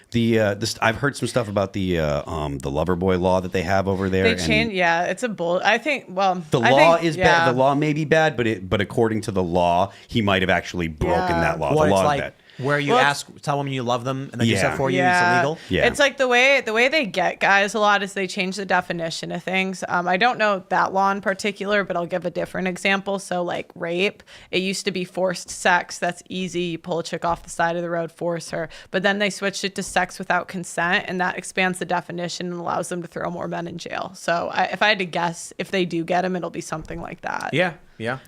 I've heard some stuff about the Loverboy law that they have over there. They change. Yeah, it's a bull. I think. Well, The I law think, is bad. The law may be bad, but according to the law, he might have actually broken that law. What The it's law is like, bad. where you tell women you love them and they do stuff for you, Yeah. it's illegal. Yeah. It's like the way they get guys a lot is they change the definition of things. I don't know that law in particular, but I'll give a different example. So like rape, it used to be forced sex. That's easy. You pull a chick off the side of the road, force her. But then they switched it to sex without consent, and that expands the definition and allows them to throw more men in jail. So if I had to guess, if they do get him, it'll be something like that. Yeah.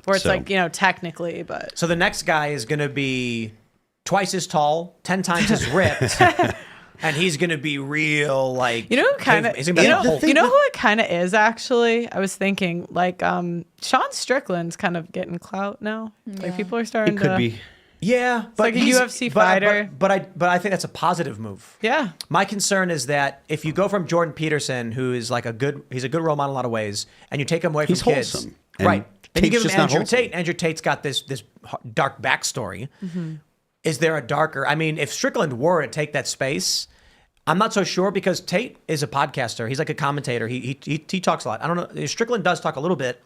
Where it's like, technically, but. So the next guy is going to be twice as tall, 10 times as ripped, and he's going to be real like. You know who kind of. He's gonna be like a Hulk. You know who it kind of is actually. I was thinking like Sean Strickland's kind of getting clout now. Like people are starting It could to. be. Yeah, but like a he's- UFC fighter. But I think that's a positive move. Yeah. My concern is that if you go from Jordan Peterson, who is like he's a good role model in a lot of ways, and you take him away from He's kids, wholesome. And right? And you Tate's give him just not Andrew wholesome. Tate. Andrew Tate's got this dark backstory. Is there a darker? I mean, if Strickland were to take that space, I'm not so sure because Tate is a podcaster. He's like a commentator. He talks a lot. I don't know. Strickland does talk a little bit.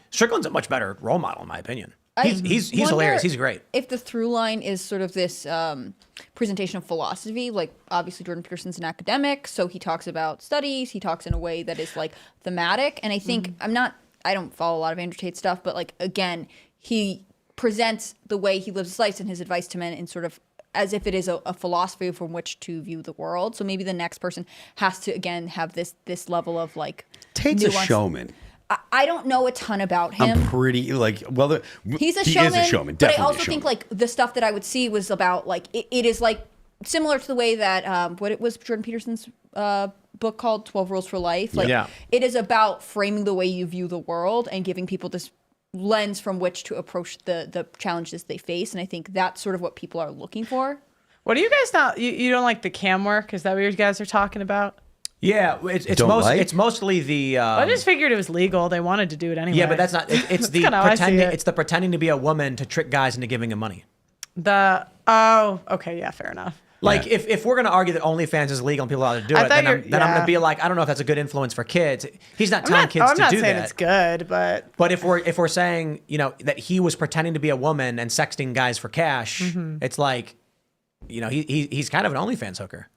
Strickland's a much better role model in my opinion. He's hilarious. He's great. If the through line is sort of this presentation of philosophy, like obviously Jordan Peterson's an academic, so he talks about studies. He talks in a way that is like thematic. And I think I don't follow a lot of Andrew Tate stuff, but like again, he presents the way he lives his life and his advice to men in sort of as if it is a philosophy from which to view the world. So maybe the next person has to again have this level of like Tate's nuance. a showman. I don't know a ton about him. I'm pretty like He's a he showman. is a showman. But I Definitely also a showman. think like the stuff that I would see was about like it is like similar to the way that what it was Jordan Peterson's book called 12 Rules for Life. Like it is about framing the way you view the world and giving people this lens from which to approach the challenges they face. And I think that's sort of what people are looking for. What do you guys not? You don't like the cam work? Is that what you guys are talking about? Yeah, it's mostly the. I just figured it was legal. They wanted to do it anyway. Yeah, but that's not. It's the kinda how I see pretending. it. It's the pretending to be a woman to trick guys into giving him money. Okay, yeah, fair enough. Like if we're gonna argue that OnlyFans is legal and people are allowed to do it, then I'm gonna be like, I don't know if that's a good influence for kids. He's not telling kids to do that. I'm not saying it's good, but if we're saying that he was pretending to be a woman and sexting guys for cash, it's like, he's kind of an OnlyFans hooker.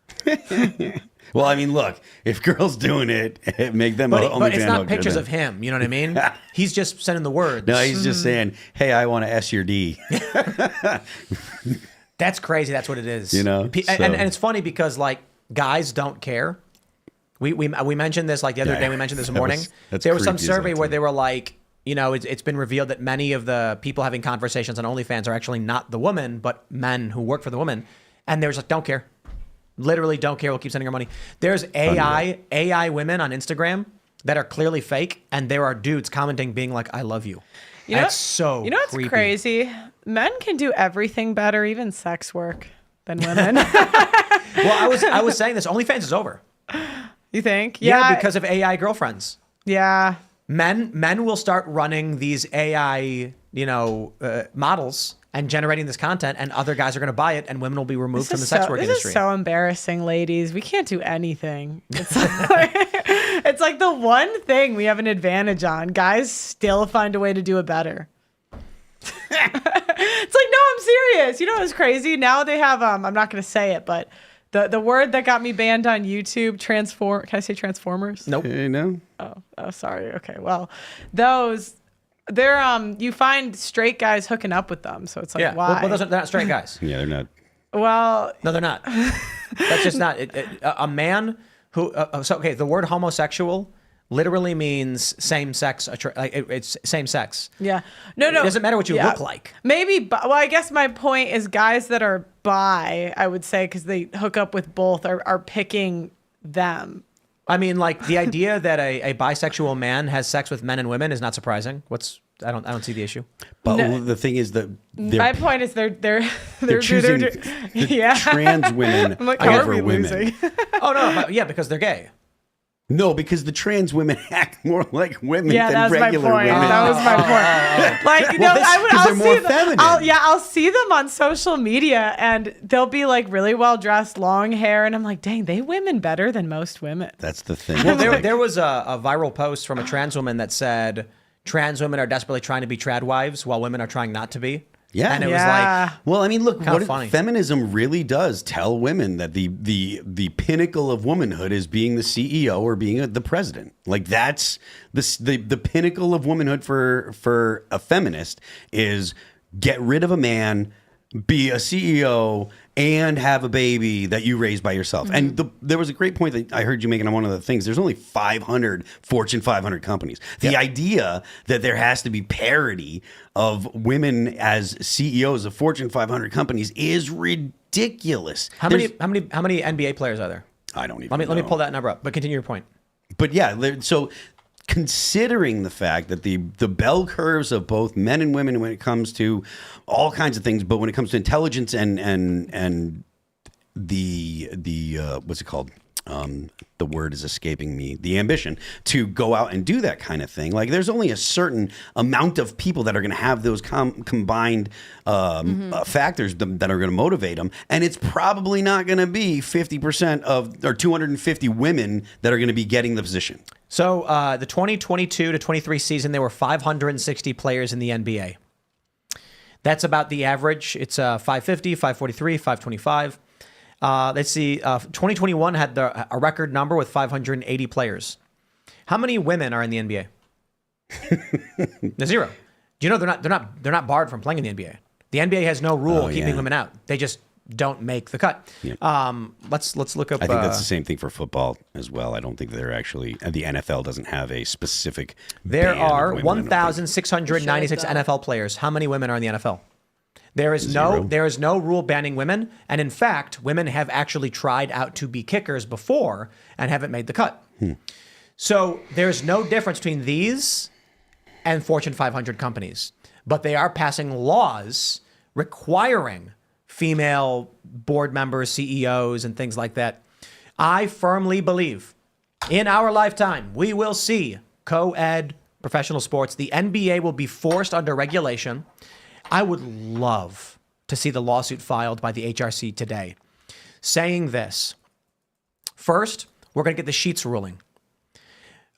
Well, I mean, look, if girls doing it, make them But OnlyFans it's not hooker pictures then. of him. You know what I mean? He's just sending the words. No, he's just saying, "Hey, I want to S your D." That's crazy. That's what it is. So. And it's funny because like guys don't care. We mentioned this like the other day. We mentioned this morning. There was some creepy as survey that where too. they were like, it's been revealed that many of the people having conversations on OnlyFans are actually not the woman, but men who work for the woman. And there's like, don't care. Literally don't care. We'll keep sending her money. There's AI women on Instagram that are clearly fake, and there are dudes commenting being like, "I love you." That's so. You know what's creepy. crazy? Men can do everything better, even sex work, than women. Well, I was saying this. OnlyFans is over. You think? Yeah, because of AI girlfriends. Yeah. Men will start running these AI, models and generating this content, and other guys are going to buy it, and women will be removed from the sex work industry. This is so embarrassing, ladies. We can't do anything. It's it's like the one thing we have an advantage on. Guys still find a way to do it better. It's like, no, I'm serious. You know what's crazy? Now they have, I'm not going to say it, but the word that got me banned on YouTube, can I say Transformers? Nope. No. Oh, sorry. Okay. Well, they're you find straight guys hooking up with them, so it's like, why? Well, they're not straight guys. Yeah, they're not. Well, no, they're not. That's just not a man who. The word homosexual literally means same sex. It's same sex. Yeah. No. It doesn't matter what you look like. Maybe. Well, I guess my point is guys that are bi, I would say, because they hook up with both, are picking them. I mean, like the idea that a bisexual man has sex with men and women is not surprising. I don't see the issue. But the thing is that my point is they're choosing trans women I'm like, over how are we women. losing? Oh no, because they're gay. No, because the trans women act more like women Yeah, than that was my regular point. women. That was my point. Like, no, Because they're more feminine. I'll see them on social media, and they'll be like really well dressed, long hair, and I'm like, dang, they women better than most women. That's the thing. Well, there was a viral post from a trans woman that said trans women are desperately trying to be trad wives while women are trying not to be. Yeah. And it was like, well, I mean, look, kinda what funny. feminism really does tell women that the pinnacle of womanhood is being the CEO or being the president. Like that's the pinnacle of womanhood for a feminist is get rid of a man, be a CEO, and have a baby that you raise by yourself. And there was a great point that I heard you making on one of the things. There's only 500 Fortune 500 companies. The idea that there has to be parity of women as CEOs of Fortune 500 companies is ridiculous. how many NBA players are there? I don't even Let me pull that number up. But continue your point. But yeah, so considering the fact that the bell curves of both men and women when it comes to all kinds of things, but when it comes to intelligence and the what's it called? The word is escaping me. The ambition to go out and do that kind of thing. Like there's only a certain amount of people that are going to have those combined factors that are going to motivate them. And it's probably not going to be 50% of or 250 women that are going to be getting the position. So the 2022 to 23 season, there were 560 players in the NBA. That's about the average. It's 550, 543, 525. Let's see. 2021 had a record number with 580 players. How many women are in the NBA? Zero. Do you know they're not barred from playing in the NBA? The NBA has no rule keeping women out. They just don't make the cut. Yeah. Let's look up. I think that's the same thing for football as well. I don't think they're actually the NFL doesn't have a specific. There ban of are women, I don't think. 1,696 NFL players. How many women are in the NFL? There is Zero. no rule banning women, and in fact, women have actually tried out to be kickers before and haven't made the cut. So there's no difference between these and Fortune 500 companies, but they are passing laws requiring female board members, CEOs, and things like that. I firmly believe in our lifetime we will see co-ed professional sports. The NBA will be forced under regulation. I would love to see the lawsuit filed by the HRC today saying this. First, we're going to get the Sheets ruling.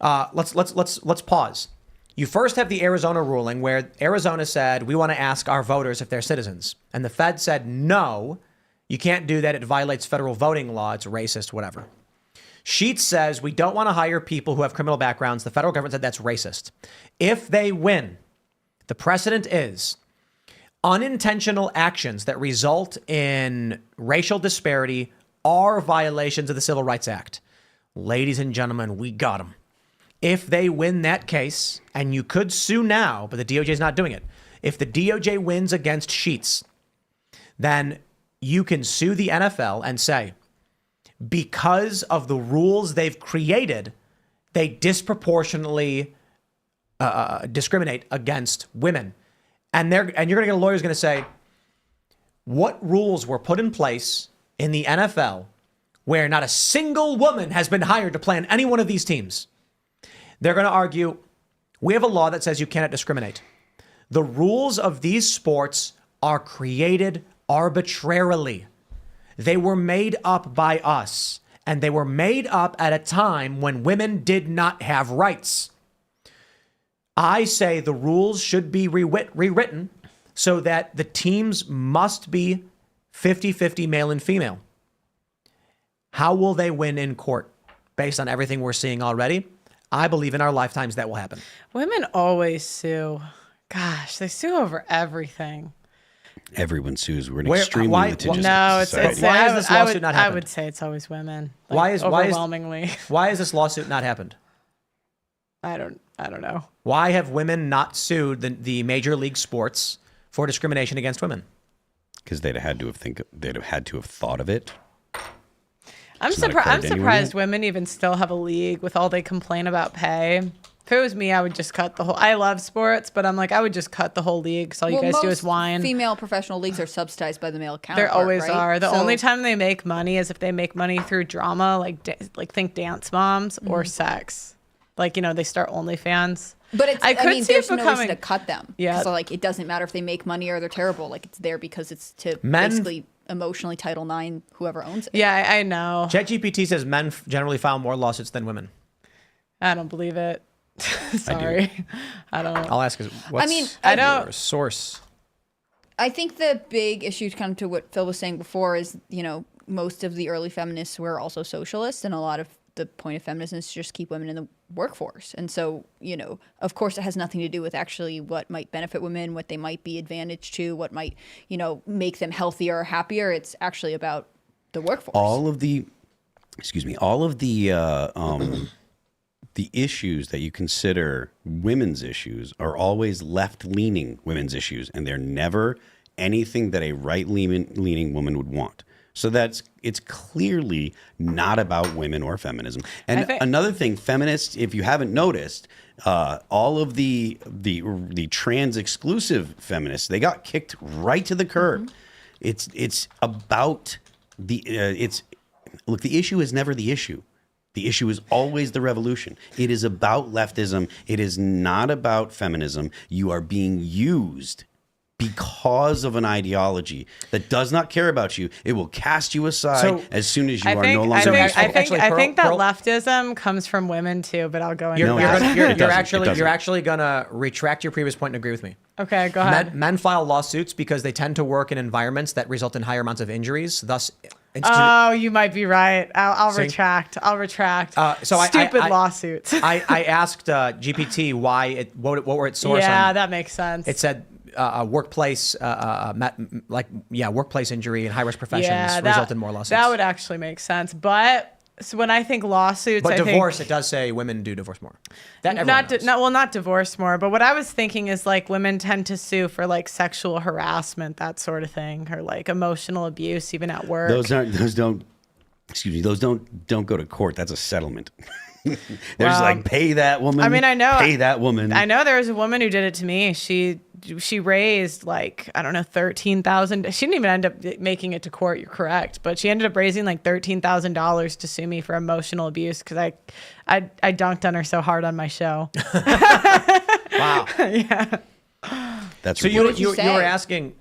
Let's pause. You first have the Arizona ruling where Arizona said, we want to ask our voters if they're citizens. And the Fed said, no, you can't do that. It violates federal voting law. It's racist, whatever. Sheets says, we don't want to hire people who have criminal backgrounds. The federal government said that's racist. If they win, the precedent is unintentional actions that result in racial disparity are violations of the Civil Rights Act. Ladies and gentlemen, we got them. If they win that case, and you could sue now, but the DOJ is not doing it. If the DOJ wins against Sheets, then you can sue the NFL and say, because of the rules they've created, they disproportionately discriminate against women. And you're going to get a lawyer who's going to say, what rules were put in place in the NFL where not a single woman has been hired to play on any one of these teams? They're going to argue, we have a law that says you cannot discriminate. The rules of these sports are created arbitrarily. They were made up by us, and they were made up at a time when women did not have rights. I say the rules should be rewritten so that the teams must be 50-50 male and female. How will they win in court? Based on everything we're seeing already, I believe in our lifetimes that will happen. Women always sue. Gosh, they sue over everything. Everyone sues. We're an extremely litigious No, society. Why is this lawsuit not happened? I would say it's always women. Why is overwhelmingly? Why has this lawsuit not happened? I don't know. Why have women not sued the major league sports for discrimination against women? Because they'd have had to have thought of it. I'm surprised women even still have a league with all they complain about pay. If it was me, I would just cut the whole. I love sports, but I'm like, I would just cut the whole league. So all you guys do is whine. Female professional leagues are subsidized by the male They counterpart. always right? are. The So- only time they make money is if they make money through drama, like think Dance Moms or sex. Like, you know, they start OnlyFans. But it's, I mean, see it there's no reason becoming- to cut them. Yeah. So like, it doesn't matter if they make money or they're terrible. Like, it's there because it's to Men- basically emotionally Title IX whoever owns it. Yeah, I know. ChatGPT says men generally file more lawsuits than women. I don't believe it. Sorry. I don't. I'll ask. What's I don't. your source? I think the big issue, kind of to what Phil was saying before, is, you know, most of the early feminists were also socialists, and a lot of the point of feminism is to just keep women in the workforce. And so, you know, of course, it has nothing to do with actually what might benefit women, what they might be advantaged to, what might, you know, make them healthier or happier. It's actually about the workforce. All of the the issues that you consider women's issues are always left-leaning women's issues, and they're never anything that a right-leaning woman would want. So it's clearly not about women or feminism. And another thing, feminists, if you haven't noticed, all of the trans exclusive feminists, they got kicked right to the curb. Mm-hmm. It's about the look, the issue is never the issue. The issue is always the revolution. It is about leftism. It is not about feminism. You are being used because of an ideology that does not care about you. It will cast you aside as soon as you are no longer. I think that leftism comes from women too, but I'll go into You're actually gonna retract your previous point and agree with me. Okay, go ahead. Men file lawsuits because they tend to work in environments that result in higher amounts of injuries. Thus, oh, you might be right. I'll retract. I'll retract. Stupid lawsuits. I asked GPT what were its source. Yeah, that makes sense. It said workplace, workplace injury and high risk professions result in more lawsuits. That would actually make sense. But so when I think lawsuits, but divorce, it does say women do divorce more. That not divorce more. But what I was thinking is like women tend to sue for like sexual harassment, that sort of thing, or like emotional abuse, even at work. Those don't go to court. That's a settlement. There's like pay that woman. I mean, I know. Pay that woman. I know there was a woman who did it to me. She raised like, I don't know, $13,000. She didn't even end up making it to court. You're correct, but she ended up raising like $13,000 to sue me for emotional abuse because I dunked on her so hard on my show. Wow. Yeah. That's so you were asking.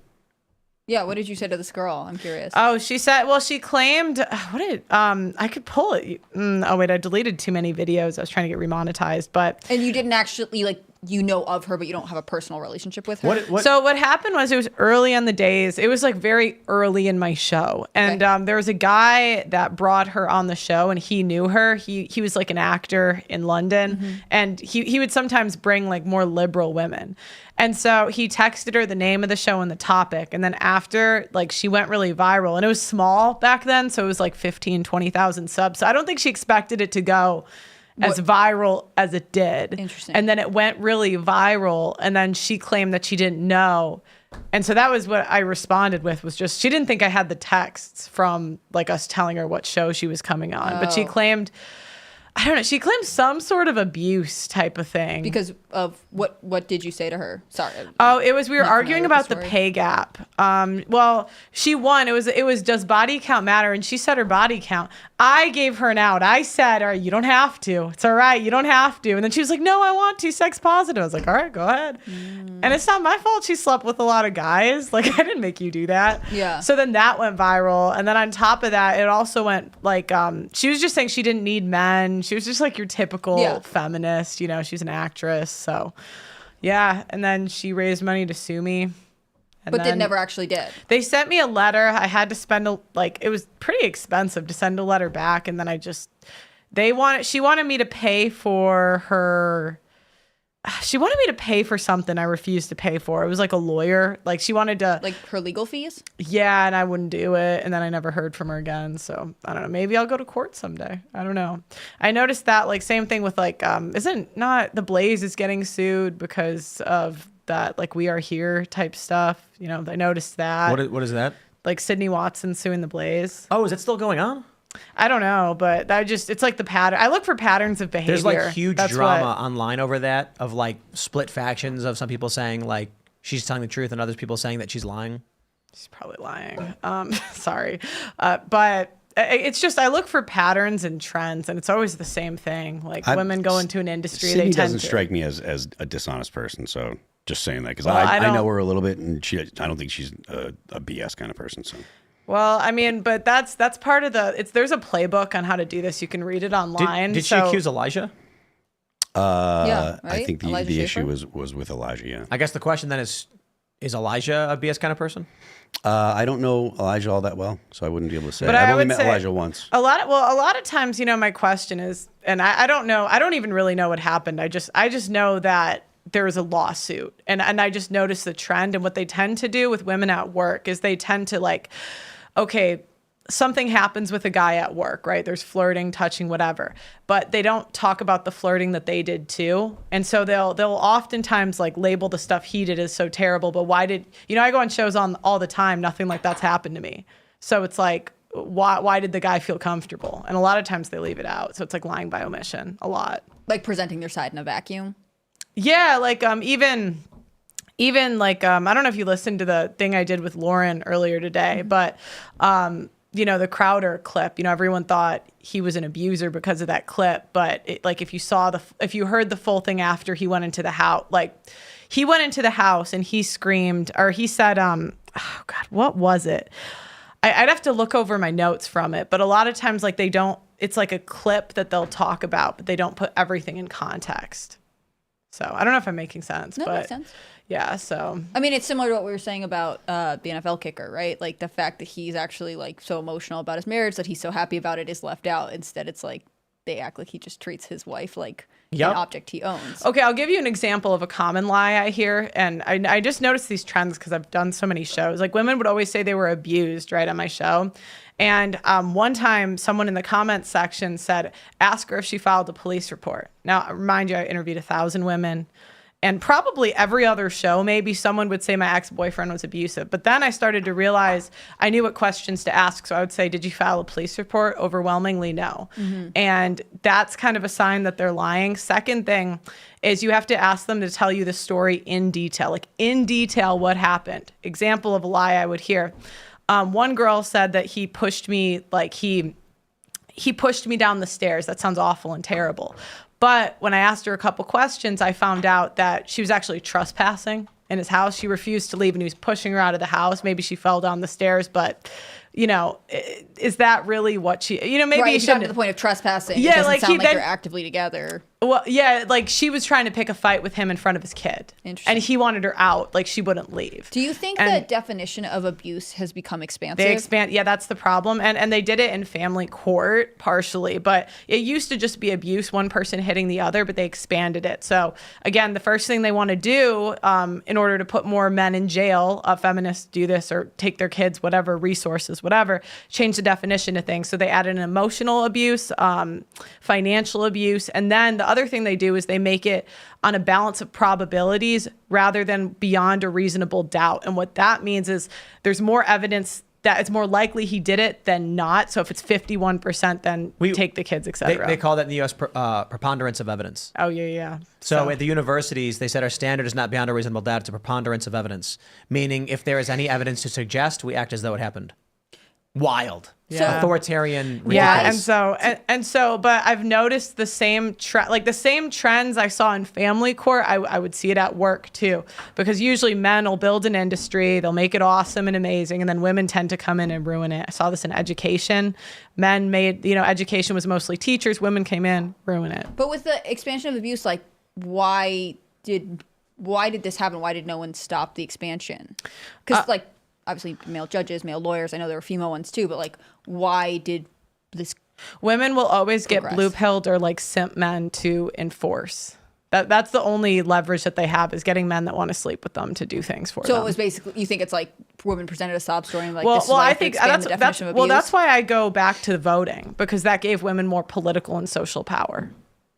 Yeah, what did you say to this girl? I'm curious. Oh, she said, well, she claimed, I could pull it. Oh, wait, I deleted too many videos. I was trying to get remonetized, but. And you didn't actually, like, you know of her, but you don't have a personal relationship with her? So what happened was it was early on the days. It was like very early in my show. And there was a guy that brought her on the show and he knew her. He was like an actor in London. Mm-hmm. And he would sometimes bring like more liberal women. And so he texted her the name of the show and the topic. And then after, like, she went really viral. And it was small back then. So it was like 15, 20,000 subs. So I don't think she expected it to go as viral as it did. Interesting. And then it went really viral. And then she claimed that she didn't know. And so that was what I responded with, was just, she didn't think I had the texts from like us telling her what show she was coming on. But she claimed, I don't know, she claimed some sort of abuse type of thing. Because of what did you say to her? Sorry. Oh, we were arguing about the pay gap. Well, she won. It was does body count matter? And she said her body count. I gave her an out. I said, all right, you don't have to. It's all right. You don't have to. And then she was like, no, I want to. Sex positive. I was like, all right, go ahead. And it's not my fault she slept with a lot of guys. Like, I didn't make you do that. Yeah. So then that went viral. And then on top of that, it also went like, she was just saying she didn't need men. She was just like your typical feminist, you know, she's an actress. So yeah. And then she raised money to sue me. But they never actually did. They sent me a letter. I had to spend it was pretty expensive to send a letter back. And then she wanted me to pay for her. She wanted me to pay for something I refused to pay for. It was like a lawyer. Like she wanted to. Like her legal fees? Yeah, and I wouldn't do it. And then I never heard from her again. So I don't know. Maybe I'll go to court someday. I don't know. I noticed that like same thing with like, isn't not The Blaze is getting sued because of that like We Are Here type stuff. You know, I noticed that. What is that? Like Sydney Watson suing The Blaze. Oh, is it still going on? I don't know, but it's like the pattern. I look for patterns of behavior. There's like huge drama online over that, of like split factions of some people saying like she's telling the truth and others people saying that she's lying. She's probably lying. Sorry. But it's just, I look for patterns and trends, and it's always the same thing. Like women go into an industry, Sydney they tend doesn't to. strike me as a dishonest person, so just saying that, because Well, I know her a little bit, and I don't think she's a BS kind of person. So. Well, I mean, but that's part of there's a playbook on how to do this. You can read it online. Did she accuse Elijah? Yeah, right? I think the issue was with Elijah, yeah. I guess the question then is Elijah a BS kind of person? I don't know Elijah all that well, so I wouldn't be able to say. But I've I only would met say Elijah once. A lot of times, my question is, and I don't know, I don't even really know what happened. I just know that there was a lawsuit, and I just noticed the trend. And what they tend to do with women at work is they tend to like, okay, something happens with a guy at work, right? There's flirting, touching, whatever, but they don't talk about the flirting that they did too. And so they'll oftentimes like label the stuff he did as so terrible. But why did, I go on shows on all the time, nothing like that's happened to me. So it's like, why did the guy feel comfortable? And a lot of times they leave it out. So it's like lying by omission a lot. Like presenting their side in a vacuum. Yeah. Like, even like, I don't know if you listened to the thing I did with Lauren earlier today, but, the Crowder clip, everyone thought he was an abuser because of that clip. But if you heard the full thing after he went into the house, he went into the house and he screamed, or he said, oh God, what was it? I'd have to look over my notes from it. But a lot of times, it's like a clip that they'll talk about, but they don't put everything in context. So I don't know if I'm making sense, No, but makes sense. Yeah, so I mean, it's similar to what we were saying about the NFL kicker, right? Like the fact that he's actually like so emotional about his marriage that he's so happy about it is left out. Instead, it's like they act like he just treats his wife like an object he owns. Okay, I'll give you an example of a common lie I hear, and I just noticed these trends because I've done so many shows. Like women would always say they were abused, right, on my show. And one time, someone in the comments section said, "Ask her if she filed a police report." Now, remind you, I interviewed 1,000 women. And probably every other show, maybe someone would say my ex-boyfriend was abusive. But then I started to realize I knew what questions to ask. So I would say, did you file a police report? Overwhelmingly, no. Mm-hmm. And that's kind of a sign that they're lying. Second thing is you have to ask them to tell you the story in detail. Like in detail, what happened? Example of a lie I would hear. One girl said that he pushed me, he pushed me down the stairs. That sounds awful and terrible. But when I asked her a couple questions, I found out that she was actually trespassing in his house. She refused to leave and he was pushing her out of the house. Maybe she fell down the stairs, but is that really what she, maybe right, you shouldn't. To the point of trespassing. Yeah, it doesn't sound like they're actively together. Well, yeah, like she was trying to pick a fight with him in front of his kid. Interesting. And he wanted her out, like she wouldn't leave. Do you think the definition of abuse has become expansive? They expand, yeah, that's the problem. And they did it in family court partially, but it used to just be abuse, one person hitting the other, but they expanded it. So again, the first thing they want to do in order to put more men in jail, feminists do this or take their kids, whatever, resources, whatever, change the definition of things. So they added an emotional abuse, financial abuse, and then the other thing they do is they make it on a balance of probabilities rather than beyond a reasonable doubt. And what that means is there's more evidence that it's more likely he did it than not. So if it's 51%, then we take the kids, et cetera. They call that in the U.S. Preponderance of evidence. Oh, yeah. So at the universities, they said our standard is not beyond a reasonable doubt. It's a preponderance of evidence, meaning if there is any evidence to suggest, we act as though it happened. Wild. Yeah. Authoritarian. Yeah, and so, but I've noticed the same the same trends I saw in family court. I would see it at work too, because usually men will build an industry, they'll make it awesome and amazing, and then women tend to come in and ruin it. I saw this in education. Men made, education was mostly teachers. Women came in, ruin it. But with the expansion of abuse, like why did this happen? Why did no one stop the expansion? Because obviously male judges, male lawyers, I know there were female ones too, but why did this? Women will always get blue-pilled or simp men to enforce. That's the only leverage that they have, is getting men that want to sleep with them to do things for them. So it was basically, you think it's women presented a sob story and I think that's why I go back to voting, because that gave women more political and social power.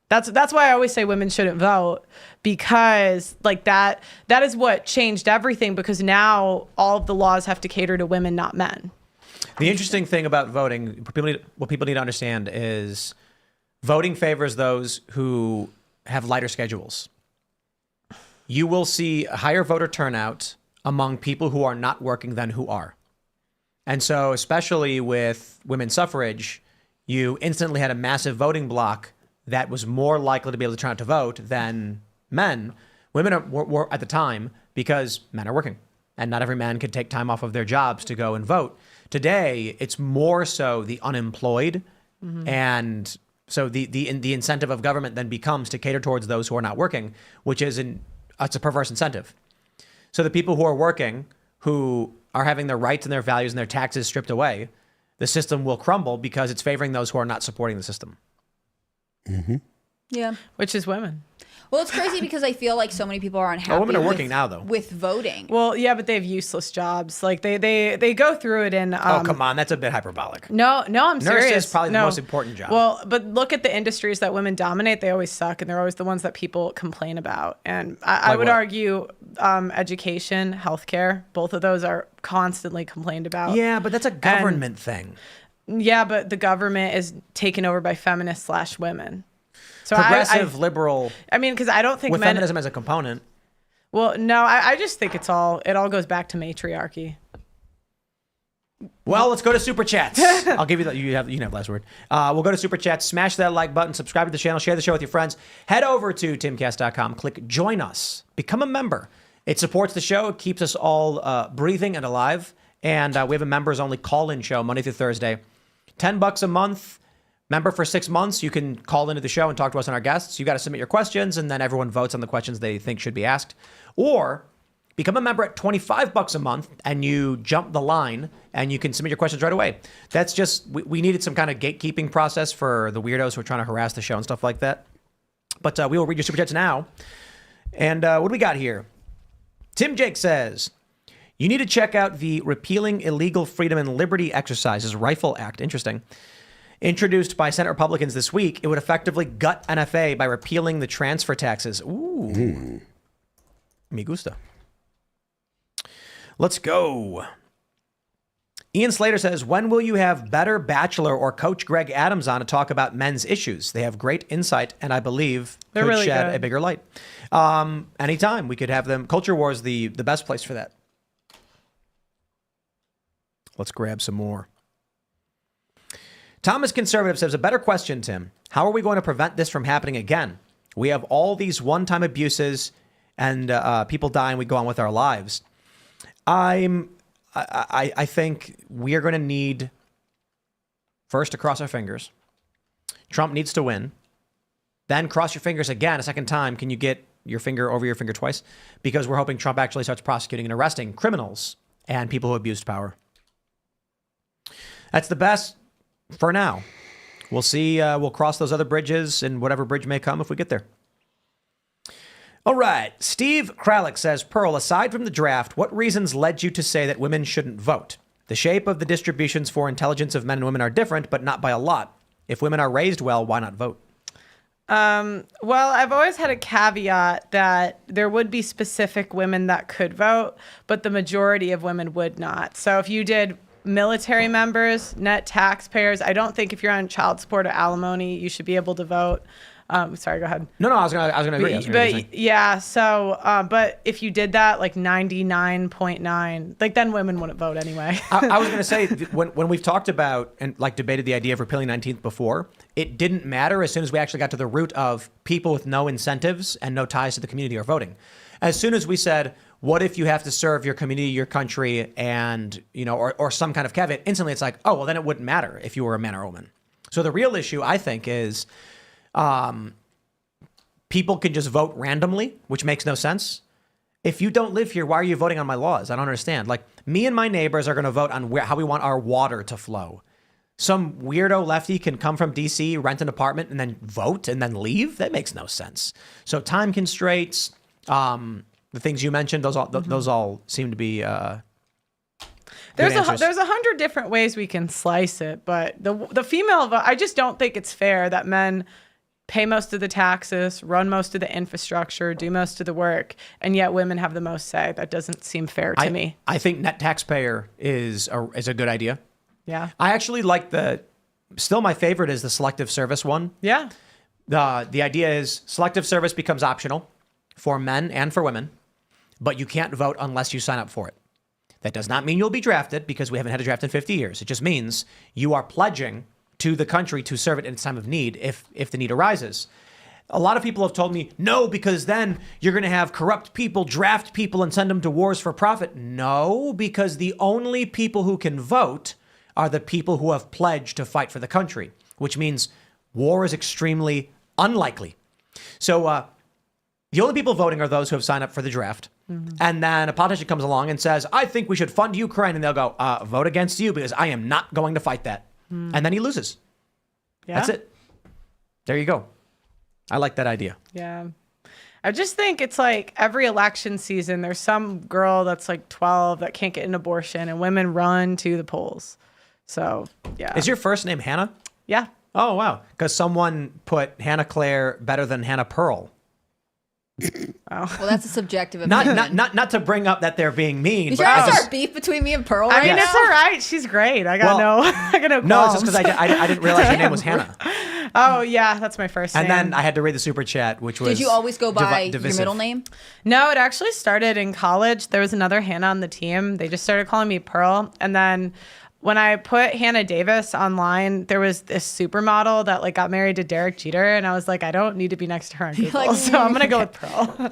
That's why I always say women shouldn't vote, because that is what changed everything, because now all of the laws have to cater to women, not men. The interesting thing about voting, what people need to understand is voting favors those who have lighter schedules. You will see a higher voter turnout among people who are not working than who are. And so, especially with women's suffrage, you instantly had a massive voting bloc that was more likely to be able to turn out to vote than men. Women were at the time because men are working, and not every man could take time off of their jobs to go and vote. Today, it's more so the unemployed, and so the incentive of government then becomes to cater towards those who are not working, which is it's a perverse incentive. So the people who are working, who are having their rights and their values and their taxes stripped away, the system will crumble because it's favoring those who are not supporting the system. Yeah. Which is women. Well, it's crazy because I feel like so many people are unhappy. Women are working now, though. With voting. Well, yeah, but they have useless jobs. Like they go through it in. Oh, come on, that's a bit hyperbolic. No, I'm serious. Nurse is probably the most important job. Well, but look at the industries that women dominate. They always suck, and they're always the ones that people complain about. And I would argue education, healthcare, both of those are constantly complained about. Yeah, but that's a government thing. Yeah, but the government is taken over by feminists / women. So Progressive, liberal. I mean, because I don't think with men, feminism as a component. Well, no, I just think it all goes back to matriarchy. Well, let's go to Super Chats. I'll give you that. You have last word. We'll go to Super Chats. Smash that like button. Subscribe to the channel. Share the show with your friends. Head over to timcast.com. Click Join Us. Become a member. It supports the show. It keeps us all breathing and alive. And we have a members-only call-in show Monday through Thursday. $10 a month. Member for 6 months. You can call into the show and talk to us and our guests. You got to submit your questions, and then everyone votes on the questions they think should be asked. Or become a member at $25 a month, and you jump the line, and you can submit your questions right away. That's just, we needed some kind of gatekeeping process for the weirdos who are trying to harass the show and stuff like that. But we will read your Super Chats now. And what do we got here? Tim Jake says, you need to check out the Repealing Illegal Freedom and Liberty Exercises Rifle Act. Interesting. Introduced by Senate Republicans this week, it would effectively gut NFA by repealing the transfer taxes. Ooh. Me gusta. Let's go. Ian Slater says, when will you have Better Bachelor or Coach Greg Adams on to talk about men's issues? They have great insight and I believe They're could really shed good. a bigger light. Anytime we could have them. Culture War is the best place for that. Let's grab some more. Thomas Conservative says, a better question, Tim. How are we going to prevent this from happening again? We have all these one-time abuses and people die and we go on with our lives. I think we are going to need first to cross our fingers. Trump needs to win. Then cross your fingers again a second time. Can you get your finger over your finger twice? Because we're hoping Trump actually starts prosecuting and arresting criminals and people who abused power. That's the best for now. We'll see. We'll cross those other bridges and whatever bridge may come if we get there. All right. Steve Kralik says, Pearl, aside from the draft, what reasons led you to say that women shouldn't vote? The shape of the distributions for intelligence of men and women are different, but not by a lot. If women are raised well, why not vote? Well, I've always had a caveat that there would be specific women that could vote, but the majority of women would not. So if you did military members, net taxpayers, I don't think if you're on child support or alimony, you should be able to vote. Sorry, go ahead. No, I was gonna agree. But yeah, so but if you did that, like 99.9, like then women wouldn't vote anyway. I was gonna say when we've talked about and like debated the idea of repealing 19th before, it didn't matter as soon as we actually got to the root of people with no incentives and no ties to the community are voting. As soon as we said, what if you have to serve your community, your country, and or some kind of caveat, instantly it's like, oh well, then it wouldn't matter if you were a man or a woman. So the real issue, I think, is people can just vote randomly, which makes no sense. If you don't live here, why are you voting on my laws? I don't understand. Like, me and my neighbors are going to vote on how we want our water to flow. Some weirdo lefty can come from DC, rent an apartment, and then vote and then leave? That makes no sense. So time constraints, the things you mentioned, those all seem to be There's 100 different ways we can slice it, but the female vote, I just don't think it's fair that men pay most of the taxes, run most of the infrastructure, do most of the work, and yet women have the most say. That doesn't seem fair to me. I think net taxpayer is a good idea. Yeah. I actually like still my favorite is the selective service one. Yeah. The idea is selective service becomes optional for men and for women, but you can't vote unless you sign up for it. That does not mean you'll be drafted, because we haven't had a draft in 50 years. It just means you are pledging to the country to serve it in its time of need if the need arises. A lot of people have told me, no, because then you're going to have corrupt people draft people and send them to wars for profit. No, because the only people who can vote are the people who have pledged to fight for the country, which means war is extremely unlikely. So the only people voting are those who have signed up for the draft. Mm-hmm. And then a politician comes along and says, I think we should fund Ukraine. And they'll go, vote against you because I am not going to fight that. And then he loses. Yeah. That's it. There you go. I like that idea. Yeah. I just think it's like every election season, there's some girl that's like 12 that can't get an abortion, and women run to the polls. So, yeah. Is your first name Hannah? Yeah. Oh, wow. Because someone put Hannah Claire better than Hannah Pearl. Well, that's a subjective opinion. Not to bring up that they're being mean. Is there gonna start beef between me and Pearl I right mean, now? it's all right. She's great. I got no No, it's just because I didn't realize your name was Hannah. Oh, yeah. That's my first name. And then I had to read the super chat, which was... Did you always go by your divisive. middle name? No, it actually started in college. There was another Hannah on the team. They just started calling me Pearl. And then when I put Hannah Davis online, there was this supermodel that like got married to Derek Jeter. And I was like, I don't need to be next to her on Google. So I'm going to go with Pearl.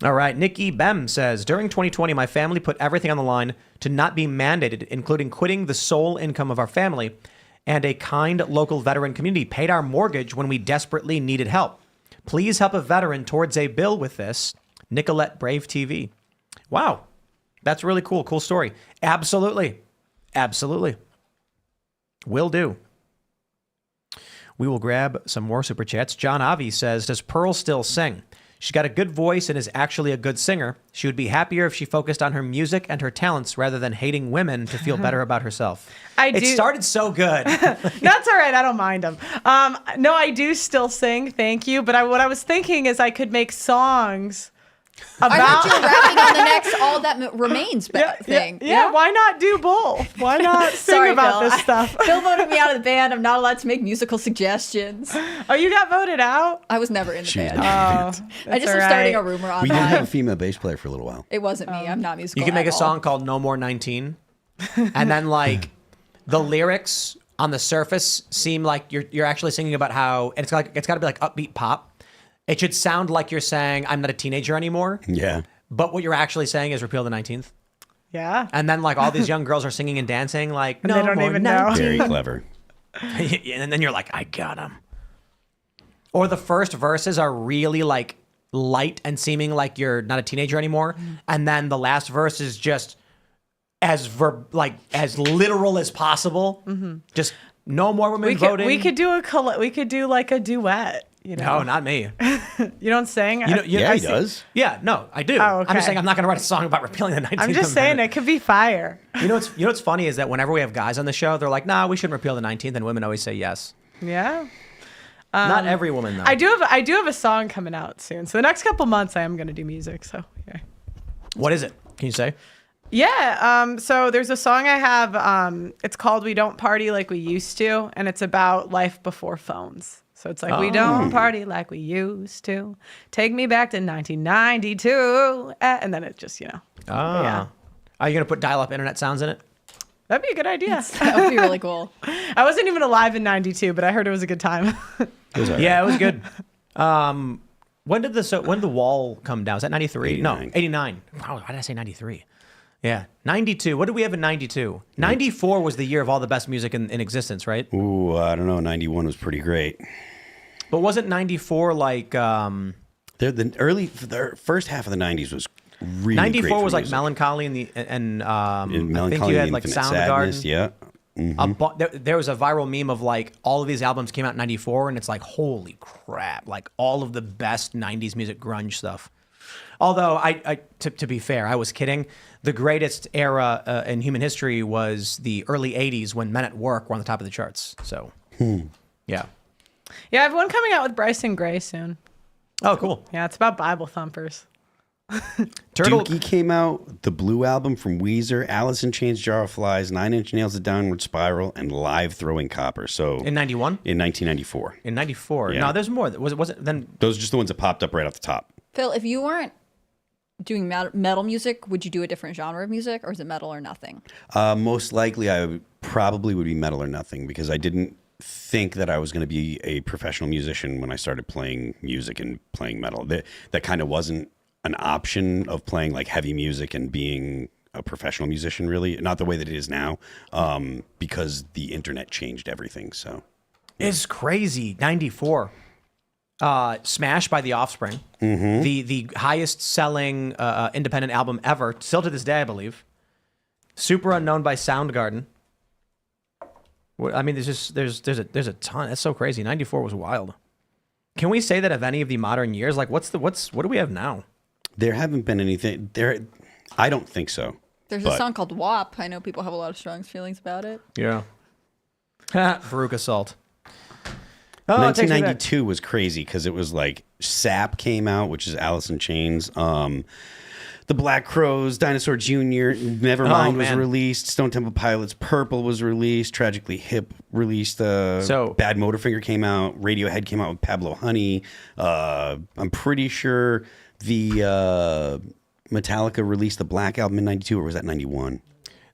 All right. Nikki Bem says, during 2020, my family put everything on the line to not be mandated, including quitting the sole income of our family. And a kind local veteran community paid our mortgage when we desperately needed help. Please help a veteran towards a bill with this. Nicolette Brave TV. Wow. That's really cool. Cool story. Absolutely. Absolutely. Will do. We will grab some more super chats. John Avi says, does Pearl still sing? She's got a good voice and is actually a good singer. She would be happier if she focused on her music and her talents rather than hating women to feel better about herself. It started so good. That's all right. I don't mind them. No, I do still sing. Thank you. But what I was thinking is I could make songs about... I thought you were rapping on the next All That Remains thing. Yeah, why not do both? Why not sing Sorry, about Phil. this stuff? Phil voted me out of the band. I'm not allowed to make musical suggestions. Oh, you got voted out? I was never in the band. Oh, I just am starting a rumor on We that. did have a female bass player for a little while. It wasn't me. I'm not musical. You can make at a song all. called No More 19. And then like the lyrics on the surface seem like you're actually singing about how, and it's got to be like upbeat pop. It should sound like you're saying, I'm not a teenager anymore. Yeah. But what you're actually saying is repeal the 19th. Yeah. And then like all these young girls are singing and dancing like, And no they don't more even know. 19. Very clever. And then you're like, I got him. Or the first verses are really like light and seeming like you're not a teenager anymore. And then the last verse is just as literal as possible. Just no more women voting. We could do like a duet. You know? No, not me. You don't sing? Yeah, he does. Yeah, no, I do. Oh, okay. I'm just saying I'm not going to write a song about repealing the 19th I'm just saying it could be fire. You know what's funny is that whenever we have guys on the show, they're like, nah, we shouldn't repeal the 19th. And women always say yes. Yeah. Not every woman, though. I do have a song coming out soon. So the next couple months I am going to do music. So yeah. What is it? Can you say? Yeah. So there's a song I have. It's called We Don't Party Like We Used to. And it's about life before phones. So it's like, we don't party like we used to. Take me back to 1992. And then it just, yeah. Are you going to put dial-up internet sounds in it? That'd be a good idea. That would be really cool. I wasn't even alive in 92, but I heard it was a good time. Yeah, it was good. When did the wall come down? Was that 93? 89. No, 89. Wow, why did I say 93? Yeah, 92. What did we have in 92? 94 was the year of all the best music in existence, right? Ooh, I don't know. 91 was pretty great. But wasn't 94 like... The first half of the 90s was really 94 great for was like music. Melancholy and I Melancholy think you had and like Infinite Soundgarden. Sadness, yeah. Mm-hmm. There was a viral meme of like all of these albums came out in 94 and it's like, holy crap, like all of the best 90s music grunge stuff. Although to be fair, I was kidding. The greatest era in human history was the early 80s when Men at Work were on the top of the charts. So, yeah. Yeah, I have one coming out with Bryson Gray soon. Oh, cool. Yeah, it's about Bible thumpers. Dookie came out, the Blue Album from Weezer, Alice in Chains, Jar of Flies, 9 Inch Nails, The Downward Spiral, and Live Throwing Copper. So In 91? In 1994. In 94. Yeah. No, there's more. Was it then? Those are just the ones that popped up right off the top. Phil, if you weren't doing metal music, would you do a different genre of music, or is it metal or nothing? Most likely, probably would be metal or nothing, because I didn't think that I was going to be a professional musician when I started playing music and playing metal. That kind of wasn't an option of playing like heavy music and being a professional musician, really. Not the way that it is now, because the internet changed everything. So It's crazy. 94. Smash by The Offspring. Mm-hmm. The highest selling independent album ever, still to this day, I believe. Super Unknown by Soundgarden. I mean, there's a ton. That's so crazy. 94 was wild. Can we say that of any of the modern years? Like, what do we have now? there haven't been anything there. I don't think so. There's a song called WAP. I know people have a lot of strong feelings about it. Yeah. Veruca Salt. 1992 was crazy because it was like SAP came out, which is Alice in Chains. The Black Crowes, Dinosaur Jr., Nevermind was released. Stone Temple Pilots, Purple was released. Tragically Hip released. Bad Motorfinger came out. Radiohead came out with Pablo Honey. I'm pretty sure the Metallica released the Black Album in 92, or was that 91?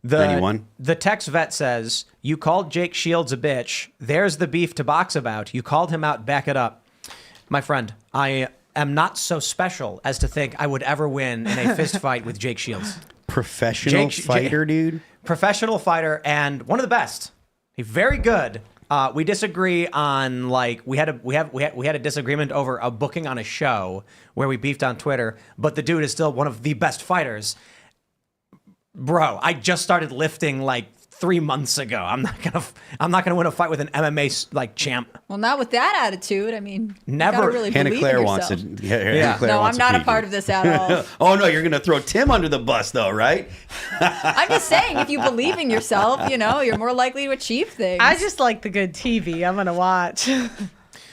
91? The Tex Vet says, you called Jake Shields a bitch. There's the beef to box about. You called him out. Back it up. My friend, I am not so special as to think I would ever win in a fist fight with Jake Shields. Professional fighter, dude. Professional fighter and one of the best. He's very good. We disagree on we had a disagreement over a booking on a show where we beefed on Twitter, but the dude is still one of the best fighters. Bro, I just started lifting 3 months ago. I'm not gonna win a fight with an MMA champ. Well, not with that attitude. I mean, never. You gotta really Hannah believe Claire in wants yourself. it. Yeah. No, I'm not a part of this at all. Oh no, you're gonna throw Tim under the bus though, right? I'm just saying, if you believe in yourself, you're more likely to achieve things. I just like the good TV. I'm gonna watch.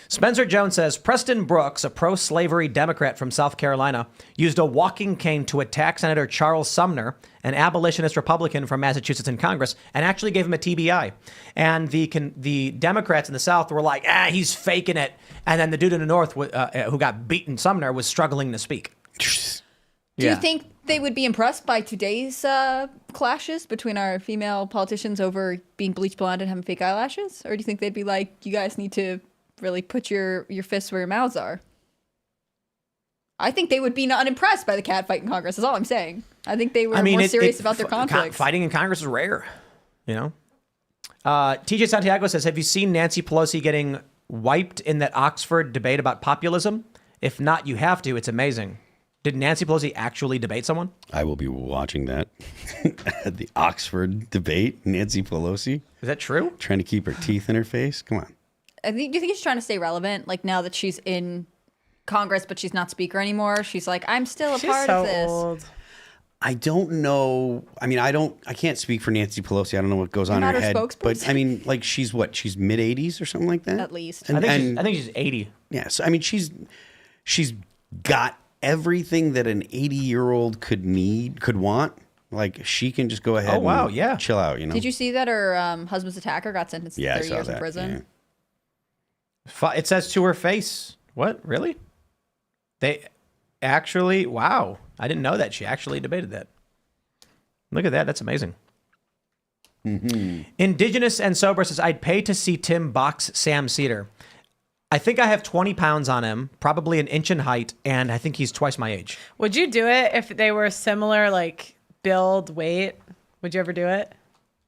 Spencer Jones says, Preston Brooks, a pro-slavery Democrat from South Carolina, used a walking cane to attack Senator Charles Sumner, an abolitionist Republican from Massachusetts in Congress, and actually gave him a TBI. And the Democrats in the South were like, he's faking it. And then the dude in the North who got beaten, Sumner, was struggling to speak. Do you think they would be impressed by today's clashes between our female politicians over being bleach blonde and having fake eyelashes? Or do you think they'd be like, you guys need to really put your fists where your mouths are? I think they would be not unimpressed by the cat fight in Congress, is all I'm saying. I think they were more serious about their conflicts. Fighting in Congress is rare, TJ Santiago says, have you seen Nancy Pelosi getting wiped in that Oxford debate about populism? If not, you have to. It's amazing. Did Nancy Pelosi actually debate someone? I will be watching that. The Oxford debate, Nancy Pelosi. Is that true? Trying to keep her teeth in her face? Come on. Do you think she's trying to stay relevant? Like, now that she's in Congress, but she's not speaker anymore, she's like, I'm still a part of this. Old. I don't know. I mean, I can't speak for Nancy Pelosi. I don't know what goes on in her head. But I mean, she's what? She's mid 80s or something like that? At least. I think she's 80. Yeah. So I mean, she's got everything that an 80-year-old could want. Like, she can just go ahead and chill out, Did you see that her husband's attacker got sentenced to 30 years in prison? Yeah. It says to her face. What? Really? They actually, wow. I didn't know that. She actually debated that. Look at that. That's amazing. Mm-hmm. Indigenous and Sober says, I'd pay to see Tim box Sam Cedar. I think I have 20 pounds on him, probably an inch in height, and I think he's twice my age. Would you do it if they were similar, build, weight? Would you ever do it?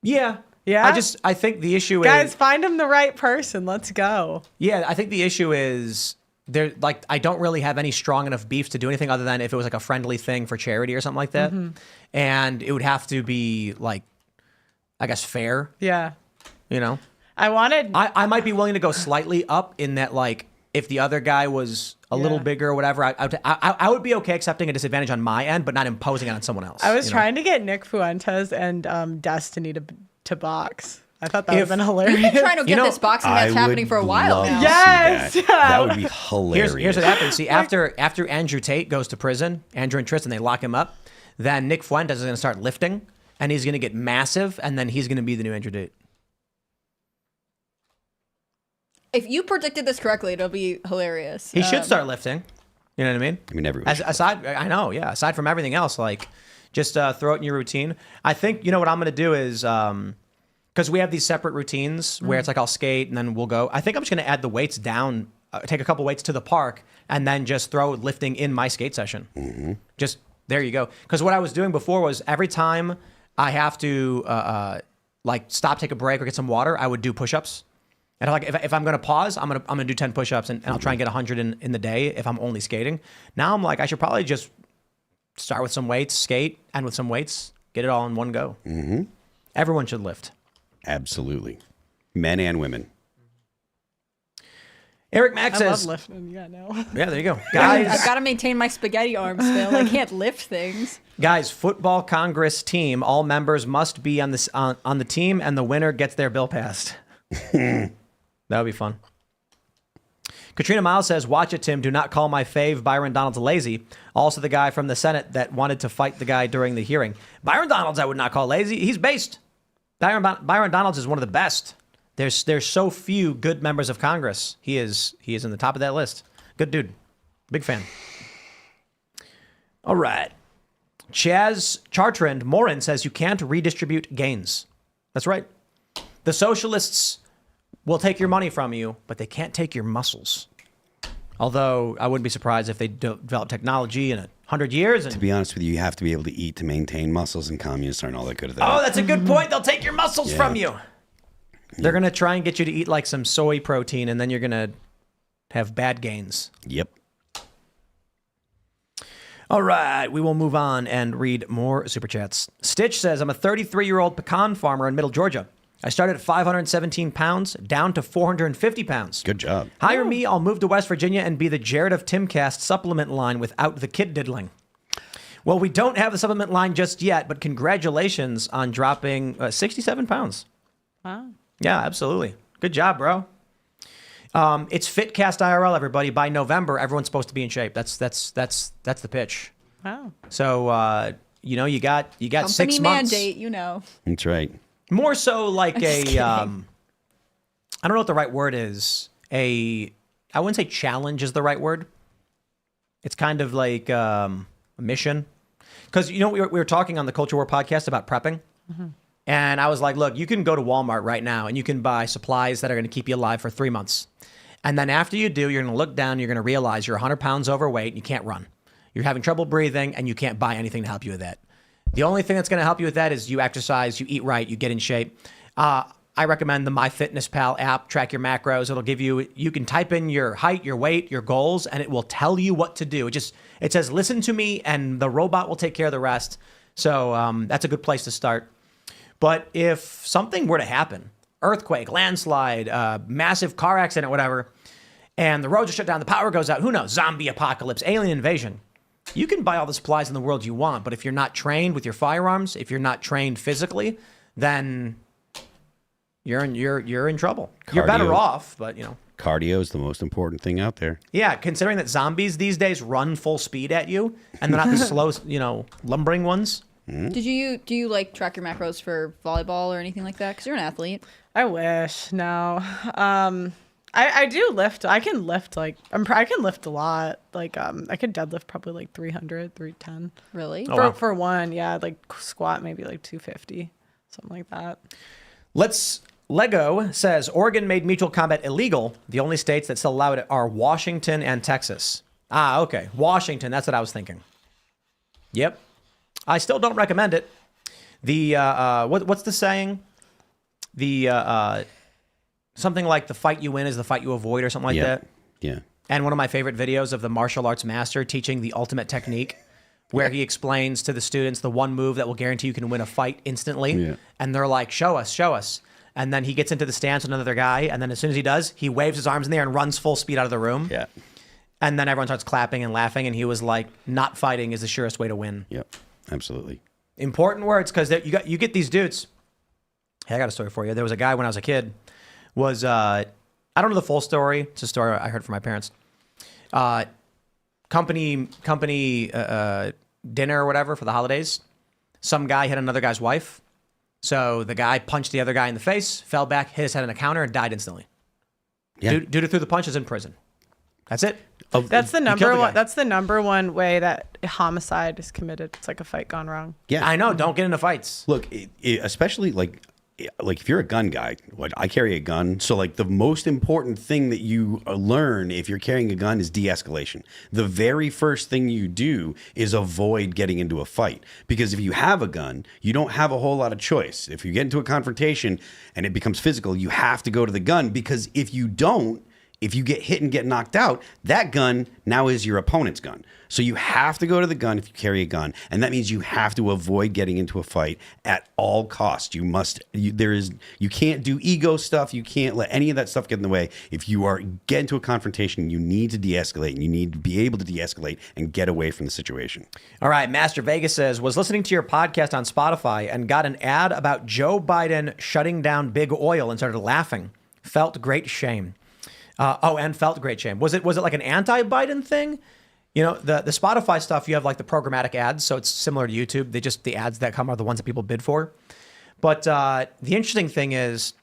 Yeah. Yeah? I think the issue Guys, is... find him the right person. Let's go. Yeah, I think the issue is... I don't really have any strong enough beefs to do anything other than if it was a friendly thing for charity or something like that. Mm-hmm. And it would have to be I guess fair. Yeah. I might be willing to go slightly up in that, if the other guy was a little bigger or whatever, I would be okay accepting a disadvantage on my end, but not imposing it on someone else. I was trying to get Nick Fuentes and Destiny to box. I thought that would have been hilarious. We've been trying to get this boxing match happening for a while now. Yes. That would be hilarious. Here's what happens. See, after Andrew Tate goes to prison, Andrew and Tristan, they lock him up. Then Nick Fuentes is going to start lifting, and he's going to get massive, and then he's going to be the new Andrew Tate. If you predicted this correctly, it'll be hilarious. He should start lifting. You know what I mean? I mean, everyone. Aside from everything else, like just throw it in your routine. I think what I'm going to do is because we have these separate routines where it's like I'll skate and then we'll go. I think I'm just going to add the weights down, take a couple weights to the park, and then just throw lifting in my skate session. Mm-hmm. Just there you go. Because what I was doing before was every time I have to like stop, take a break, or get some water, I would do push-ups. And like if I'm gonna pause, I'm gonna do 10 push-ups and I'll try and get 100 in the day if I'm only skating. Now I'm like I should probably just start with some weights, skate, and with some weights, get it all in one go. Mm-hmm. Everyone should lift. Absolutely, men and women. Eric Mack I says, love lifting. Yeah, no. Yeah, there you go, guys. I've got to maintain my spaghetti arms, Phil. I can't lift things. Guys, football Congress team. All members must be on this on the team, and the winner gets their bill passed. That would be fun. Katrina Miles says, watch it, Tim. Do not call my fave Byron Donalds lazy. Also the guy from the Senate that wanted to fight the guy during the hearing. Byron Donalds I would not call lazy. He's based. Byron Donalds is one of the best. There's so few good members of Congress. He is in the top of that list. Good dude. Big fan. All right. Chaz Chartrand Morin says you can't redistribute gains. That's right. The socialists will take your money from you, but they can't take your muscles. Although I wouldn't be surprised if they develop technology in 100 years. And to be honest with you, you have to be able to eat to maintain muscles, and communists aren't all that good at that. Oh, that's a good point. They'll take your muscles from you. They're going to try and get you to eat like some soy protein, and then you're going to have bad gains. Yep. All right, we will move on and read more Super Chats. Stitch says, I'm a 33-year-old pecan farmer in Middle Georgia. I started at 517 pounds, down to 450 pounds. Good job. Hire me, I'll move to West Virginia and be the Jared of Timcast supplement line without the kid diddling. Well, we don't have the supplement line just yet, but congratulations on dropping 67 pounds. Wow. Yeah, absolutely. Good job, bro. It's FitCast IRL, everybody. By November, everyone's supposed to be in shape. That's the pitch. Wow. So you got Company 6 months. mandate, That's right. More so like I kidding. don't know what the right word is. I wouldn't say challenge is the right word. It's kind of like a mission. Because we were talking on the Culture War podcast about prepping. Mm-hmm. And I was like, look, you can go to Walmart right now and you can buy supplies that are going to keep you alive for 3 months. And then after you do, you're going to look down, you're going to realize you're 100 pounds overweight and you can't run. You're having trouble breathing and you can't buy anything to help you with that. The only thing that's going to help you with that is you exercise, you eat right, you get in shape. I recommend the MyFitnessPal app, track your macros. It'll give you can type in your height, your weight, your goals, and it will tell you what to do. It says, listen to me, and the robot will take care of the rest. So that's a good place to start. But if something were to happen, earthquake, landslide, massive car accident, whatever, and the roads are shut down, the power goes out, who knows, zombie apocalypse, alien invasion, you can buy all the supplies in the world you want, but if you're not trained with your firearms, if you're not trained physically, then you're in trouble. You're better off, but Cardio is the most important thing out there. Yeah, considering that zombies these days run full speed at you, and they're not the slow, lumbering ones. Do you like track your macros for volleyball or anything like that? Because you're an athlete. I wish. No. I do lift. I can lift I can lift a lot. I could deadlift probably like 300, 310. Really? For one, yeah. Like squat maybe like 250, something like that. Lego says Oregon made mutual combat illegal. The only states that still allow it are Washington and Texas. Ah, okay. Washington. That's what I was thinking. Yep. I still don't recommend it. The what's the saying? The something like the fight you win is the fight you avoid, or something like that. Yeah. And one of my favorite videos of the martial arts master teaching the ultimate technique, where he explains to the students the one move that will guarantee you can win a fight instantly. Yeah. And they're like, show us. And then he gets into the stance with another guy, and then as soon as he does, he waves his arms in the air and runs full speed out of the room. Yeah. And then everyone starts clapping and laughing, and he was like, not fighting is the surest way to win. Yep. Absolutely. Important words, because you get these dudes, Hey, I got a story for you. There was a guy when I was a kid. I don't know the full story. It's a story I heard from my parents. Company dinner or whatever for the holidays. Some guy hit another guy's wife. So the guy punched the other guy in the face, fell back, hit his head on a counter, and died instantly. Yeah. Due to through the punches in prison. That's it. That's the You number killed the one. guy. That's the number one way that homicide is committed. It's like a fight gone wrong. Yeah, I know. Don't get into fights. Look, especially like if you're a gun guy, I carry a gun. So like the most important thing that you learn if you're carrying a gun is de-escalation. The very first thing you do is avoid getting into a fight, because if you have a gun, you don't have a whole lot of choice. If you get into a confrontation and it becomes physical, you have to go to the gun, because if you don't, if you get hit and get knocked out, that gun now is your opponent's gun. So you have to go to the gun if you carry a gun, and that means you have to avoid getting into a fight at all costs. You can't do ego stuff. You can't let any of that stuff get in the way. If you get into a confrontation, you need to de-escalate, and you need to be able to de-escalate and get away from the situation. All right, Master Vegas says, was listening to your podcast on Spotify and got an ad about Joe Biden shutting down big oil and started laughing. Felt great shame. And felt great shame. Was it like an anti-Biden thing? You know, the Spotify stuff, you have like the programmatic ads, so it's similar to YouTube. The ads that come are the ones that people bid for. But the interesting thing is,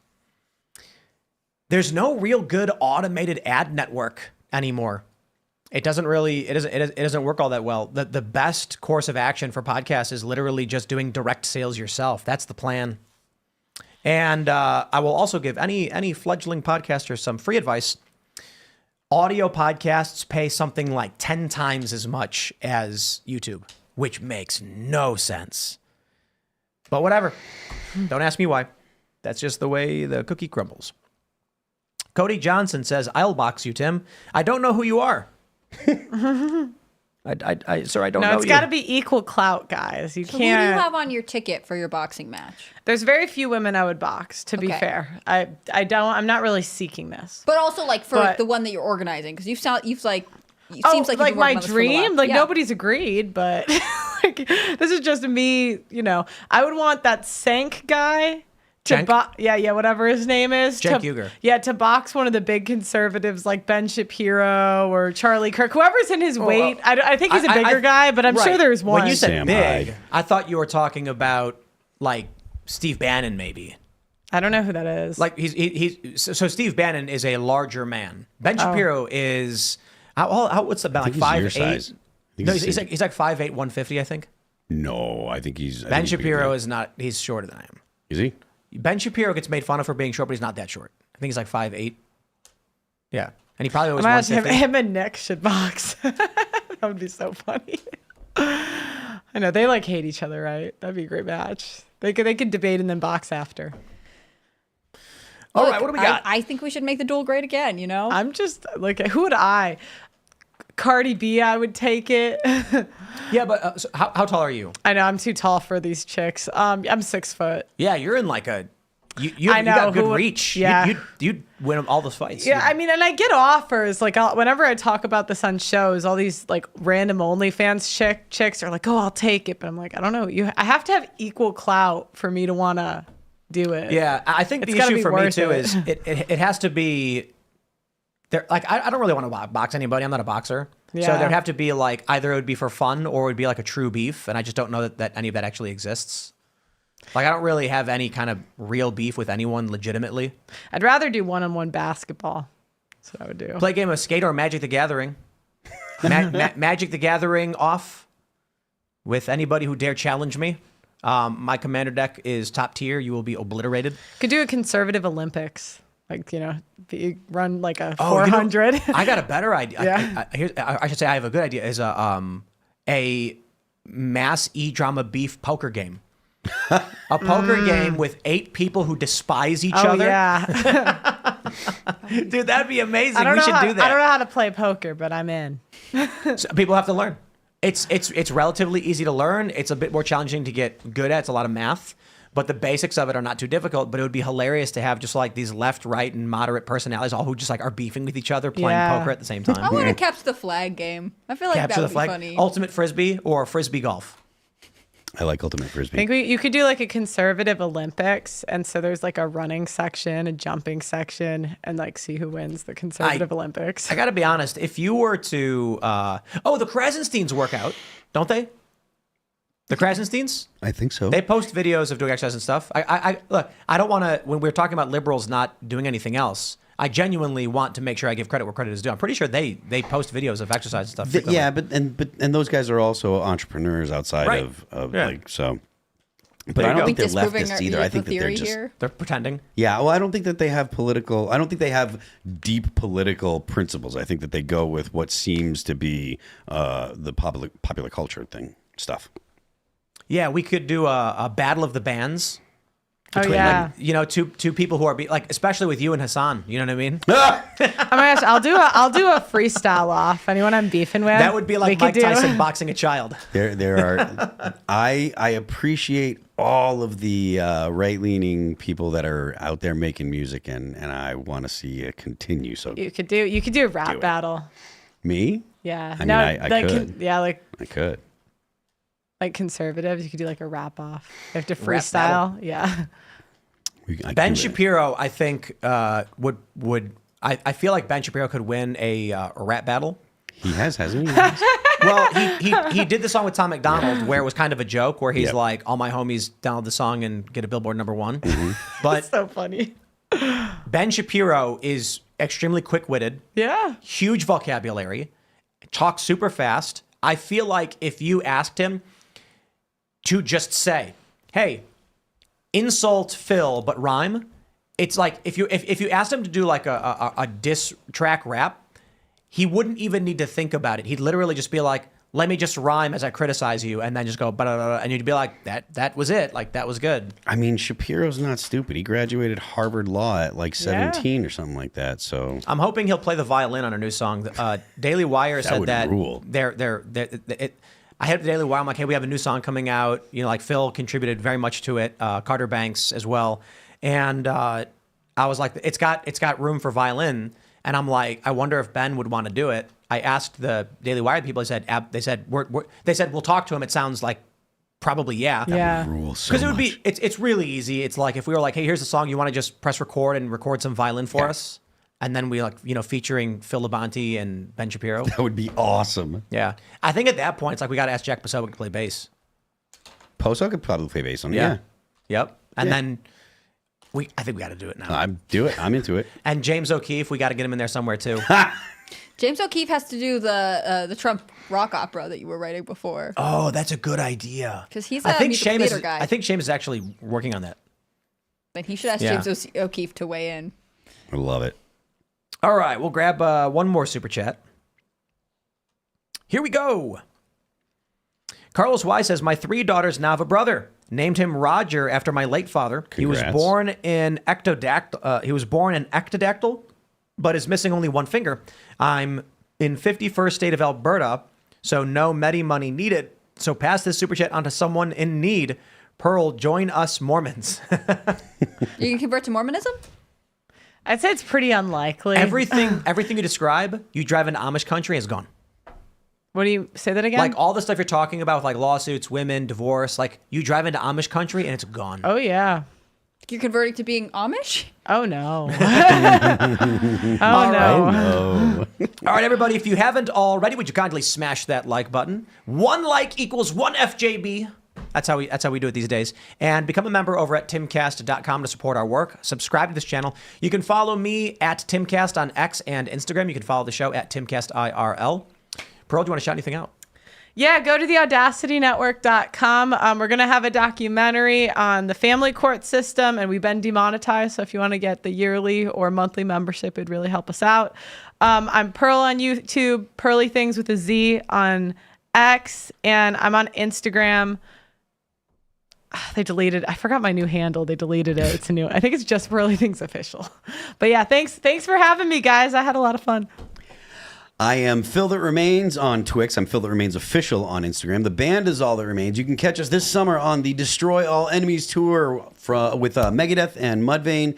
there's no real good automated ad network anymore. It doesn't work all that well. The best course of action for podcasts is literally just doing direct sales yourself. That's the plan. And I will also give any fledgling podcasters some free advice. Audio podcasts pay something like 10 times as much as YouTube, which makes no sense. But whatever. Don't ask me why. That's just the way the cookie crumbles. Cody Johnson says, I'll box you, Tim. I don't know who you are. Sir, I don't know you. No, it's got to be equal clout, guys. You So can't. who do you have on your ticket for your boxing match? There's very few women I would box, to be Okay. fair. I'm not really seeking this. But also like for But- the one that you're organizing, because it seems like you've like been my working on this for a dream. while. Like Yeah. nobody's agreed, but like, this is just me. You know, I would want that Sank guy to Cenk? whatever his name is. Cenk to, Uygur. Yeah, to box one of the big conservatives like Ben Shapiro or Charlie Kirk, whoever's in his weight. I think he's a bigger guy, but I'm sure right. there's one. When you said Sam big, Hyde. I thought you were talking about like Steve Bannon, maybe. I don't know who that is. Like so Steve Bannon is a larger man. Ben Shapiro is what's about like think he's your 5'8"? size. No, he's like 5'8", 150, I think. No, I think he's... Ben Shapiro is not. He's shorter than I am. Is he? Ben Shapiro gets made fun of for being short, but he's not that short. I think he's like 5'8". Yeah, and he probably was Imagine 150. him and Nick should box. That would be so funny. I know they like hate each other, right? That'd be a great match. They could debate and then box after. All Look, right, what do we got? I think we should make the duel great again, you know? I'm just like, who would I? Cardi B, I would take it. Yeah, but so how tall are you? I know I'm too tall for these chicks. I'm 6 foot. Yeah, you're in like a. You I know, got good who would- reach. yeah. You'd win all those fights. Yeah, I mean, and I get offers like whenever I talk about this on shows, all these like random OnlyFans chicks are like, "Oh, I'll take it," but I'm like, I don't know. I have to have equal clout for me to want to do it. Yeah, I think It's the gotta issue be for me worth too it. is it has to be. There, like I don't really want to box anybody. I'm not a boxer, so Yeah. there'd have to be like either it would be for fun or it would be like a true beef, and I just don't know that any of that actually exists. Like I don't really have any kind of real beef with anyone legitimately. I'd rather do one-on-one basketball. That's what I would do. Play a game of Skate or Magic the Gathering. Magic the Gathering off with anybody who dare challenge me. My commander deck is top tier. You will be obliterated. Could do a conservative Olympics. Like, run like a Oh, you know, 400. I got a better idea. Yeah. I should say I have a good idea. Is a mass e-drama beef poker game. A poker game with 8 people who despise each other. Yeah. Dude, that'd be amazing. I don't We should do that. I don't know how to play poker, but I'm in. So people have to learn. It's relatively easy to learn. It's a bit more challenging to get good at. It's a lot of math, but the basics of it are not too difficult. But it would be hilarious to have just like these left, right, and moderate personalities, all who just like are beefing with each other, playing Yeah. poker at the same time. I want to capture the flag game. I feel like Capture that the would be flag. funny. Ultimate frisbee or frisbee golf. I like ultimate I frisbee. think you could do like a conservative Olympics, and so there's like a running section, a jumping section, and like see who wins the conservative Olympics. I got to be honest. If you were to, the Krasensteins work out, don't they? The Krasensteins? I think so. They post videos of doing exercise and stuff. I look. I don't want to. When we're talking about liberals not doing anything else, I genuinely want to make sure I give credit where credit is due. I'm pretty sure they post videos of exercise and stuff. Yeah, but those guys are also entrepreneurs outside of like so. But I don't think they're leftists either. I think that they're pretending. Yeah, well, I don't think that they have political. I don't think they have deep political principles. I think that they go with what seems to be the popular culture thing stuff. Yeah, we could do a battle of the bands. Oh yeah, like, two people who are like, especially with you and Hassan. You know what I mean? Oh my gosh, I'll do a freestyle off. Anyone I'm beefing with? That would be like Mike Tyson boxing a child. There are. I appreciate all of the right-leaning people that are out there making music, and I want to see it continue. So you could do a rap battle. Me? Yeah. I mean, I could. I could. Like conservatives, you could do like a rap off. You have to freestyle. Yeah. Ben Shapiro, I think would. I feel like Ben Shapiro could win a rap battle. He hasn't he? Well, he did the song with Tom McDonald where it was kind of a joke where he's like, all my homies download the song and get a Billboard #1. But that's so funny. Ben Shapiro is extremely quick-witted. Yeah. Huge vocabulary. Talks super fast. I feel like if you asked him to just say, hey, insult Phil, but rhyme, it's like if you asked him to do like a diss track rap, he wouldn't even need to think about it. He'd literally just be like, let me just rhyme as I criticize you, and then just go, and you'd be like, that was it. Like, that was good. I mean, Shapiro's not stupid. He graduated Harvard Law at like 17 or something like that. So I'm hoping he'll play the violin on a new song. Daily Wire said that rule. I hit the Daily Wire. I'm like, hey, we have a new song coming out. Like Phil contributed very much to it. Carter Banks as well. And I was like, it's got room for violin. And I'm like, I wonder if Ben would want to do it. I asked the Daily Wire people. They said we'll talk to him. It sounds like probably yeah. Yeah. Because it would be it's really easy. It's like if we were like, hey, here's a song. You want to just press record and record some violin for us, and then we featuring Phil Labonte and Ben Shapiro. That would be awesome. Yeah, I think at that point it's like we got to ask Jack Posobiec to play bass. Poso could probably play bass on it. Yeah. Yep. And then. I think we got to do it now. I'm into it. And James O'Keefe, we got to get him in there somewhere too. James O'Keefe has to do the Trump rock opera that you were writing before. Oh, that's a good idea. Because he's a musical theater guy. I think Seamus is actually working on that. But he should ask James O'Keefe to weigh in. I love it. All right, we'll grab one more super chat. Here we go. Carlos Y says, my 3 daughters now have a brother. Named him Roger after my late father. Congrats. He was born in ectodactyl, but is missing only one finger. I'm in 51st state of Alberta, so no Medi money needed. So pass this super chat on to someone in need. Pearl, join us Mormons. You can convert to Mormonism? I'd say it's pretty unlikely. Everything you describe, you drive into Amish country, is gone. What do you say that again? Like all the stuff you're talking about with like lawsuits, women, divorce, like you drive into Amish country and it's gone. Oh yeah. You're converting to being Amish? Oh no. All right, everybody, if you haven't already, would you kindly smash that like button? 1 like equals 1 FJB. That's how we do it these days. And become a member over at timcast.com to support our work. Subscribe to this channel. You can follow me at Timcast on X and Instagram. You can follow the show at Timcast IRL. Pearl, do you want to shout anything out? Yeah, go to theaudacitynetwork.com. We're going to have a documentary on the family court system, and we've been demonetized. So if you want to get the yearly or monthly membership, it'd really help us out. I'm Pearl on YouTube, Pearly Things with a Z on X, and I'm on Instagram. They deleted. I forgot my new handle. They deleted it. It's a new. I think it's just Pearly Things Official. But yeah, thanks for having me, guys. I had a lot of fun. I am Phil That Remains on Twix. I'm Phil That Remains Official on Instagram. The band is All That Remains. You can catch us this summer on the Destroy All Enemies tour with Megadeth and Mudvayne.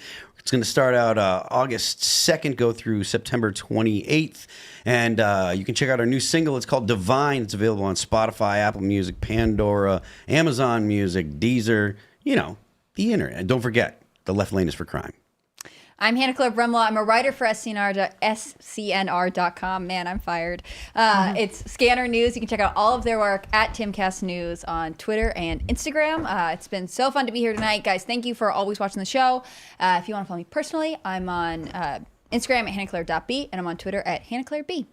It's going to start out August 2nd, go through September 28th. And you can check out our new single. It's called Divine. It's available on Spotify, Apple Music, Pandora, Amazon Music, Deezer, the internet. And don't forget, the left lane is for crime. I'm Hannah Claire Bremlaw. I'm a writer for SCNR.com. Man, I'm fired. It's Scanner News. You can check out all of their work at Timcast News on Twitter and Instagram. It's been so fun to be here tonight. Guys, thank you for always watching the show. If you want to follow me personally, I'm on Instagram at hannahclaire.b, and I'm on Twitter at hannahclaireb.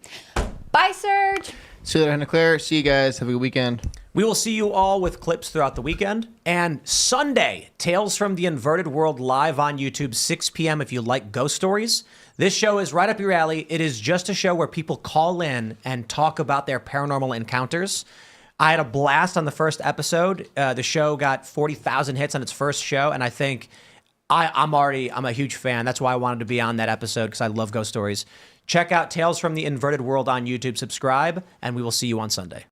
Bye, Serge. See you later, Hannah Claire. See you guys. Have a good weekend. We will see you all with clips throughout the weekend. And Sunday, Tales from the Inverted World live on YouTube, 6 p.m. if you like ghost stories. This show is right up your alley. It is just a show where people call in and talk about their paranormal encounters. I had a blast on the first episode. The show got 40,000 hits on its first show, and I think I'm a huge fan. That's why I wanted to be on that episode, because I love ghost stories. Check out Tales from the Inverted World on YouTube. Subscribe, and we will see you on Sunday.